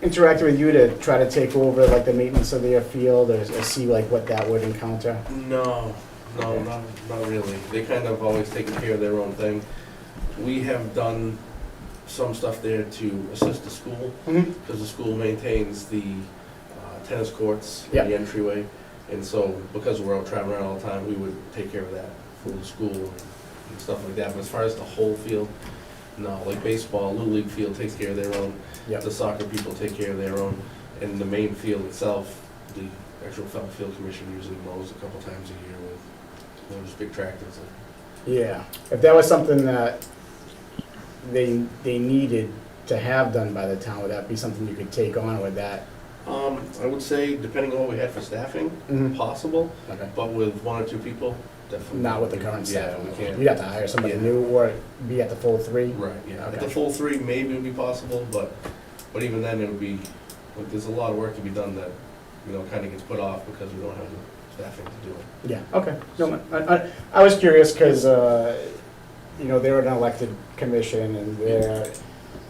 interacted with you to try to take over like the maintenance of their field or see like what that would encounter? No, not really. They kind of always taken care of their own thing. We have done some stuff there to assist the school, Mm-hmm. because the school maintains the tennis courts, Yeah. the entryway. And so, because we're out traveling around all the time, we would take care of that for the school and stuff like that. But as far as the whole field, no, like baseball, Little League field takes care of their own. Yep. The soccer people take care of their own. And the main field itself, the actual Felton Field Commission usually mows a couple times a year with those big tractors. Yeah, if that was something that they needed to have done by the town, would that be something you could take on with that? I would say, depending on what we had for staffing, Mhm. possible, Okay. but with 1 or 2 people, definitely. Not with the current staff? Yeah, we can't. You'd have to hire somebody Yeah. new or be at the full 3? Right, yeah. At Okay. the full 3, maybe it would be possible, but even then, it would be, like, there's a lot of work to be done that, kind of gets put off because we don't have the staffing to do it. Yeah, okay. No, I was curious because, they're an elected commission and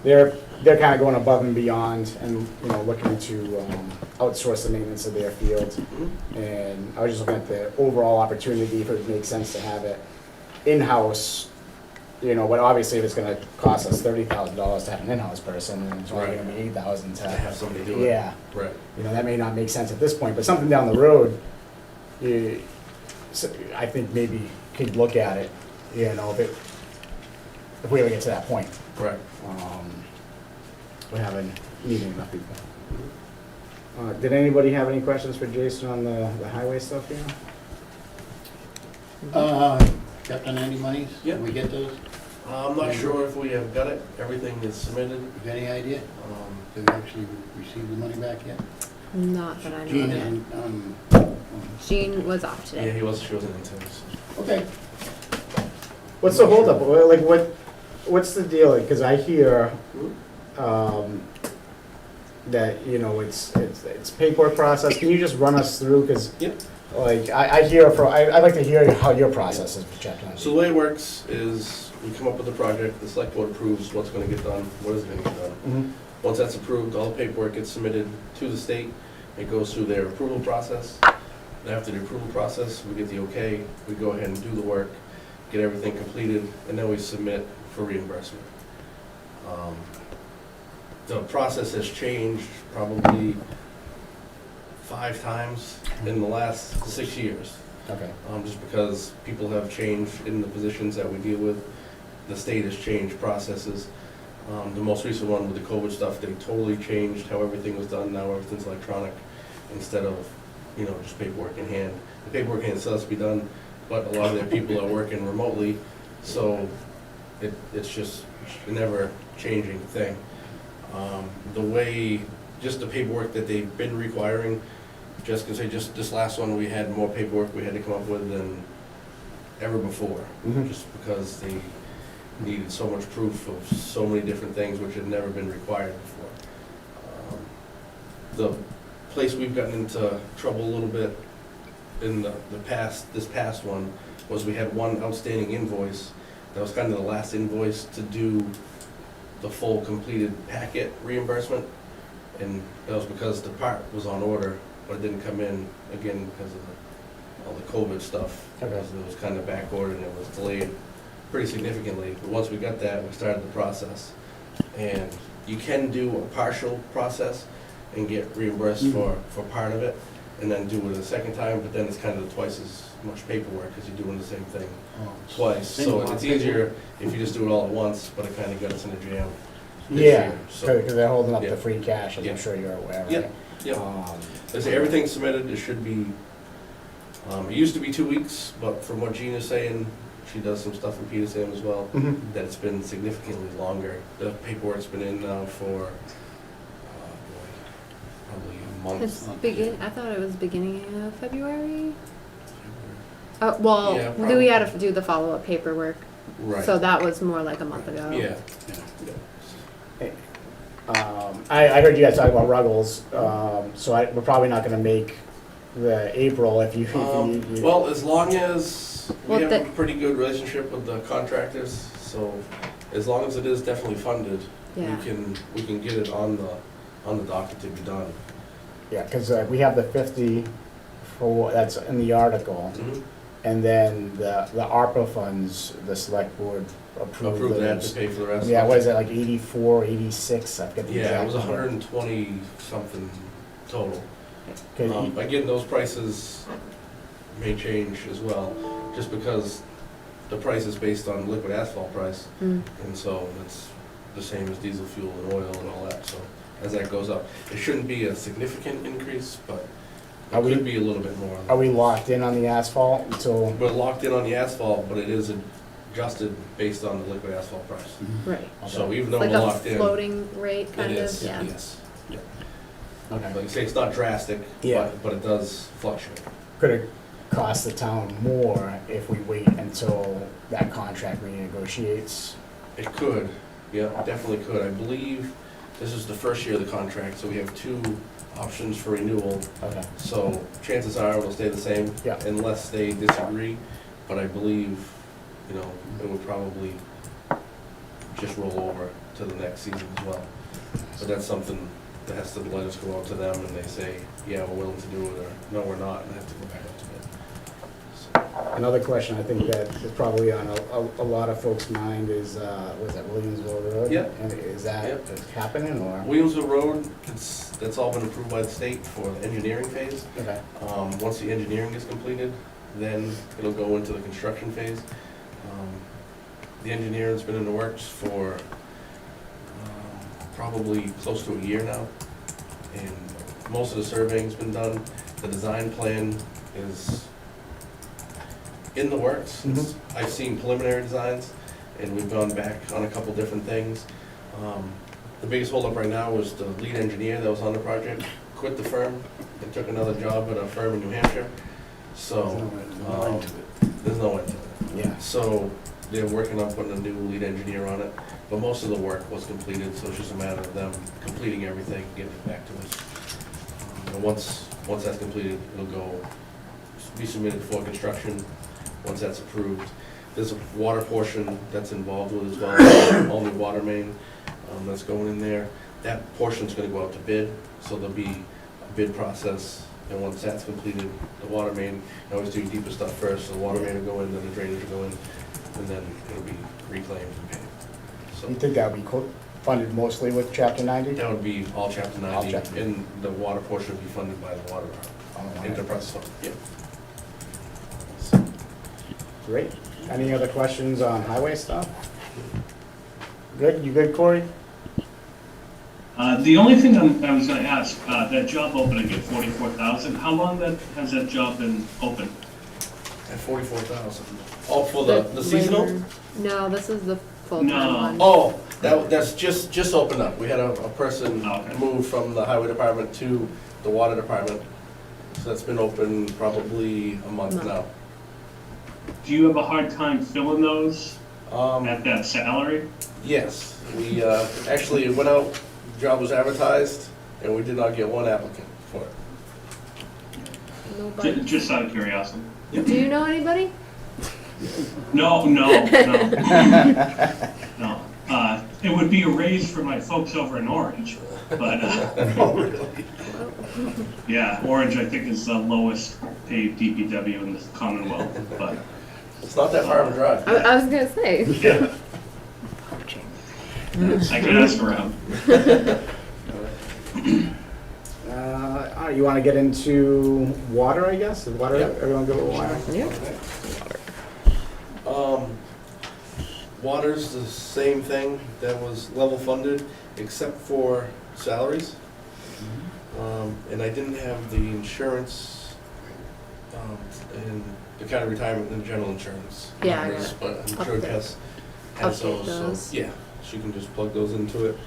they're kind of going above and beyond and, looking to outsource the maintenance of their fields. Mhm. And I was just looking at the overall opportunity, if it would make sense to have it in-house, but obviously if it's gonna cost us $30,000 to have an in-house person, and it's only Right. gonna be $8,000 To have somebody do it. Yeah, Right. that may not make sense at this point, but something down the road, I think maybe could look at it, if we ever get to that point. Right. We haven't needed enough people. Did anybody have any questions for Jason on the highway stuff here? Chapter 90 monies? Yeah. Did we get those? I'm not sure if we have got it. Everything is submitted. You got any idea? Did we actually receive the money back yet? Not that I know Gene of. and, Jean was off Yeah, today. she wasn't in tennis. okay. What's the holdup? Like, what's the deal? Because I hear, that, it's paperwork process. Can you just run us through? Because, Yep. like, I'd like to hear how your process is for chapter 90. So the way it works is we come up with a project, the select board approves what's gonna get done, what is gonna get done. Mhm. Once that's approved, all the paperwork gets submitted to the state. It goes through their approval process. And after the approval process, we get the okay, we go ahead and do the work, get everything completed, and then we submit for reimbursement. The process has changed probably 5 times in the last 6 years. Okay. Just because people have changed in the positions that we deal with. The state has changed processes. The most recent one with the COVID stuff, they totally changed how everything was done. Now everything's electronic instead of, just paperwork in hand. The paperwork in hand still has to be done, but a lot of their people are working remotely, so it's just a never changing thing. The way, just the paperwork that they've been requiring, just this last one, we had more paperwork we had to come up with than ever before. Mhm. Just because they needed so much proof of so many different things which had never been required before. The place we've gotten into trouble a little bit in this past one, was we had one outstanding invoice. That was kind of the last invoice to do the full completed packet reimbursement. And that was because the part was on order, but it didn't come in, again, because of all the COVID stuff. Okay. Because it was kind of back ordered and it was delayed pretty significantly. But once we got that, we started the process. And you can do a partial process and get reimbursed for part of it, and then do it a second time, but then it's kind of twice as much paperwork because you're doing the same thing twice. So it's easier if you just do it all at once, but it kind of got us in a jam this Yeah, year. So, because they're holding up Yeah. the free cash, as Yeah. I'm sure you're aware, right? Yeah. yeah. They say everything's submitted, it should be, it used to be 2 weeks, but from what Gina's saying, she does some stuff in Peterson as well, Mhm. that it's been significantly longer. The paperwork's been in now for, probably a It's month. I thought it was beginning of February. Well, Yeah, we had to do the follow-up paperwork, Right. so that was more like a month ago. Yeah. I heard you guys talk about Ruggles, so we're probably not gonna make the April if you. Well, as long as we Well, have the- a pretty good relationship with the contractors, so as long as it is definitely funded, Yeah. we can get it on the docket to be done. Yeah, because we have the 50 for, that's in the article, Mhm. and then the ARPA funds, the select board approved Approve that those. to pay for the rest. Yeah, what is it, like 84, 86, I forget the Yeah, exact it was number. 120 something total. 'Cause Again, those prices may change as well, just because the price is based on liquid asphalt price, Mm. and so it's the same as diesel fuel and oil and all that, so as that goes up. It shouldn't be a significant increase, but Are it we- could be a little bit more. Are we locked in on the asphalt until? We're locked in on the asphalt, but it is adjusted based on the liquid asphalt price. Right. So even It's though like we're a locked in, floating rate, it kind of, is, yeah. yes. Yeah. Okay. Like I say, it's not drastic, Yeah. but it does fluctuate. Could it cost the town more if we wait until that contract renegotiates? It could, yeah, definitely could. I believe this is the first year of the contract, so we have 2 options for renewal. Okay. So chances are it'll stay the same Yeah. unless they disagree. But I believe, it would probably just roll over to the next season as well. But that's something that has to let us go out to them and they say, yeah, we're willing to do it, or no, we're not, and have to go back up to bid. So, Another question I think that is probably on a lot of folks' mind is, was that Williamsville Road? Yeah. And is that Yeah. happening or? Williamsville Road, that's all been approved by the state for the engineering phase. Okay. Once the engineering is completed, then it'll go into the construction phase. The engineering's been in the works for probably close to a year now, and most of the surveying's been done. The design plan is in the works. Mhm. I've seen preliminary designs, and we've gone back on a couple different things. The biggest holdup right now was the lead engineer that was on the project quit the firm and took another job at a firm in New Hampshire. So, there's no end to it. Yeah. So they're working on putting a new lead engineer on it, but most of the work was completed, so it's just a matter of them completing everything, getting it back to us. And once that's completed, it'll be submitted for construction, once that's approved. There's a water portion that's involved with as well, only water main that's going in there. That portion's gonna go out to bid, so there'll be a bid process. And once that's completed, the water main, I always do deeper stuff first, so the water main will go in, then the drainage will go in, and then it'll be reclaimed and paved. You So think that would be funded mostly with Chapter 90? that would be all Chapter All 90, Chapter 90. and the water portion would be funded by the water enterprise fund. Yeah. So, Great. Any other questions on highway stuff? Good, you good, Corey? The only thing I was gonna ask, that job opening at 44,000, how long has that job been open? At 44,000. Oh, for the seasonal? labor- No, this is the full-time No. one. Oh, that's just opened up. We had a person Okay. move from the highway department to the water department. So that's been open probably a month now. Do you have a hard time filling those at that salary? Yes, we actually went out, job was advertised, and we did not get one applicant for it. Nobody. Just out of curiosity. Do you know anybody? No. No. It would be a raise for my folks over in Orange, but, Oh, really? yeah, Orange, I think, is the lowest paid DPW in the Commonwealth, but, It's not that far of a drive. I was gonna say. yeah. I can ask around. All right, you want to get into water, I guess? Is water, Yep. everyone go with water? Yeah. Water's the same thing, that was level funded, except for salaries. And I didn't have the insurance, and the kind of retirement and general insurance Yeah, I numbers, but I'm sure Update- Tess has update those, those. so, yeah, she can just plug those into it.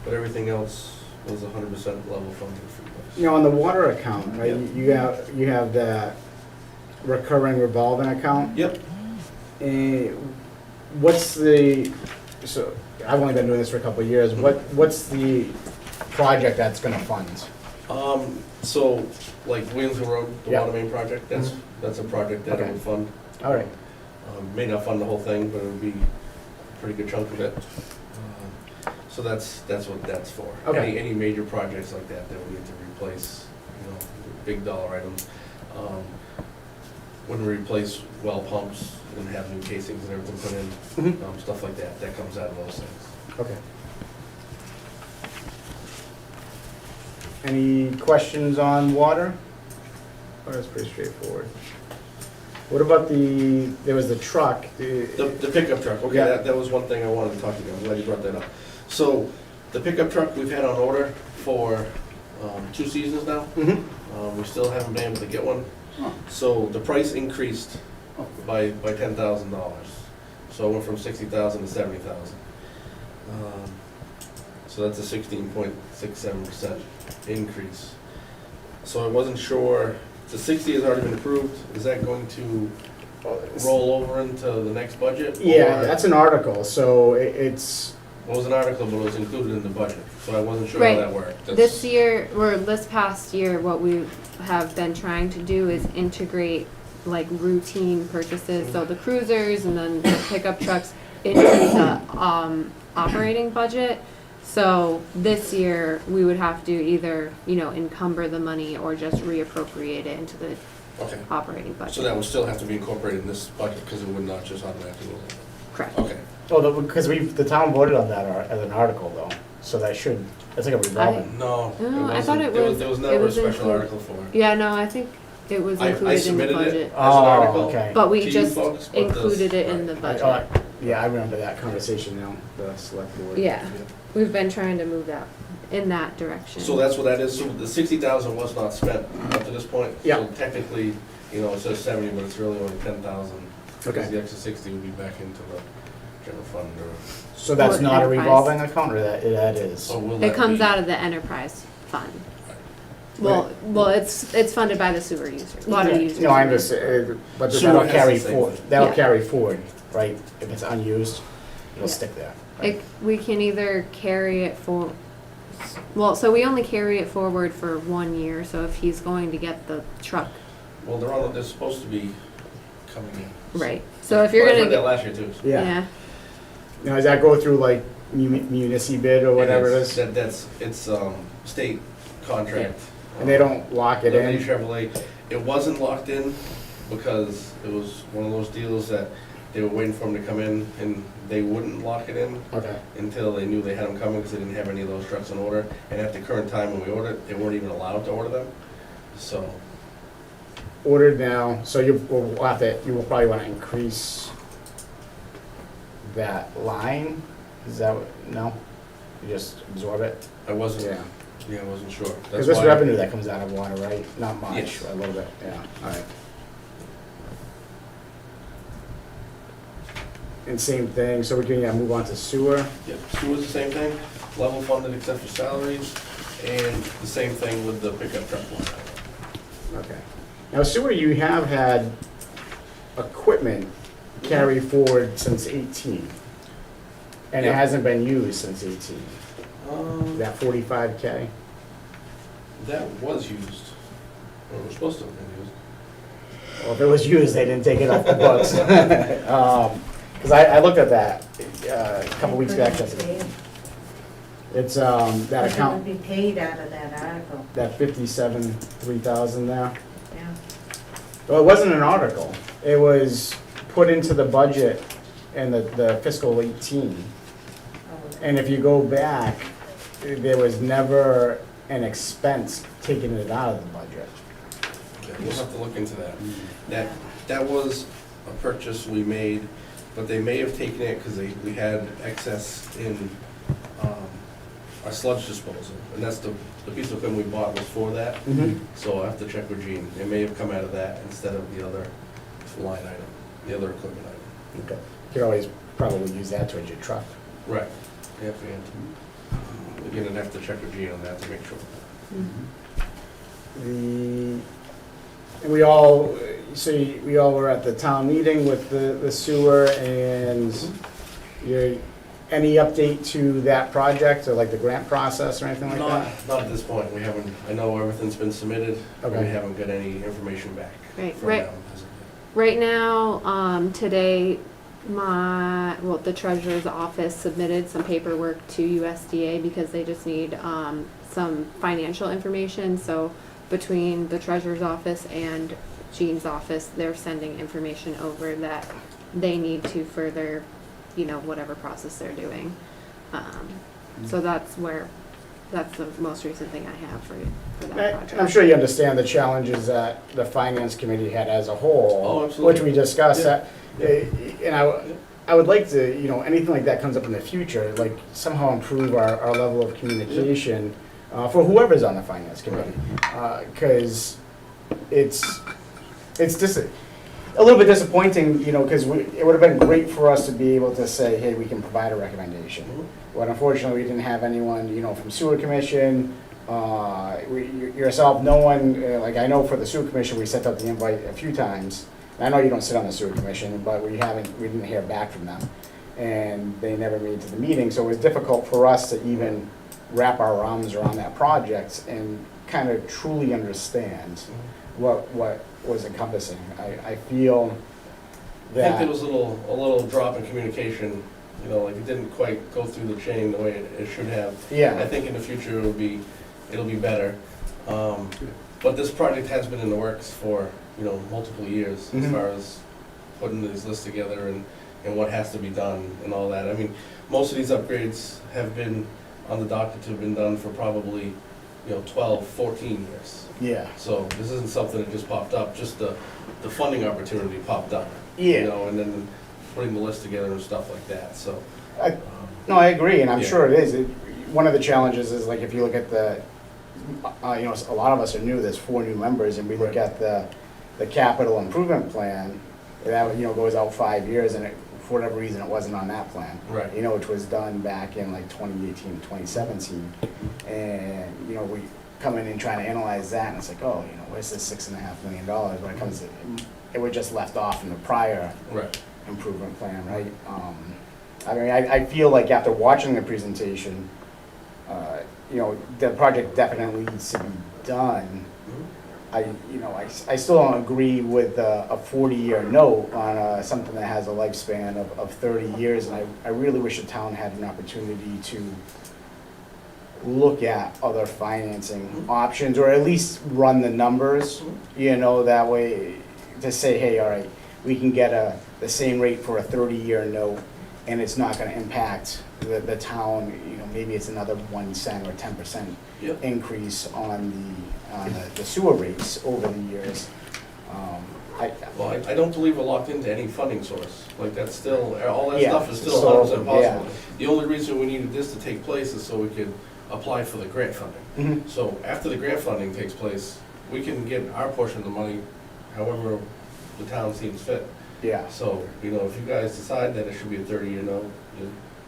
But everything else was 100% level funded for you guys. You know, on the water account, right, Yep. you have that recurring revolving account. Yep. What's the, so, I've only been doing this for a couple of years, what's the project that's gonna fund? So, like Williamsville Road, the Yeah. water main project, that's a project that Okay. it would fund. All right, May not fund the whole thing, but it would be a pretty good chunk of it. So that's what that's for. Okay. Any major projects like that we need to replace, big dollar items. When we replace well pumps and have new casings and everything put in, stuff like that, that comes out of those things. okay. Any questions on water? Oh, that's pretty straightforward. What about there was the truck. The pickup truck, okay, Yeah. that was one thing I wanted to talk to you about, I'm glad you brought that up. So, the pickup truck we've had on order for 2 seasons now. Mhm. We still haven't been able to get one. Huh. So the price increased by $10,000. So it went from 60,000 to 70,000. So that's a 16.67% increase. So I wasn't sure, the 60 has already been approved, is that going to roll over into the next budget? Yeah, Or- that's an article, so it's, It was an article, but it was included in the budget, so I wasn't sure Right. how that worked. This year, or this past year, what we have been trying to do is integrate like routine purchases, so the cruisers and then the pickup trucks into the operating budget. So this year, we would have to either, encumber the money or just reappropriate it into the Okay, operating budget. so that would still have to be incorporated in this budget, because it would not just automatically roll over. Correct. Okay, because the town voted on that as an article though, so that's like a revolving. no. No, I thought wasn't. it There was- There was it never a was special included. article for it. Yeah, no, I think it was I included in the submitted it budget. as an article. Okay. But we to you just folks, but this- included it in the right. budget. Yeah, I remember that conversation now, the select board. Yeah. We've been trying to move that in that direction. So that's what that is, so the 60,000 was not spent up to this point? Yeah. So technically, it says 70, but it's really only 10,000. Because Okay. the extra 60 would be back into the general fund, or, So that's Or not a enterprise. revolving account, or that is? so will It that comes be- out of the enterprise fund. Well, it's funded by the sewer users, water Yeah, users. No, I understand, but Sewer that'll has carry the same forward, thing. that'll Yeah. carry forward, right? If it's unused, it'll Yeah. stick there. right? We can either carry it so we only carry it forward for 1 year, so if he's going to get the truck, Well, they're supposed to be coming in. right, so if you're Well, I gonna read that get, last year too. so. Yeah. Now, does that go through like municipal bid or whatever it is? It's state contract. And they don't lock it Liberty in? Chevrolet, it wasn't locked in because it was one of those deals that they were waiting for them to come in and they wouldn't lock it in Okay, until they knew they had them coming because they didn't have any of those trucks on order. And at the current time when we ordered, they weren't even allowed to order them. So, ordered now, so you will probably want to increase that line? Is that, no? You just absorb it? I wasn't, Yeah. I wasn't sure. Because That's there's why- revenue that comes out of water, right? Not much, Yes. a little bit, yeah, all right. And same thing, so we can move on to sewer. Yep, sewer's the same thing, level funded except for salaries, and the same thing with the pickup truck one. Okay. Now sewer, you have had equipment carry forward since 18. And it Yeah. hasn't been used since 18. Um, That 45K? That was used, or was supposed to have been used. Well, if it was used, they didn't take it off the books. Because I looked at that a couple weeks back. It's that But it account, would be paid out of that article, that 3,000 there. yeah. Well, it wasn't an article. It was put into the budget in the fiscal 18. And if you go back, there was never an expense taking it out of the budget. Okay, we'll have to look into that. That was a purchase we made, but they may have taken it because we had excess in our sludge disposal. And that's the piece of equipment we bought was for that. Mm-hmm. So I have to check with Gene. It may have come out of that instead of the other line item, the other equipment item. Okay. You could always probably use that towards your truck. Right. Yep, and again, I'd have to check with Gene on that to make sure. We all were at the town meeting with the sewer, and any update to that project, or like the grant process or anything like that? Not at this point. We haven't, I know everything's been submitted, but we Okay. haven't got any information back Right, from right. them. as of yet. Right now, today, the treasurer's office submitted some paperwork to USDA because they just need, some financial information. So between the treasurer's office and Jean's office, they're sending information over that they need to further, whatever process they're doing. So that's the most recent thing I have for that project. I'm sure you understand the challenges that the finance committee had as a whole. Oh, absolutely. Which we discussed. Yeah. And I would like to, anything like that comes up in the future, like somehow improve our level of communication for whoever's on the finance committee. Because it's just a little bit disappointing, because it would have been great for us to be able to say, hey, we can provide a recommendation. But unfortunately, we didn't have anyone, from sewer commission, yourself, no one, like I know for the sewer commission, we sent out the invite a few times. I know you don't sit on the sewer commission, but we didn't hear back from them. And they never made it to the meeting, so it was difficult for us to even wrap our arms around that project and kind of truly understand what was encompassing. I feel I think there that, was a little drop in communication, like it didn't quite go through the chain the way it should have. I yeah, think in the future it'll be better. But this project has been in the works for, multiple years as Mhm. far as putting these lists together and what has to be done and all that. I mean, most of these upgrades have been on the docket to have been done for probably, 12, 14 years. yeah, So this isn't something that just popped up, just the funding opportunity popped up. yeah. And then putting the list together and stuff like that, so. No, I agree, and I'm Yeah. sure it is. One of the challenges is, like, if you look at the, a lot of us are new, there's 4 new members, and we look Right. at the capital improvement plan, that, goes out 5 years, and for whatever reason, it wasn't on that plan. Right. Which was done back in like 2018, 2017. And, we come in and try to analyze that, and it's like, oh, where's this $6.5 million when it comes to, it was just left off in the prior Right. improvement plan, right? I feel like after watching the presentation, the project definitely needs to be done. I still don't agree with a 40-year note on something that has a lifespan of 30 years, and I really wish the town had an opportunity to look at other financing options, or at least run the numbers, that way, to say, hey, all right, we can get the same rate for a 30-year note, and it's not gonna impact the town, maybe it's another 1 cent or 10% Yep. increase on the sewer rates over the years. Well, I don't believe we're locked into any funding source. Like, that's still, all that Yeah, stuff is still so, 100% possible. yeah. The only reason we needed this to take place is so we could apply for the grant funding. Mhm. So after the grant funding takes place, we can get our portion of the money however the town seems fit. Yeah. So, if you guys decide that it should be a 30-year note,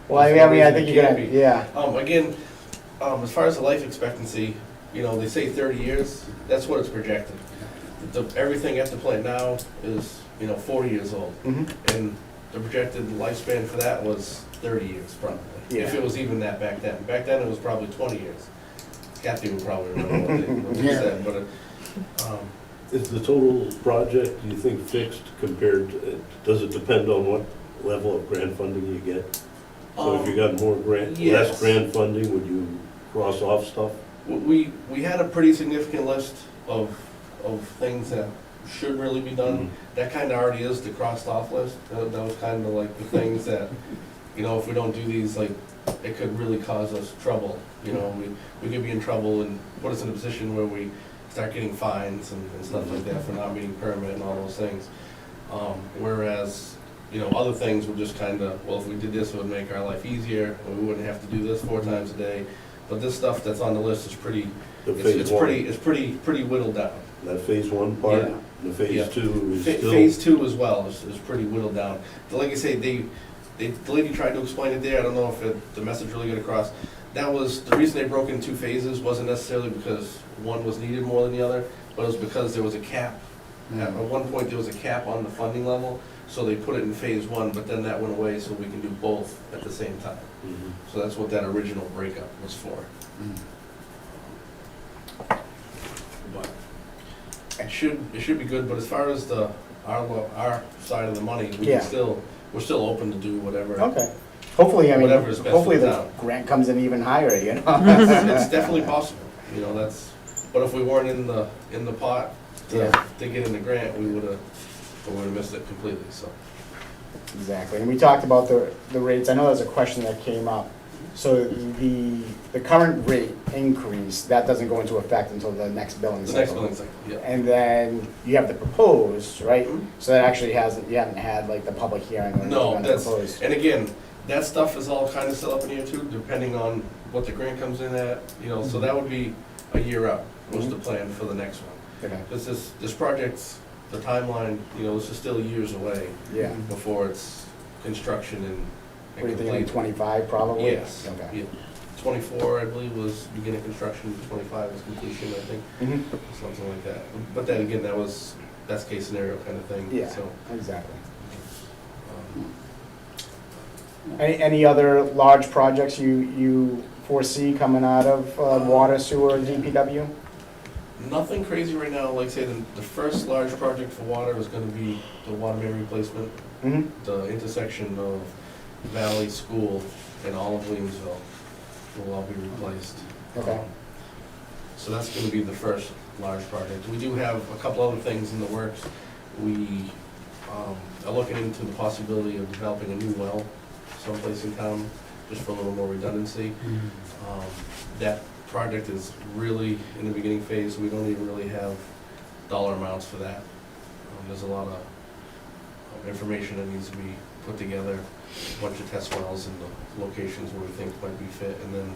Well, I think you're gonna, yeah, Again, as far as the life expectancy, they say 30 years, that's what it's projected. Everything at the plant now is, 40 years old. mhm, And the projected lifespan for that was 30 years probably, if Yeah. it was even that back then. Back then, it was probably 20 years. Kathy would probably remember what they Yeah. said, but, Is the total project, do you think, fixed compared to, does it depend on what level of grant funding you get? So if you got more grant, yes. less grant funding, would you cross off stuff? we had a pretty significant list of things that should really be done. That kind of already is the crossed off list. That was kind of like the things that, you know, if we don't do these, like, it could really cause us trouble. You know, we could be in trouble and put us in a position where we start getting fines and stuff like that for not meeting permit and all those things. Whereas, you know, other things would just kind of, well, if we did this, it would make our life easier, and we wouldn't have to do this 4 times a day. But this stuff that's on the list is pretty, The phase one, it's pretty whittled down. that phase one part, Yeah. the phase Yeah. two is still. Phase 2 as well is pretty whittled down. Like I say, the lady tried to explain it there, I don't know if the message really got across. That was, the reason they broke into 2 phases wasn't necessarily because one was needed more than the other, but it was because there was a cap. At one point, there was a cap on the funding level, so they put it in phase 1, but then that went away, so we can do both at the same time. Mhm. So that's what that original breakup was for. But it should be good, but as far as our side of the money, Yeah. we're still open to do whatever. Okay. Hopefully, I mean, Whatever is best hopefully for the the town. grant comes in even higher, you know? It's definitely possible, you know, but if we weren't in the pot Yeah. to get in the grant, we would've missed it completely, so. Exactly, and we talked about the rates, I know there's a question that came up. So the current rate increase, that doesn't go into effect until the next billing The cycle. next billing cycle, yeah. And then you have the proposed, right? Mhm. So that actually you haven't had like the public hearing or anything No, on the that's, proposed. and again, that stuff is all kind of still up in the air too, depending on what the grant comes in at, you know, so that would be a year out, was the plan for the next one. Okay, Because this project's, the timeline, you know, this is still years away yeah. before it's construction and What do you think, like complete. 25 probably? Yes, Okay. yeah. 24, I believe, was beginning construction, 25 was completion, I think, Mhm. something like that. But then again, that was best case scenario kind of thing, Yeah, so. exactly. um, Any other large projects you foresee coming out of water, sewer, and DPW? Nothing crazy right now, like I say, the first large project for water is gonna be the water main replacement, Mm-hmm. the intersection of Valley School and all of Williamsville will all be replaced. Okay. So that's gonna be the first large project. We do have a couple other things in the works. We are looking into the possibility of developing a new well someplace in town, just for a little more redundancy. That project is really in the beginning phase, so we don't even really have dollar amounts for that. There's a lot of information that needs to be put together, a bunch of test wells in the locations where we think might be fit, and then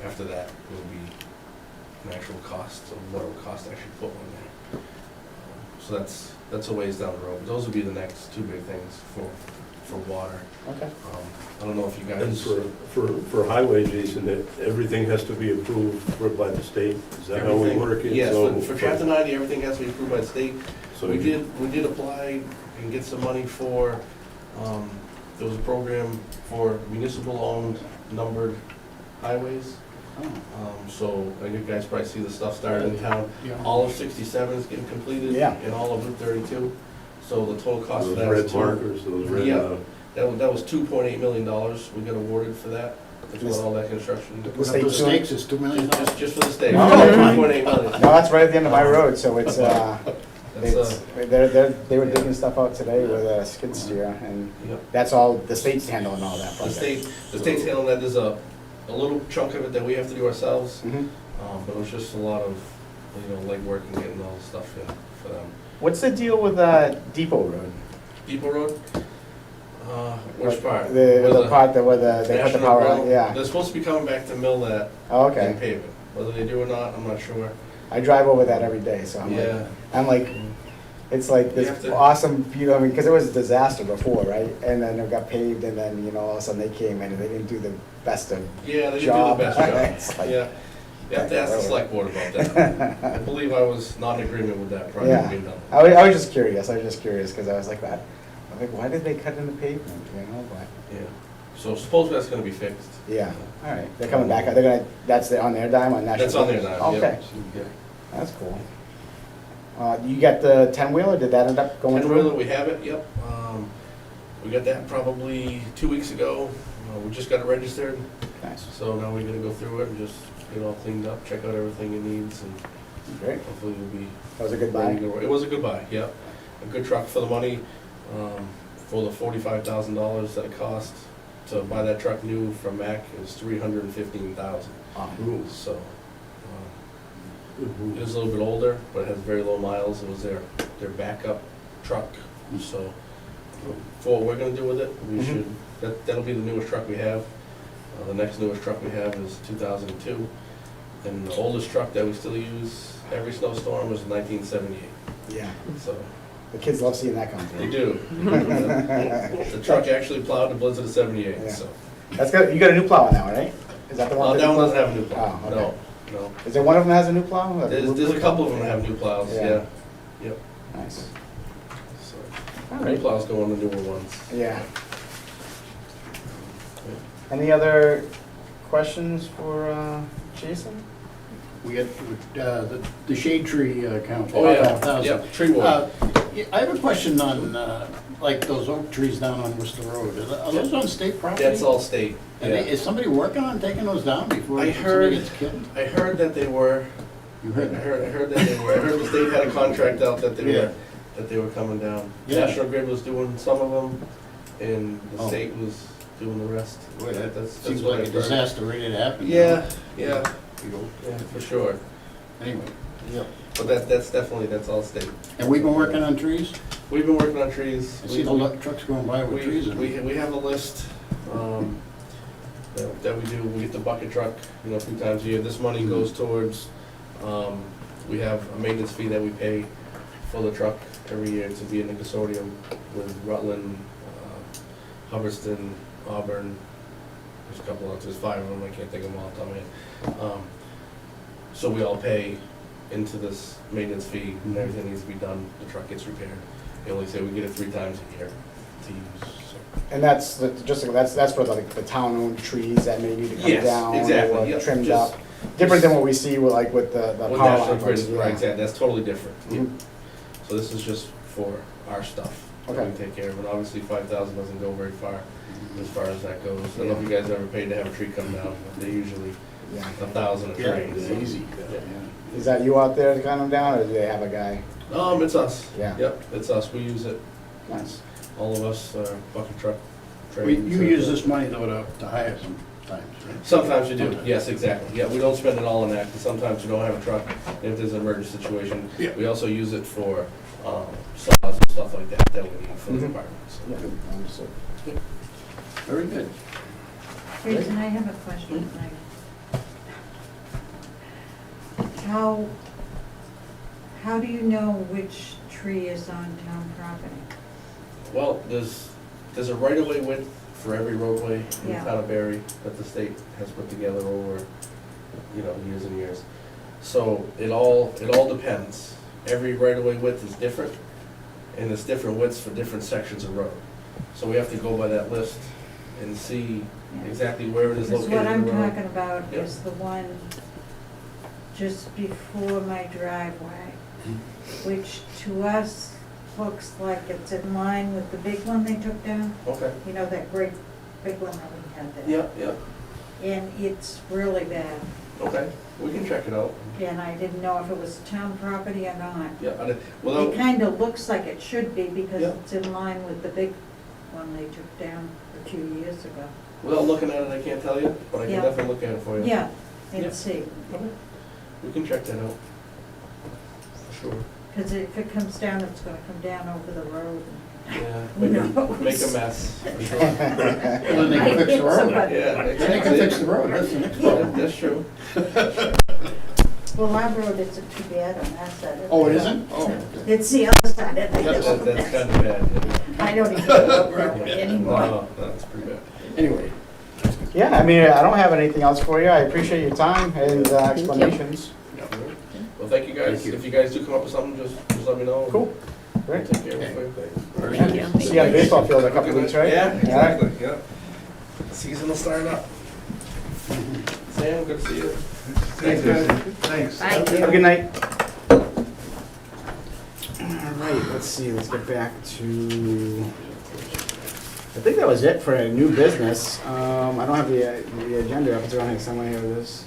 after that will be an actual cost of what it would cost to actually put one there. So that's a ways down the road. Those would be the next 2 big things for water. Okay. I don't know if you And guys. for highway, Jason, that everything has to be approved by the state? Is that how we Everything- work it? Yes, So- for chapter 90, everything has to be approved by the state. So We you- did apply and get some money for, there was a program for municipal-owned numbered highways. So you guys probably see the stuff started in town. Yeah. All of 67 is getting completed. Yeah. And all of Route 32. So the total cost of Those that red is markers, those red, Yeah. That was $2.8 million we got awarded for that. That's what all that construction. The state Those doing- stakes is $2 million. Just for the state, Oh. $2.8 million. No, that's right at the end of my road, so it's, That's, they were digging stuff out today with a skid steer, and yeah. that's all, the state's handling all that The project. state's handling that. There's a little chunk of it that we have to do ourselves, Mhm. but it was just a lot of, legwork and getting all the stuff in for them. What's the deal with Depot Road? Depot Road? Which part? The part that where they put the National power on, Grill? yeah. They're supposed to be coming back to mill that Oh, and okay. pave it. Whether they do or not, I'm not sure. I drive over that every day, so Yeah. I'm like, it's like You this have to- awesome, I mean, because it was a disaster before, right? And then it got paved, and then, all of a sudden they came in and they didn't do the best of Yeah, they did do the job. best It's job. like- Yeah. You have to ask the select board about that. I believe I was not in agreement with that project Yeah. being done. I was just curious, because I was like that. I'm like, why did they cut in the pavement, but, Yeah. So suppose that's gonna be fixed. Yeah, all right, they're coming back, that's on their dime, on National? That's on their dime, Okay, yep. that's cool. You got the 10-wheeler, did that end up going And through? we have it, yep. We got that probably 2 weeks ago. We just got it registered, Nice, so now we're gonna go through it and just get it all cleaned up, check out everything it needs, and great, hopefully it'll be that was a good ready buy. to go. It was a good buy, yep. A good truck for the money, for the $45,000 that it cost to buy that truck new from Mack is $315,000. So, it is a little bit older, but it has very low miles. It was their backup truck, so for what we're gonna do with it, we Mhm. should, that'll be the newest truck we have. The next newest truck we have is 2002, and the oldest truck that we still use every snowstorm was 1978, Yeah, so the kids love seeing that come they through. do. The truck actually plowed the blizzard of 78, Yeah. so. That's good, you got a new plow now, right? Is that the one? That one doesn't have a new plow, Oh, okay. no. Is there one of them that has a new plow? There's a couple of them that have new plows, Yeah. yeah. Nice. So, All new right. plows go on the newer ones. Yeah. Any other questions for Jason? We got the shade tree account. Oh, yeah, 5,000. yeah, tree ward. Yeah, I have a question on, like those oak trees down on Worcester Road. Are those on state property? That's all state, Are yeah. Is somebody working on taking those down before I somebody heard- gets killed? I heard that they were, You I heard that? heard that they were, I heard the state had a contract out that Yeah. they were coming down. Yeah. National Grid was doing some of them, and the Oh. state was doing the rest. Boy, that That's seems what like a I've heard. disaster ready to happen. Yeah, yeah, You know, yeah, for sure. Anyway, But that's all state. and we've been working on trees? We've been working on trees. I see the trucks going by with trees in them. We have a list, that we do. We get the bucket truck, a few times a year. This money goes towards, we have a maintenance fee that we pay for the truck every year to be in the consortium with Rutland, Hubbardston, Auburn. There's a couple of, there's 5 of them, I can't think of them all off the top of my head. So we all pay into this maintenance fee, and everything needs to be done, the truck gets repaired. They only say we get it 3 times a year to use, so. And that's, that's for like the town-owned trees that may need to come Yes, down exactly, or yep, trimmed just- up. Different than what we see with like with the With power National line Grid, ones, yeah. right, exactly, that's totally different. Mhm. So this is just for our stuff that Okay. we take care of, and obviously 5,000 doesn't go very far as that goes. I don't know if you guys ever paid to have a tree come down, but they usually Yeah. 1,000 a tree. Yeah, it's so- easy. Yeah. Is that you out there to cut them down, or do they have a guy? It's us. Yeah. Yep, it's us, we use it, Nice. all of us, bucket truck. We- trains, You use this money though to hire sometimes, right? Sometimes you do, Sometimes. yes, exactly. Yeah, we don't spend it all on that, because sometimes you don't have a truck, and if there's an emergency situation. Yeah. We also use it for saws and stuff like that that we need for the Mhm. department. so. Yeah, understood. Very good. Jason, I have a question. How do you know which tree is on town property? Well, there's a right-of-way width for every roadway in the Yeah. town of Barre that the state has put together over, years and years. So it all depends. Every right-of-way width is different, and it's different widths for different sections of road. So we have to go by that list and see exactly where it is Because located what I'm in the road. talking about Yeah. is the one just before my driveway, which to us looks like it's in line with the big one they took down. Okay, You know, that great big one that we had there. yeah, And it's really bad. okay, we can check it out. And I didn't know if it was town property or not. Yeah, It kind of looks like it should be because Yeah. it's in line with the big one they took down a few years ago. without looking at it, I can't tell you, but I can Yeah. definitely look at it for you. Yeah, Yeah. and see. Okay. We can check that out. For sure. Because if it comes down, it's gonna come down over the road. Yeah, Who make a knows? mess. For sure. Well, then they can fix the road. Somebody- Yeah, Then they can fix the road, that's the next Yeah, problem. that's true. Well, our road isn't too bad on that side. of Oh, it the- isn't? Oh. It's the other side of the That's hill. kind of bad, yeah. I don't even go property anymore. No, that's pretty bad. Anyway, Yeah, I mean, I don't have anything else for you. I appreciate your time and explanations. Well, thank you guys. Thank you. If you guys do come up with something, just let me know. Cool. Great. Take care of it. very Thank good. you. See you on the baseball field in a couple of weeks, right? Yeah, All right. exactly, yeah. Season will start up. Sam, good to see you. Thanks, guys. Thanks. Bye. Have a good night. All right, let's see, let's get back to, I think that was it for a new business. I don't have the agenda up, is there anything somewhere here with this?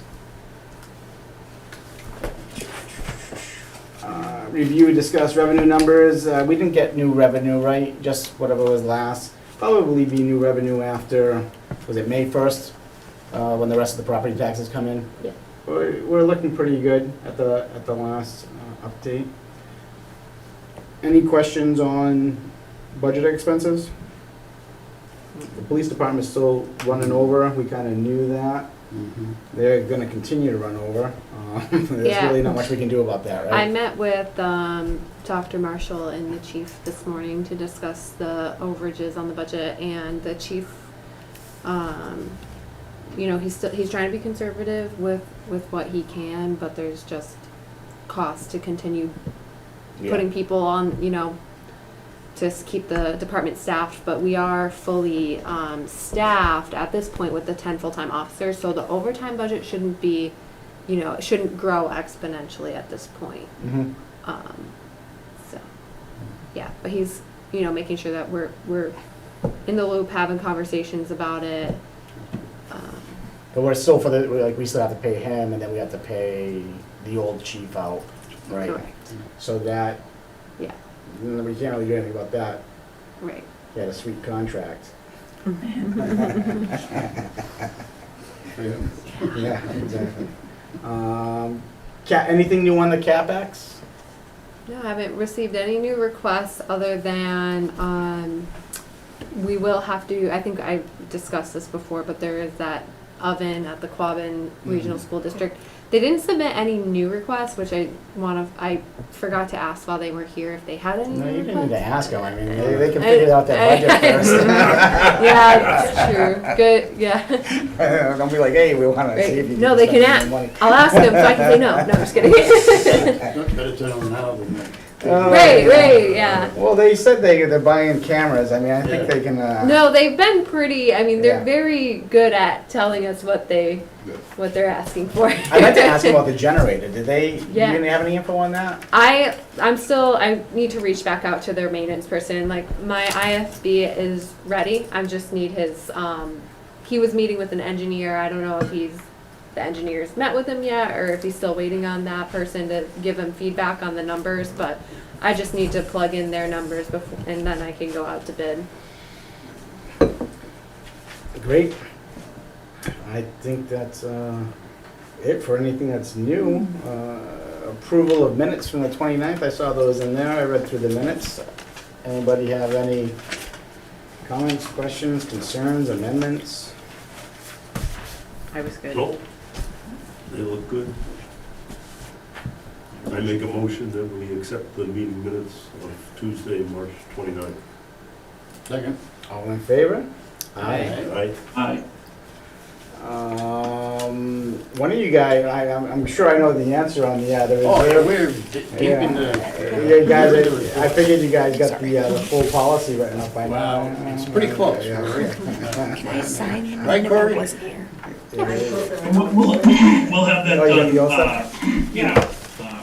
Review, discuss revenue numbers. We didn't get new revenue, right? Just whatever was last. Probably be new revenue after, was it May 1st? When the rest of the property taxes come in? Yeah. We're looking pretty good at the last update. Any questions on budget expenses? The police department's still running over. We kind of knew that. Mhm. They're gonna continue to run over. There's Yeah. really not much we can do about that, I right? met with Dr. Marshall and the chief this morning to discuss the overages on the budget, and the chief, you know, he's trying to be conservative with what he can, but there's just costs to continue Yeah. putting people on, you know, to keep the department staffed, but we are fully staffed at this point with the 10 full-time officers, so the overtime budget shouldn't be, you know, it shouldn't grow exponentially at this point. Mhm. So, yeah, but he's, you know, making sure that we're in the loop, having conversations about it. But we're still we still have to pay him, and then we have to pay the old chief out, right? Correct. So that, Yeah, we can't really do anything about that. right. He had a sweet contract. Yeah, exactly. Anything new on the CapEx? No, I haven't received any new requests other than, we will have to, I think I discussed this before, but there is that oven at the Quabbin Regional School District. They didn't submit any new requests, which I forgot to ask while they were here if they had any No, new you didn't need to requests. ask them. I mean, they can figure out their budget first. Yeah, it's true. Good, yeah. Don't be like, hey, we want to see if you Right. No, they can spend more money. I'll ask them so I can say no. No, I'm just kidding. Better tell them now than then. Right, yeah. Well, they said they're buying cameras. I mean, I think they can. No, they've been pretty, I mean, they're Yeah. very good at telling us what they're asking for. I'd like to ask them about the generator. Did they? Yeah. You didn't have any info on that? I need to reach back out to their maintenance person. Like, my IFB is ready. I just need his, he was meeting with an engineer. I don't know if the engineer's met with him yet, or if he's still waiting on that person to give him feedback on the numbers, but I just need to plug in their numbers before, and then I can go out to bid. Great. I think that's it for anything that's new. Approval of minutes from the 29th. I saw those in there. I read through the minutes. Anybody have any comments, questions, concerns, amendments? I was good. Nope. They look good. I make a motion that we accept the meeting minutes of Tuesday, March 29th. Second. All in favor? Aye. Aye. One of you guys, I'm sure I know the answer on the reserve. Oh, yeah, we're deep in the. You guys, I figured you guys got the full policy written up by now. Wow, it's pretty close. Yeah. Right, Corey? We'll have that Oh, you got the all done,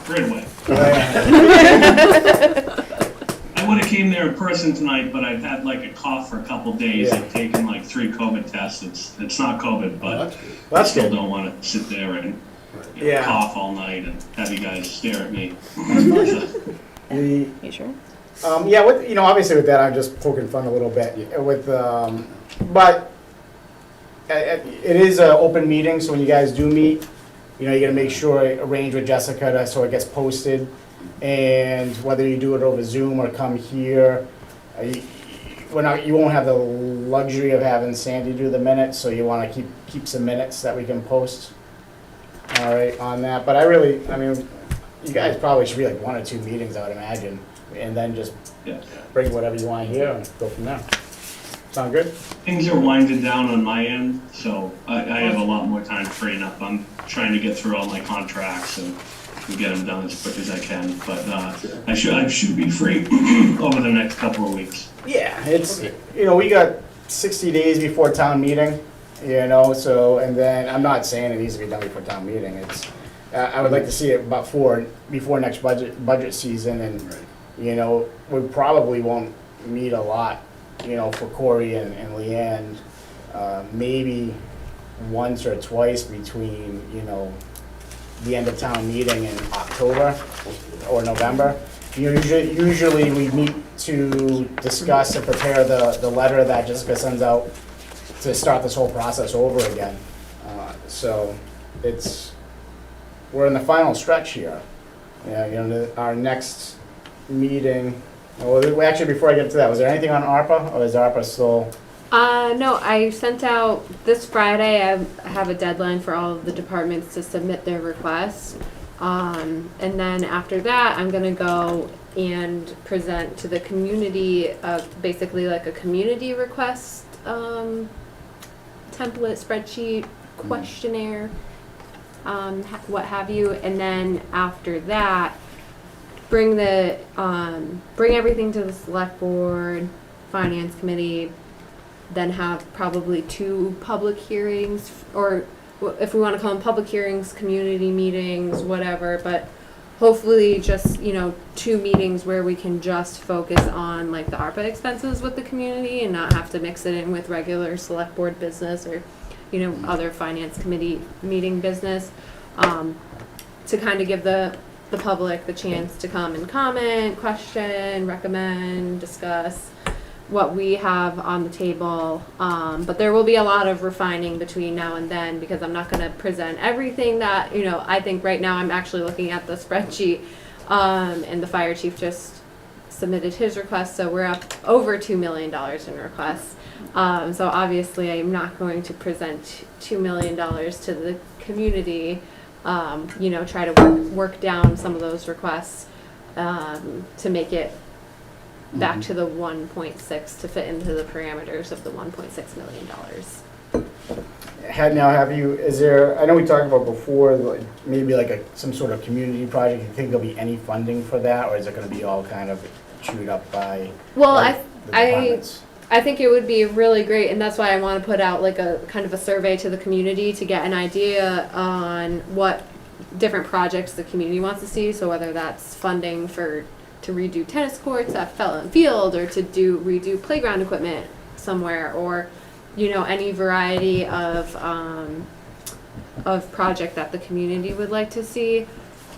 right away. I would have came there in person tonight, but I've had like a cough for a couple days. Yeah. I've taken like 3 COVID tests. It's not COVID, but That's good. I That's still good. don't want to sit there and Yeah. cough all night and have you guys stare at me. The- You sure? Yeah, obviously with that, I'm just poking fun a little bit with, but it is an open meeting, so when you guys do meet, you gotta make sure, arrange with Jessica so it gets posted. And whether you do it over Zoom or come here, you won't have the luxury of having Sandy do the minutes, so you wanna keep some minutes that we can post. All right, on that, but you guys probably should be like 1 or 2 meetings, I would imagine, and then just Yeah. bring whatever you want here and go from there. Sound good? Things are winding down on my end, so I have a lot more time freeing up. I'm trying to get through all my contracts and get them done as quick as I can, but I should be free over the next couple of weeks. Yeah, it's, we got 60 days before town meeting, you know, so, and then, I'm not saying it needs to be done before town meeting, it's, I would like to see it before next budget season, and, you know, we probably won't meet a lot, you know, for Corey and Leanne, maybe once or twice between, you know, the end of town meeting in October or November. Usually we meet to discuss and prepare the letter that Jessica sends out to start this whole process over again. So we're in the final stretch here. Yeah, you know, our next meeting, well, actually, before I get to that, was there anything on ARPA, or is ARPA still? No, I sent out this Friday. I have a deadline for all of the departments to submit their requests. And then after that, I'm gonna go and present to the community, basically like a community request, template, spreadsheet, questionnaire, what have you. And then after that, bring everything to the select board, finance committee, then have probably 2 public hearings, or if we want to call them public hearings, community meetings, whatever, but hopefully just, you know, 2 meetings where we can just focus on like the ARPA expenses with the community and not have to mix it in with regular select board business or, you know, other finance committee meeting business, to kind of give the public the chance to come and comment, question, recommend, discuss what we have on the table, but there will be a lot of refining between now and then, because I'm not going to present everything that, you know, I think right now I'm actually looking at the spreadsheet, and the fire chief just submitted his request, so we're up over $2 million in requests. So obviously I'm not going to present $2 million to the community, you know, try to work down some of those requests, to make it back to the 1.6 to fit into the parameters of the $1.6 million. Is there, I know we talked about before, like, maybe like some sort of community project, you think there'll be any funding for that, or is it gonna be all kind of chewed up by Well, the departments? I think it would be really great, and that's why I want to put out like a kind of a survey to the community to get an idea on what different projects the community wants to see. So whether that's funding to redo tennis courts at Felton Field, or to redo playground equipment somewhere, or, you know, any variety of project that the community would like to see.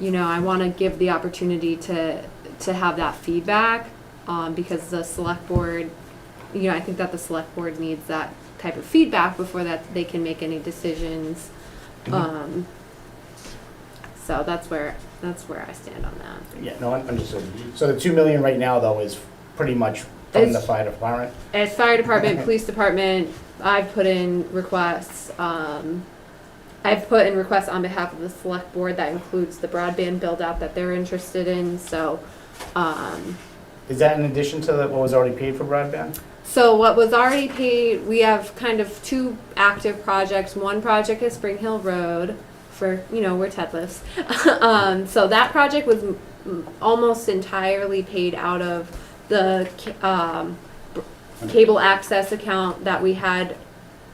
You know, I want to give the opportunity to have that feedback, because the select board, you know, I think that the select board needs that type of feedback before that they can make any decisions. So that's where I stand on that. Yeah, no, understood. So the 2 million right now, though, is pretty much from the fire department? As fire department, police department, I've put in requests. I've put in requests on behalf of the select board that includes the broadband build out that they're interested in. So, is that in addition to what was already paid for broadband? So what was already paid, we have kind of 2 active projects. One project is Spring Hill Road, for, you know, where Ted lives. So that project was almost entirely paid out of the cable access account that we had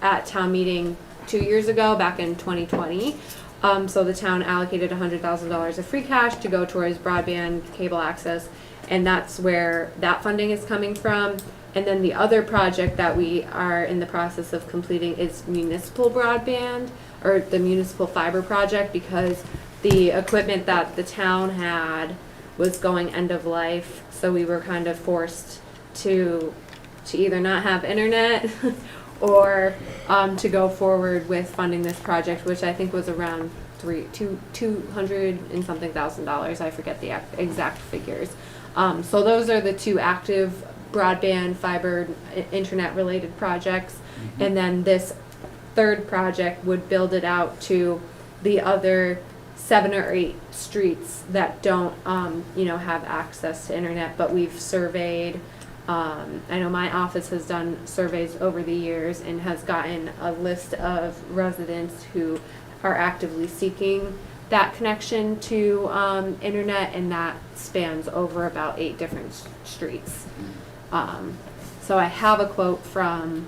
at town meeting 2 years ago, back in 2020. So the town allocated $100,000 of free cash to go towards broadband cable access, and that's where that funding is coming from. And then the other project that we are in the process of completing is municipal broadband, or the municipal fiber project, because the equipment that the town had was going end of life. So we were kind of forced to either not have internet or to go forward with funding this project, which I think was around $200 and something thousand. I forget the exact figures. So those are the 2 active broadband, fiber, internet related projects. And then this third project would build it out to the other 7 or 8 streets that don't, you know, have access to internet, but we've surveyed. I know my office has done surveys over the years and has gotten a list of residents who are actively seeking that connection to internet, and that spans over about 8 different streets. So I have a quote from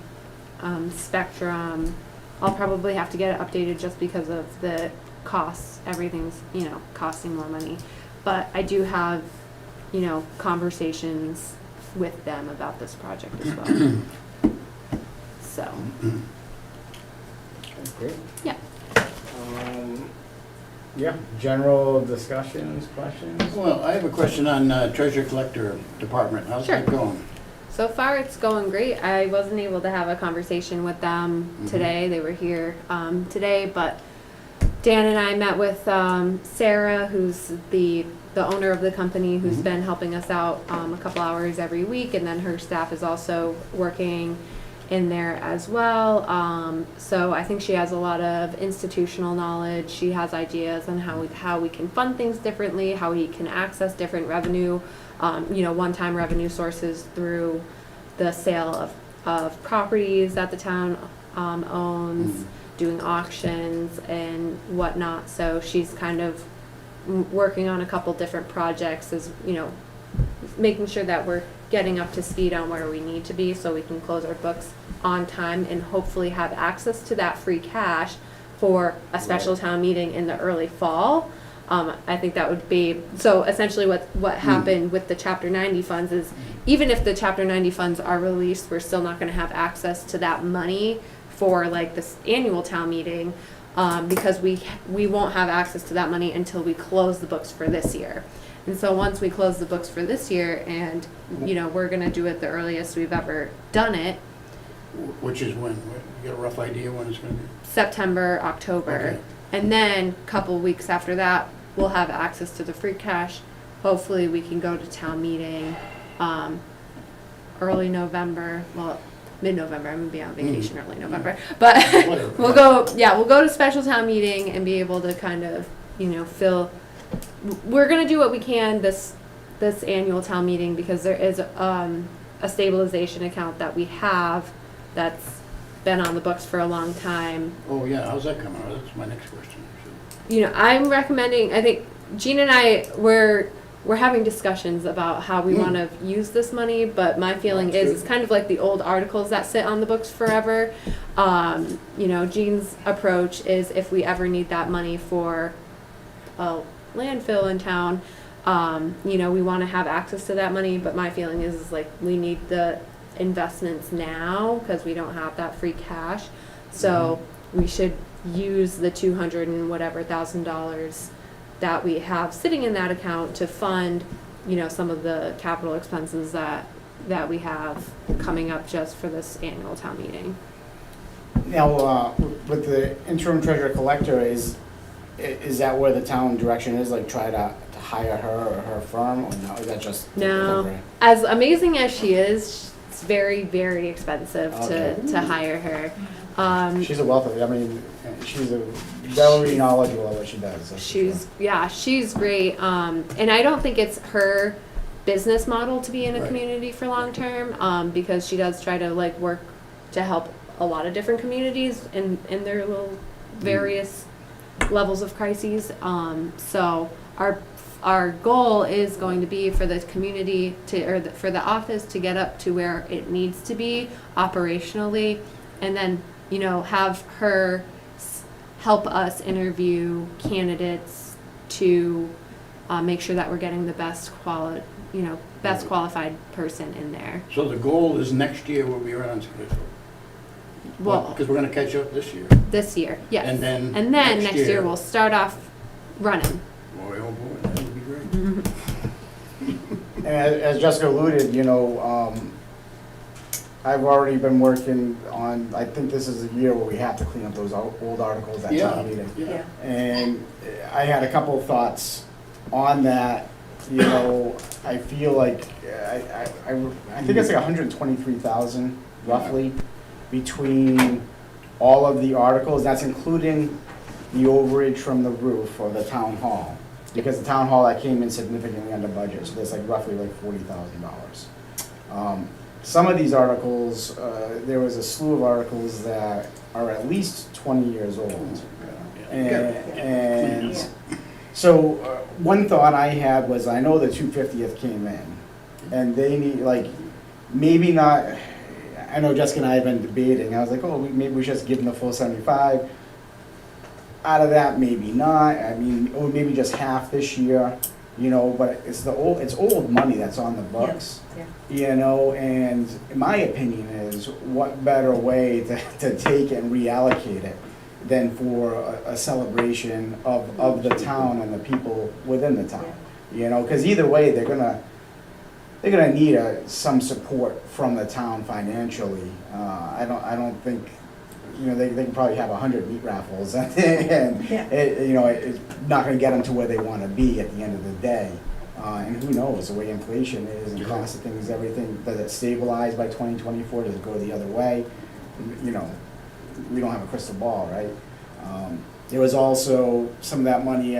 Spectrum. I'll probably have to get it updated just because of the costs. Everything's, costing more money. But I do have, conversations with them about this project as well. So, Great. yeah. Yeah, general discussions, questions? Well, I have a question on treasure collector department. How's that Sure. going? So far, it's going great. I wasn't able to have a conversation with them today. They were here today, but Dan and I met with Sarah, who's the owner of the company, who's been helping us out a couple hours every week, and then her staff is also working in there as well. So I think she has a lot of institutional knowledge. She has ideas on how we can fund things differently, how we can access different revenue, one-time revenue sources through the sale of properties that the town owns, doing auctions and whatnot. So she's kind of working on a couple different projects, as making sure that we're getting up to speed on where we need to be so we can close our books on time and hopefully have access to that free cash for a special town meeting in the early fall. I think that would be, so essentially what happened with the Chapter 90 funds is, even if the Chapter 90 funds are released, we're still not going to have access to that money for like this annual town meeting, because we won't have access to that money until we close the books for this year. And so once we close the books for this year, and we're going to do it the earliest we've ever done it, Which is when? You got a rough idea when it's going to be? September, October. Okay. And then a couple weeks after that, we'll have access to the free cash. Hopefully we can go to town meeting early November, well, mid-November. I'm gonna be on vacation early November. But Whatever. we'll go to special town meeting and be able to kind of, fill. We're gonna do what we can this annual town meeting, because there is a stabilization account that we have that's been on the books for a long time. Oh, yeah, how's that coming out? That's my next question. I'm recommending, I think Jean and I, we're having discussions about how we want to use this money, but my feeling is it's kind of like the old articles that sit on the books forever. Jean's approach is, if we ever need that money for a landfill in town, we want to have access to that money, but my feeling is like we need the investments now because we don't have that free cash. So we should use the $200 and whatever $1,000 that we have sitting in that account to fund, some of the capital expenses that we have coming up just for this annual town meeting. Now, with the interim treasurer collector, is that where the town direction is, like try to hire her or her firm, or no, is that just No, temporary? as amazing as she is, it's very, very expensive Okay. to hire her. She's a wealth of, she's a very knowledgeable at what she does. that's for sure. She's great. And I don't think it's her business model to be in a Right. community for long term, because she does try to work to help a lot of different communities in their little various levels of crises. So our goal is going to be for the community for the office to get up to where it needs to be operationally, and then have her help us interview candidates to make sure that we're getting the best qualified person in there. So the goal is next year we'll be right on schedule? Well, Because we're going to catch up this year. this year, yes. And then next year we'll start off running. Boy, oh boy, that would be great. And as Jessica alluded, I've already been working on, I think this is a year where we have to clean up those old articles at Yeah, town meeting. yeah. And I had a couple of thoughts on that. I feel like, I think it's like 123,000 roughly between all of the articles. That's including the overage from the roof or the town hall. Because the town hall, that came in significantly under budget, so there's roughly $40,000. Some of these articles, there was a slew of articles that are at least 20 years old. And so one thought I had was, I know the 250th came in, and they need, maybe not, I know Jessica and I have been debating, I was like, oh, maybe we should just give them the full 75. Out of that, maybe not, I mean, or maybe just half this year, you know, but it's old money that's on the books. Yeah. You know, and my opinion is, what better way to take it and reallocate it than for a celebration of the town and the people within the town? You know, because either way, they're gonna need some support from the town financially. I don't think, you know, they can probably have 100 meat raffles and you know, it's not gonna get them to where they wanna be at the end of the day. And who knows, the way inflation is and cost of things, everything, does it stabilize by 2024, does it go the other way? You know, we don't have a crystal ball, right? There was also some of that money,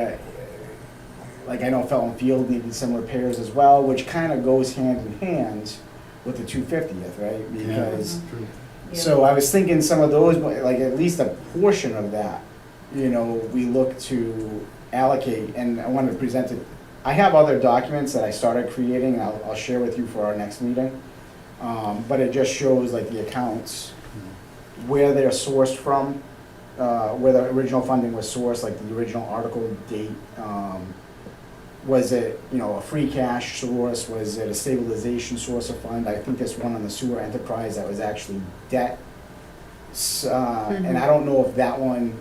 like I know Felton Field needed some repairs as well, which kind of goes hand in hand with the 250th, right? Because, so I was thinking some of those, like at least a portion of that, you know, we look to allocate, and I wanted to present it. I have other documents that I started creating, and I'll share with you for our next meeting. But it just shows like the accounts, where they're sourced from, where the original funding was sourced, like the original article date. Was it, you know, a free cash source? Was it a stabilization source of fund? I think this one on the sewer enterprise, that was actually debt. And I don't know if that one,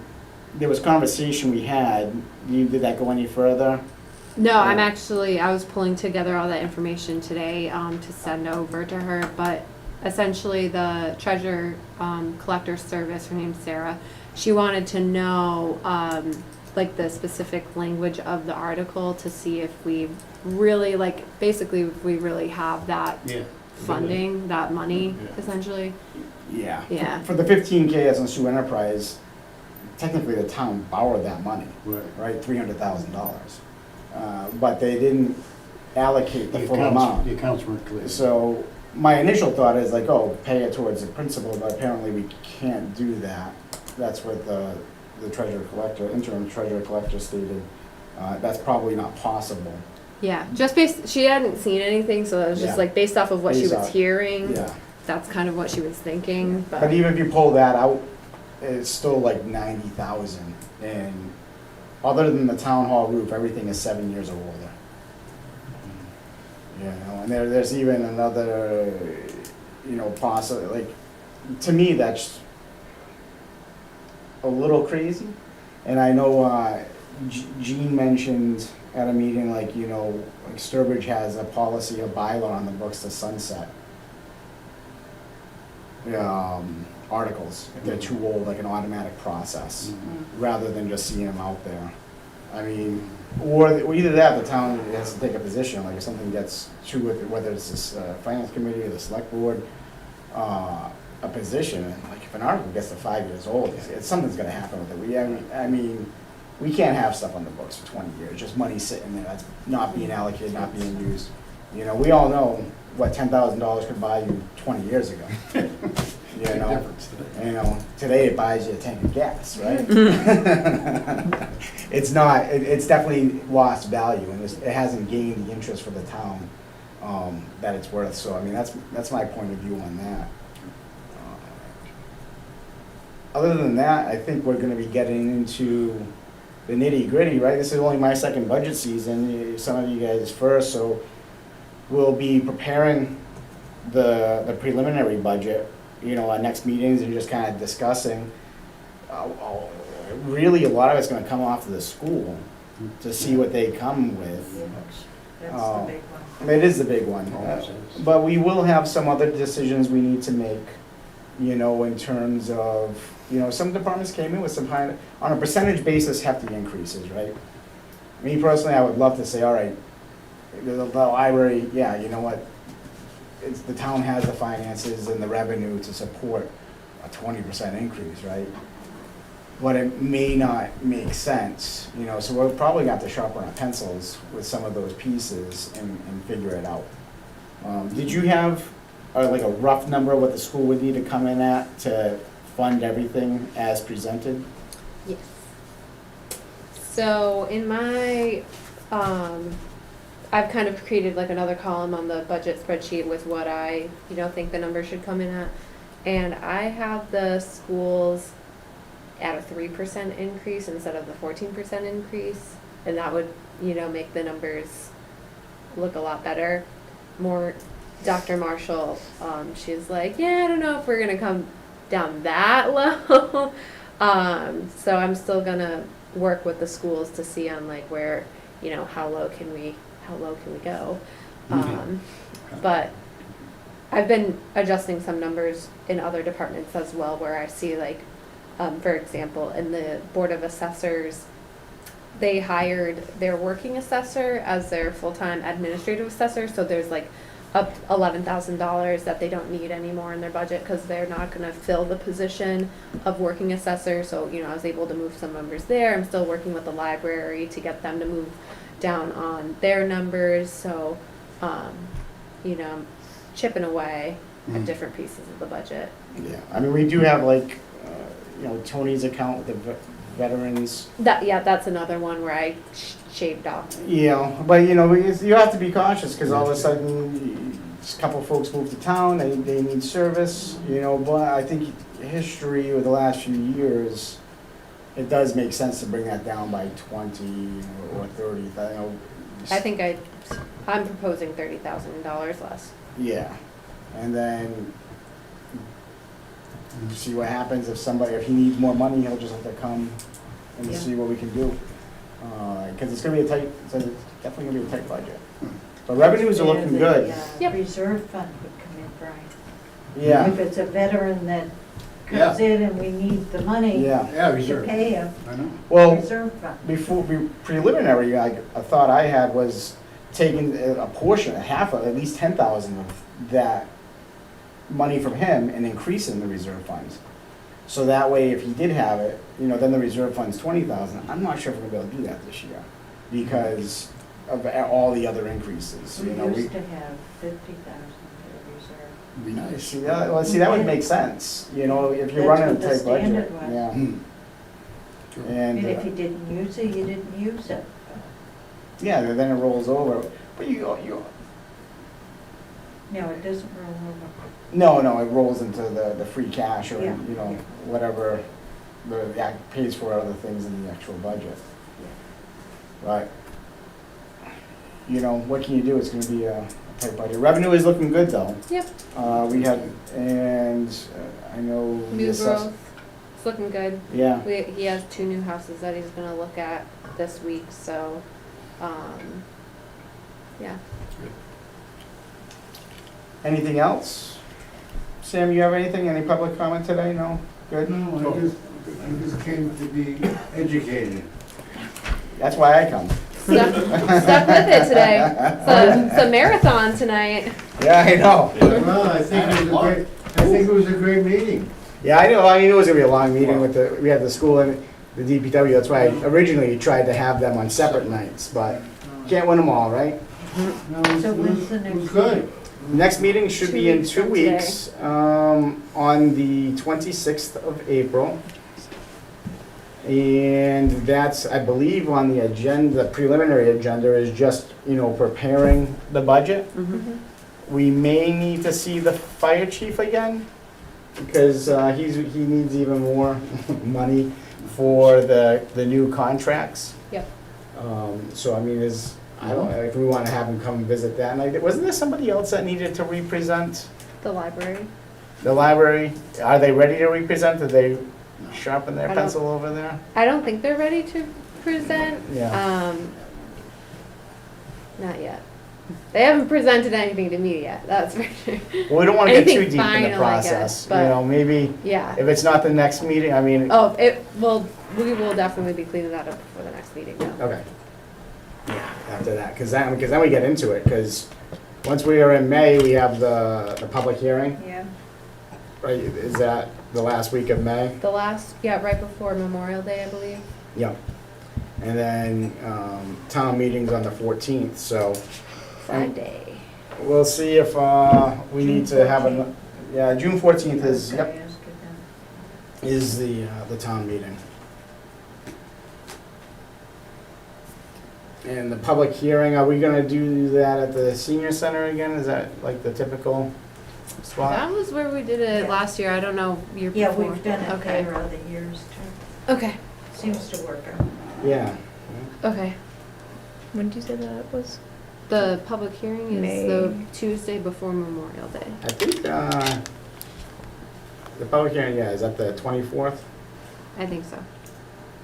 there was conversation we had, did that go any further? No, I was pulling together all that information today to send over to her, but essentially the treasurer collector service, her name's Sarah, she wanted to know like the specific language of the article to see if we really, like, basically if we really have that funding, that money, essentially. Yeah. Yeah. For the 15K that's on sewer enterprise, technically the town borrowed that money, right? $300,000. But they didn't allocate the full amount. The accounts weren't clear. So my initial thought is like, oh, pay it towards the principal, but apparently we can't do that. That's what the treasurer collector, interim treasurer collector stated. That's probably not possible. Yeah, just she hadn't seen anything, so it was just like based off of what she was hearing. Yeah. That's kind of what she was thinking. But even if you pull that out, it's still like 90,000. And other than the town hall roof, everything is 7 years or older. You know, and there's even another, you know, like, to me, that's a little crazy. And I know Jean mentioned at a meeting, like, you know, like Sturbridge has a policy, a bylaw on the books to sunset articles if they're too old, like an automatic process, rather than just seeing them out there. I mean, or either that, the town has to take a position, like if something gets through with it, whether it's this finance committee or the select board, a position, and like if an article gets to 5 years old, something's gonna happen with it. I mean, we can't have stuff on the books for 20 years, just money sitting there that's not being allocated, not being used. You know, we all know what $10,000 could buy you 20 years ago. You know, today it buys you a tank of gas, right? It's not, it's definitely lost value, and it hasn't gained the interest for the town that it's worth. So, I mean, that's my point of view on that. Other than that, I think we're gonna be getting into the nitty gritty, right? This is only my second budget season, some of you guys first, so we'll be preparing the preliminary budget, you know, our next meetings, and just kind of discussing. Really, a lot of it's gonna come off of the school to see what they come with. That's the big one. It is the big one. But we will have some other decisions we need to make, you know, in terms of, you know, some departments came in with some high, on a percentage basis, hefty increases, right? Me personally, I would love to say, all right, the library, yeah, you know what? The town has the finances and the revenue to support a 20% increase, right? But it may not make sense, you know, so we'll probably have to sharpen our pencils with some of those pieces and figure it out. Did you have like a rough number of what the school would need to come in at to fund everything as presented? Yes. So in my, I've kind of created like another column on the budget spreadsheet with what I, you know, think the number should come in at. and I have the schools at a 3% increase instead of the 14% increase, and that would, make the numbers look a lot better. More, Dr. Marshall, she's like, yeah, I don't know if we're gonna come down that low. So I'm still gonna work with the schools to see on like where, how low can we go? But I've been adjusting some numbers in other departments as well, where I see like, for example, in the Board of Assessors, they hired their working assessor as their full-time administrative assessor, so there's like up $11,000 that they don't need anymore in their budget because they're not gonna fill the position of working assessor. So, I was able to move some numbers there. I'm still working with the library to get them to move down on their numbers. So, chipping away at different pieces of the budget. Yeah, I mean, we do have like, Tony's account with the veterans. That's another one where I shaved off. Yeah, but you have to be cautious because all of a sudden, a couple of folks move to town, they need service, but I think history over the last few years, it does make sense to bring that down by 20 or 30. I think I'm proposing $30,000 less. Yeah, and then see what happens if he needs more money, he'll just have to come and Yeah. see what we can do. Because it's definitely gonna be a tight budget. But revenues are looking good. Yep. Reserve fund would come in, Brian. Yeah, If it's a veteran that comes in and we need the money yeah. Yeah, to reserve. pay him, I know. Well, reserve fund. preliminary, a thought I had was taking a portion, at least 10,000 of that money from him and increasing the reserve funds. So that way, if he did have it, then the reserve fund's 20,000. I'm not sure if we're gonna be able to do that this year because of all the other increases. We used to have 50,000 for reserve. Be nice. See, that would make sense, if you're That's running a what the tight budget. standard was. Yeah. True. And And, if you didn't use it, you didn't use it. yeah, then it rolls over. But No, it doesn't roll over. no, it rolls into the free cash or, Yeah. whatever that pays for other things in the actual budget. But, what can you do? It's gonna be a tight budget. Revenue is looking good though. Yep. I know. the New assess- growth, it's looking good. Yeah, He has 2 new houses that he's gonna look at this week, so, yeah. anything else? Sam, you have anything? Any public comment today? No? Good? No, I just came to be educated. That's why I come. Stuck with it today. It's a marathon tonight. Yeah, I know. Well, I think it was a great meeting. Yeah, I know. I knew it was gonna be a long meeting we had the school and the DPW. That's why I originally tried to have them on separate nights, but can't win them all, right? No, it So when's the was next good. Next meeting should 2 be in weeks 2 from today. weeks, on the 26th of April. And that's, I believe, on the agenda, the preliminary agenda is just, preparing the budget. We may need to see the fire chief again, because he needs even more money for the new contracts. Yep. So, I mean, I don't know if we want to have him come visit that night. Wasn't there somebody else that needed to represent The library. the library? Are they ready to represent? Did they sharpen their I don't- pencil over there? I don't think they're ready to present. Yeah. Not yet. They haven't presented anything to me yet, that's for sure. Well, we don't want to get too Anything deep in final, the I process. guess, but- Maybe Yeah. if it's not the next meeting, I mean, Oh, we will definitely be cleaning that up before the next meeting, no. okay. Yeah, after that, because then we get into it, because once we are in May, we have the public hearing, Yeah. right? Is that the last week of May? Right before Memorial Day, I believe. Yep. And then town meeting's on the 14th, so Friday. we'll see if we need to have June 14th is, yep, is the town meeting. And the public hearing, are we gonna do that at the senior center again? Is that like the typical? That spot? was where we did it Yeah. last year, I don't know, year before. Yeah, we've done it Okay. there other years too. Okay, Seems to work out. Yeah. okay. When did you say that was? The public hearing is May. the Tuesday before Memorial Day. I think, the public hearing, yeah, is that the 24th? I think so.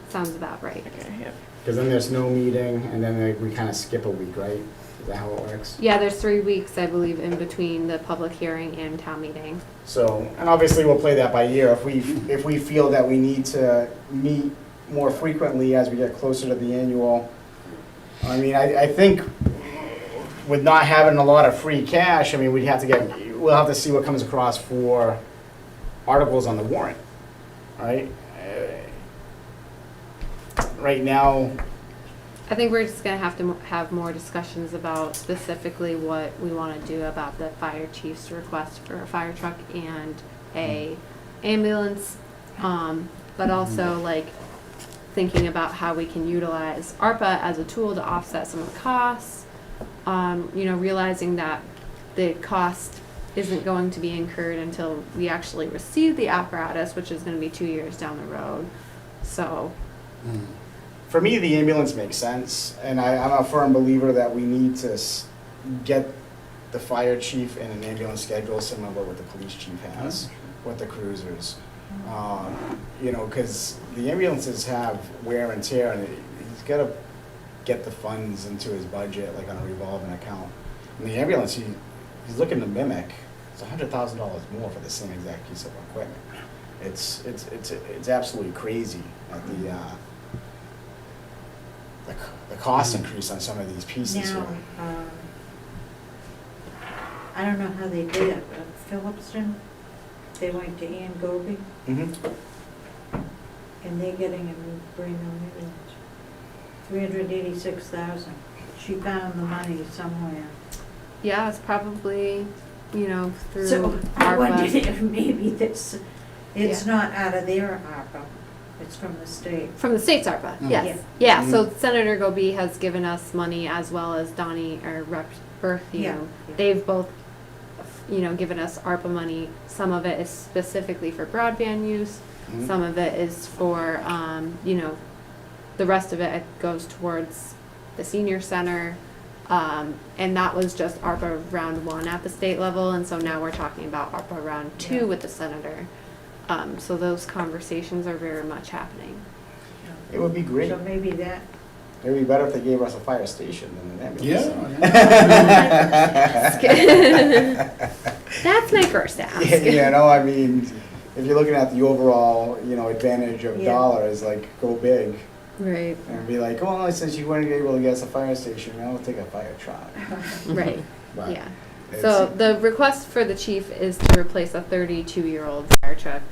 Sounds about right. Okay, yeah. Because then there's no meeting, and then we kind of skip a week, right? Is that how it works? Yeah, there's 3 weeks, I believe, in between the public hearing and town meeting. So, and obviously we'll play that by ear. If we feel that we need to meet more frequently as we get closer to the annual, I mean, I think with not having a lot of free cash, I mean, we'll have to see what comes across for articles on the warrant, right? Right now, I think we're just gonna have to have more discussions about specifically what we wanna do about the fire chief's request for a fire truck and a ambulance. But also like thinking about how we can utilize ARPA as a tool to offset some of the costs. You know, realizing that the cost isn't going to be incurred until we actually receive the apparatus, which is gonna be 2 years down the road. So, for me, the ambulance makes sense, and I'm a firm believer that we need to get the fire chief in an ambulance schedule similar to what the police chief has with the cruisers. You know, because the ambulances have wear and tear, and he's got to get the funds into his budget, like on a revolving account. And the ambulance, he's looking to mimic. It's $100,000 more for the same exact piece of equipment. It's absolutely crazy at the cost increase on some of these pieces Now, here. I don't know how they did it, but Phillipston, they went to Ann Goby, Mhm. and they're getting a new, brand new ambulance. 386,000. She found the money somewhere. yeah, it's probably, you know, through So I wondered ARPA. if maybe it's not out of their ARPA, it's from the state. From the state's ARPA, Mm. yes. Yeah, so Senator Goby has given us money as well as Donnie, or Rep. Berthew. Yeah. They've both, you know, given us ARPA money. Some of it is specifically for broadband use. Mhm. Some of it is for, you know, the rest of it goes towards the senior center. And that was just ARPA round 1 at the state level, and so now we're talking about ARPA round 2 Yeah. with the senator. So those conversations are very much happening. It would be great. So maybe that, It would be better if they gave us a fire station than an ambulance. That's my first ask. You know, I mean, if you're looking at the overall, you know, advantage of Yeah. dollars, like, go big. Right, And be like, well, since you weren't able to get us a fire station, now we'll take a fire truck. right, But yeah. it's- So the request for the chief is to replace a 32-year-old fire truck,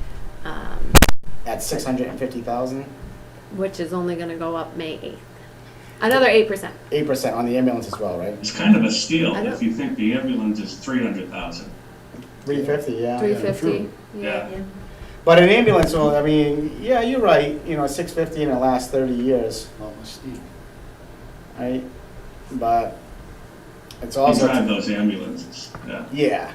At 650,000, which is only gonna go up May 8th. Another 8%. 8% on the ambulance as well, right? It's kind of a steal I know. if you think the ambulance is 300,000. 350, yeah. 350, Yeah. yeah. But an ambulance, well, I mean, yeah, you're right, you know, 650 in the last 30 years, Almost steep. right? But it's You also. drive those ambulances, yeah. Yeah,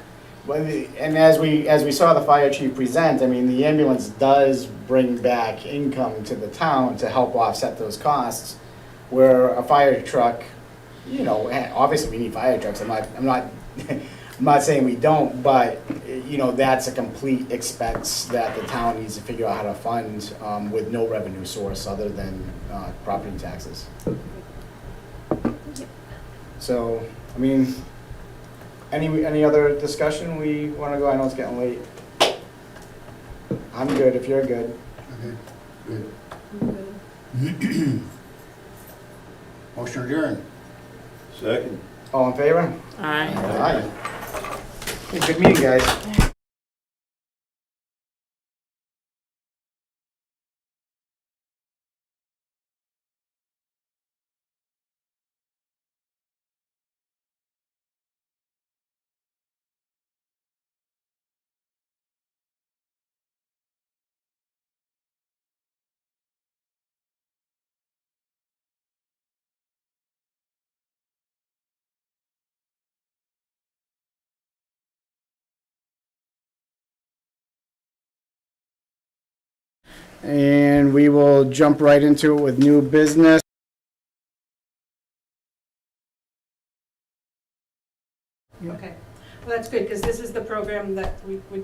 and as we saw the fire chief present, I mean, the ambulance does bring back income to the town to help offset those costs. Where a fire truck, you know, obviously we need fire trucks. I'm not I'm not saying we don't, but you know, that's a complete expense that the town needs to figure out how to fund with no revenue source other than property taxes. So, I mean. Any other discussion we want to go? I know it's getting late. I'm good if you're good. Okay, good. Motion adjourned. Second. All in favor? Aye. Aye. Hey, good meeting, guys. And we will jump right into it with new business. Okay, well, that's good, because this is the program that we would be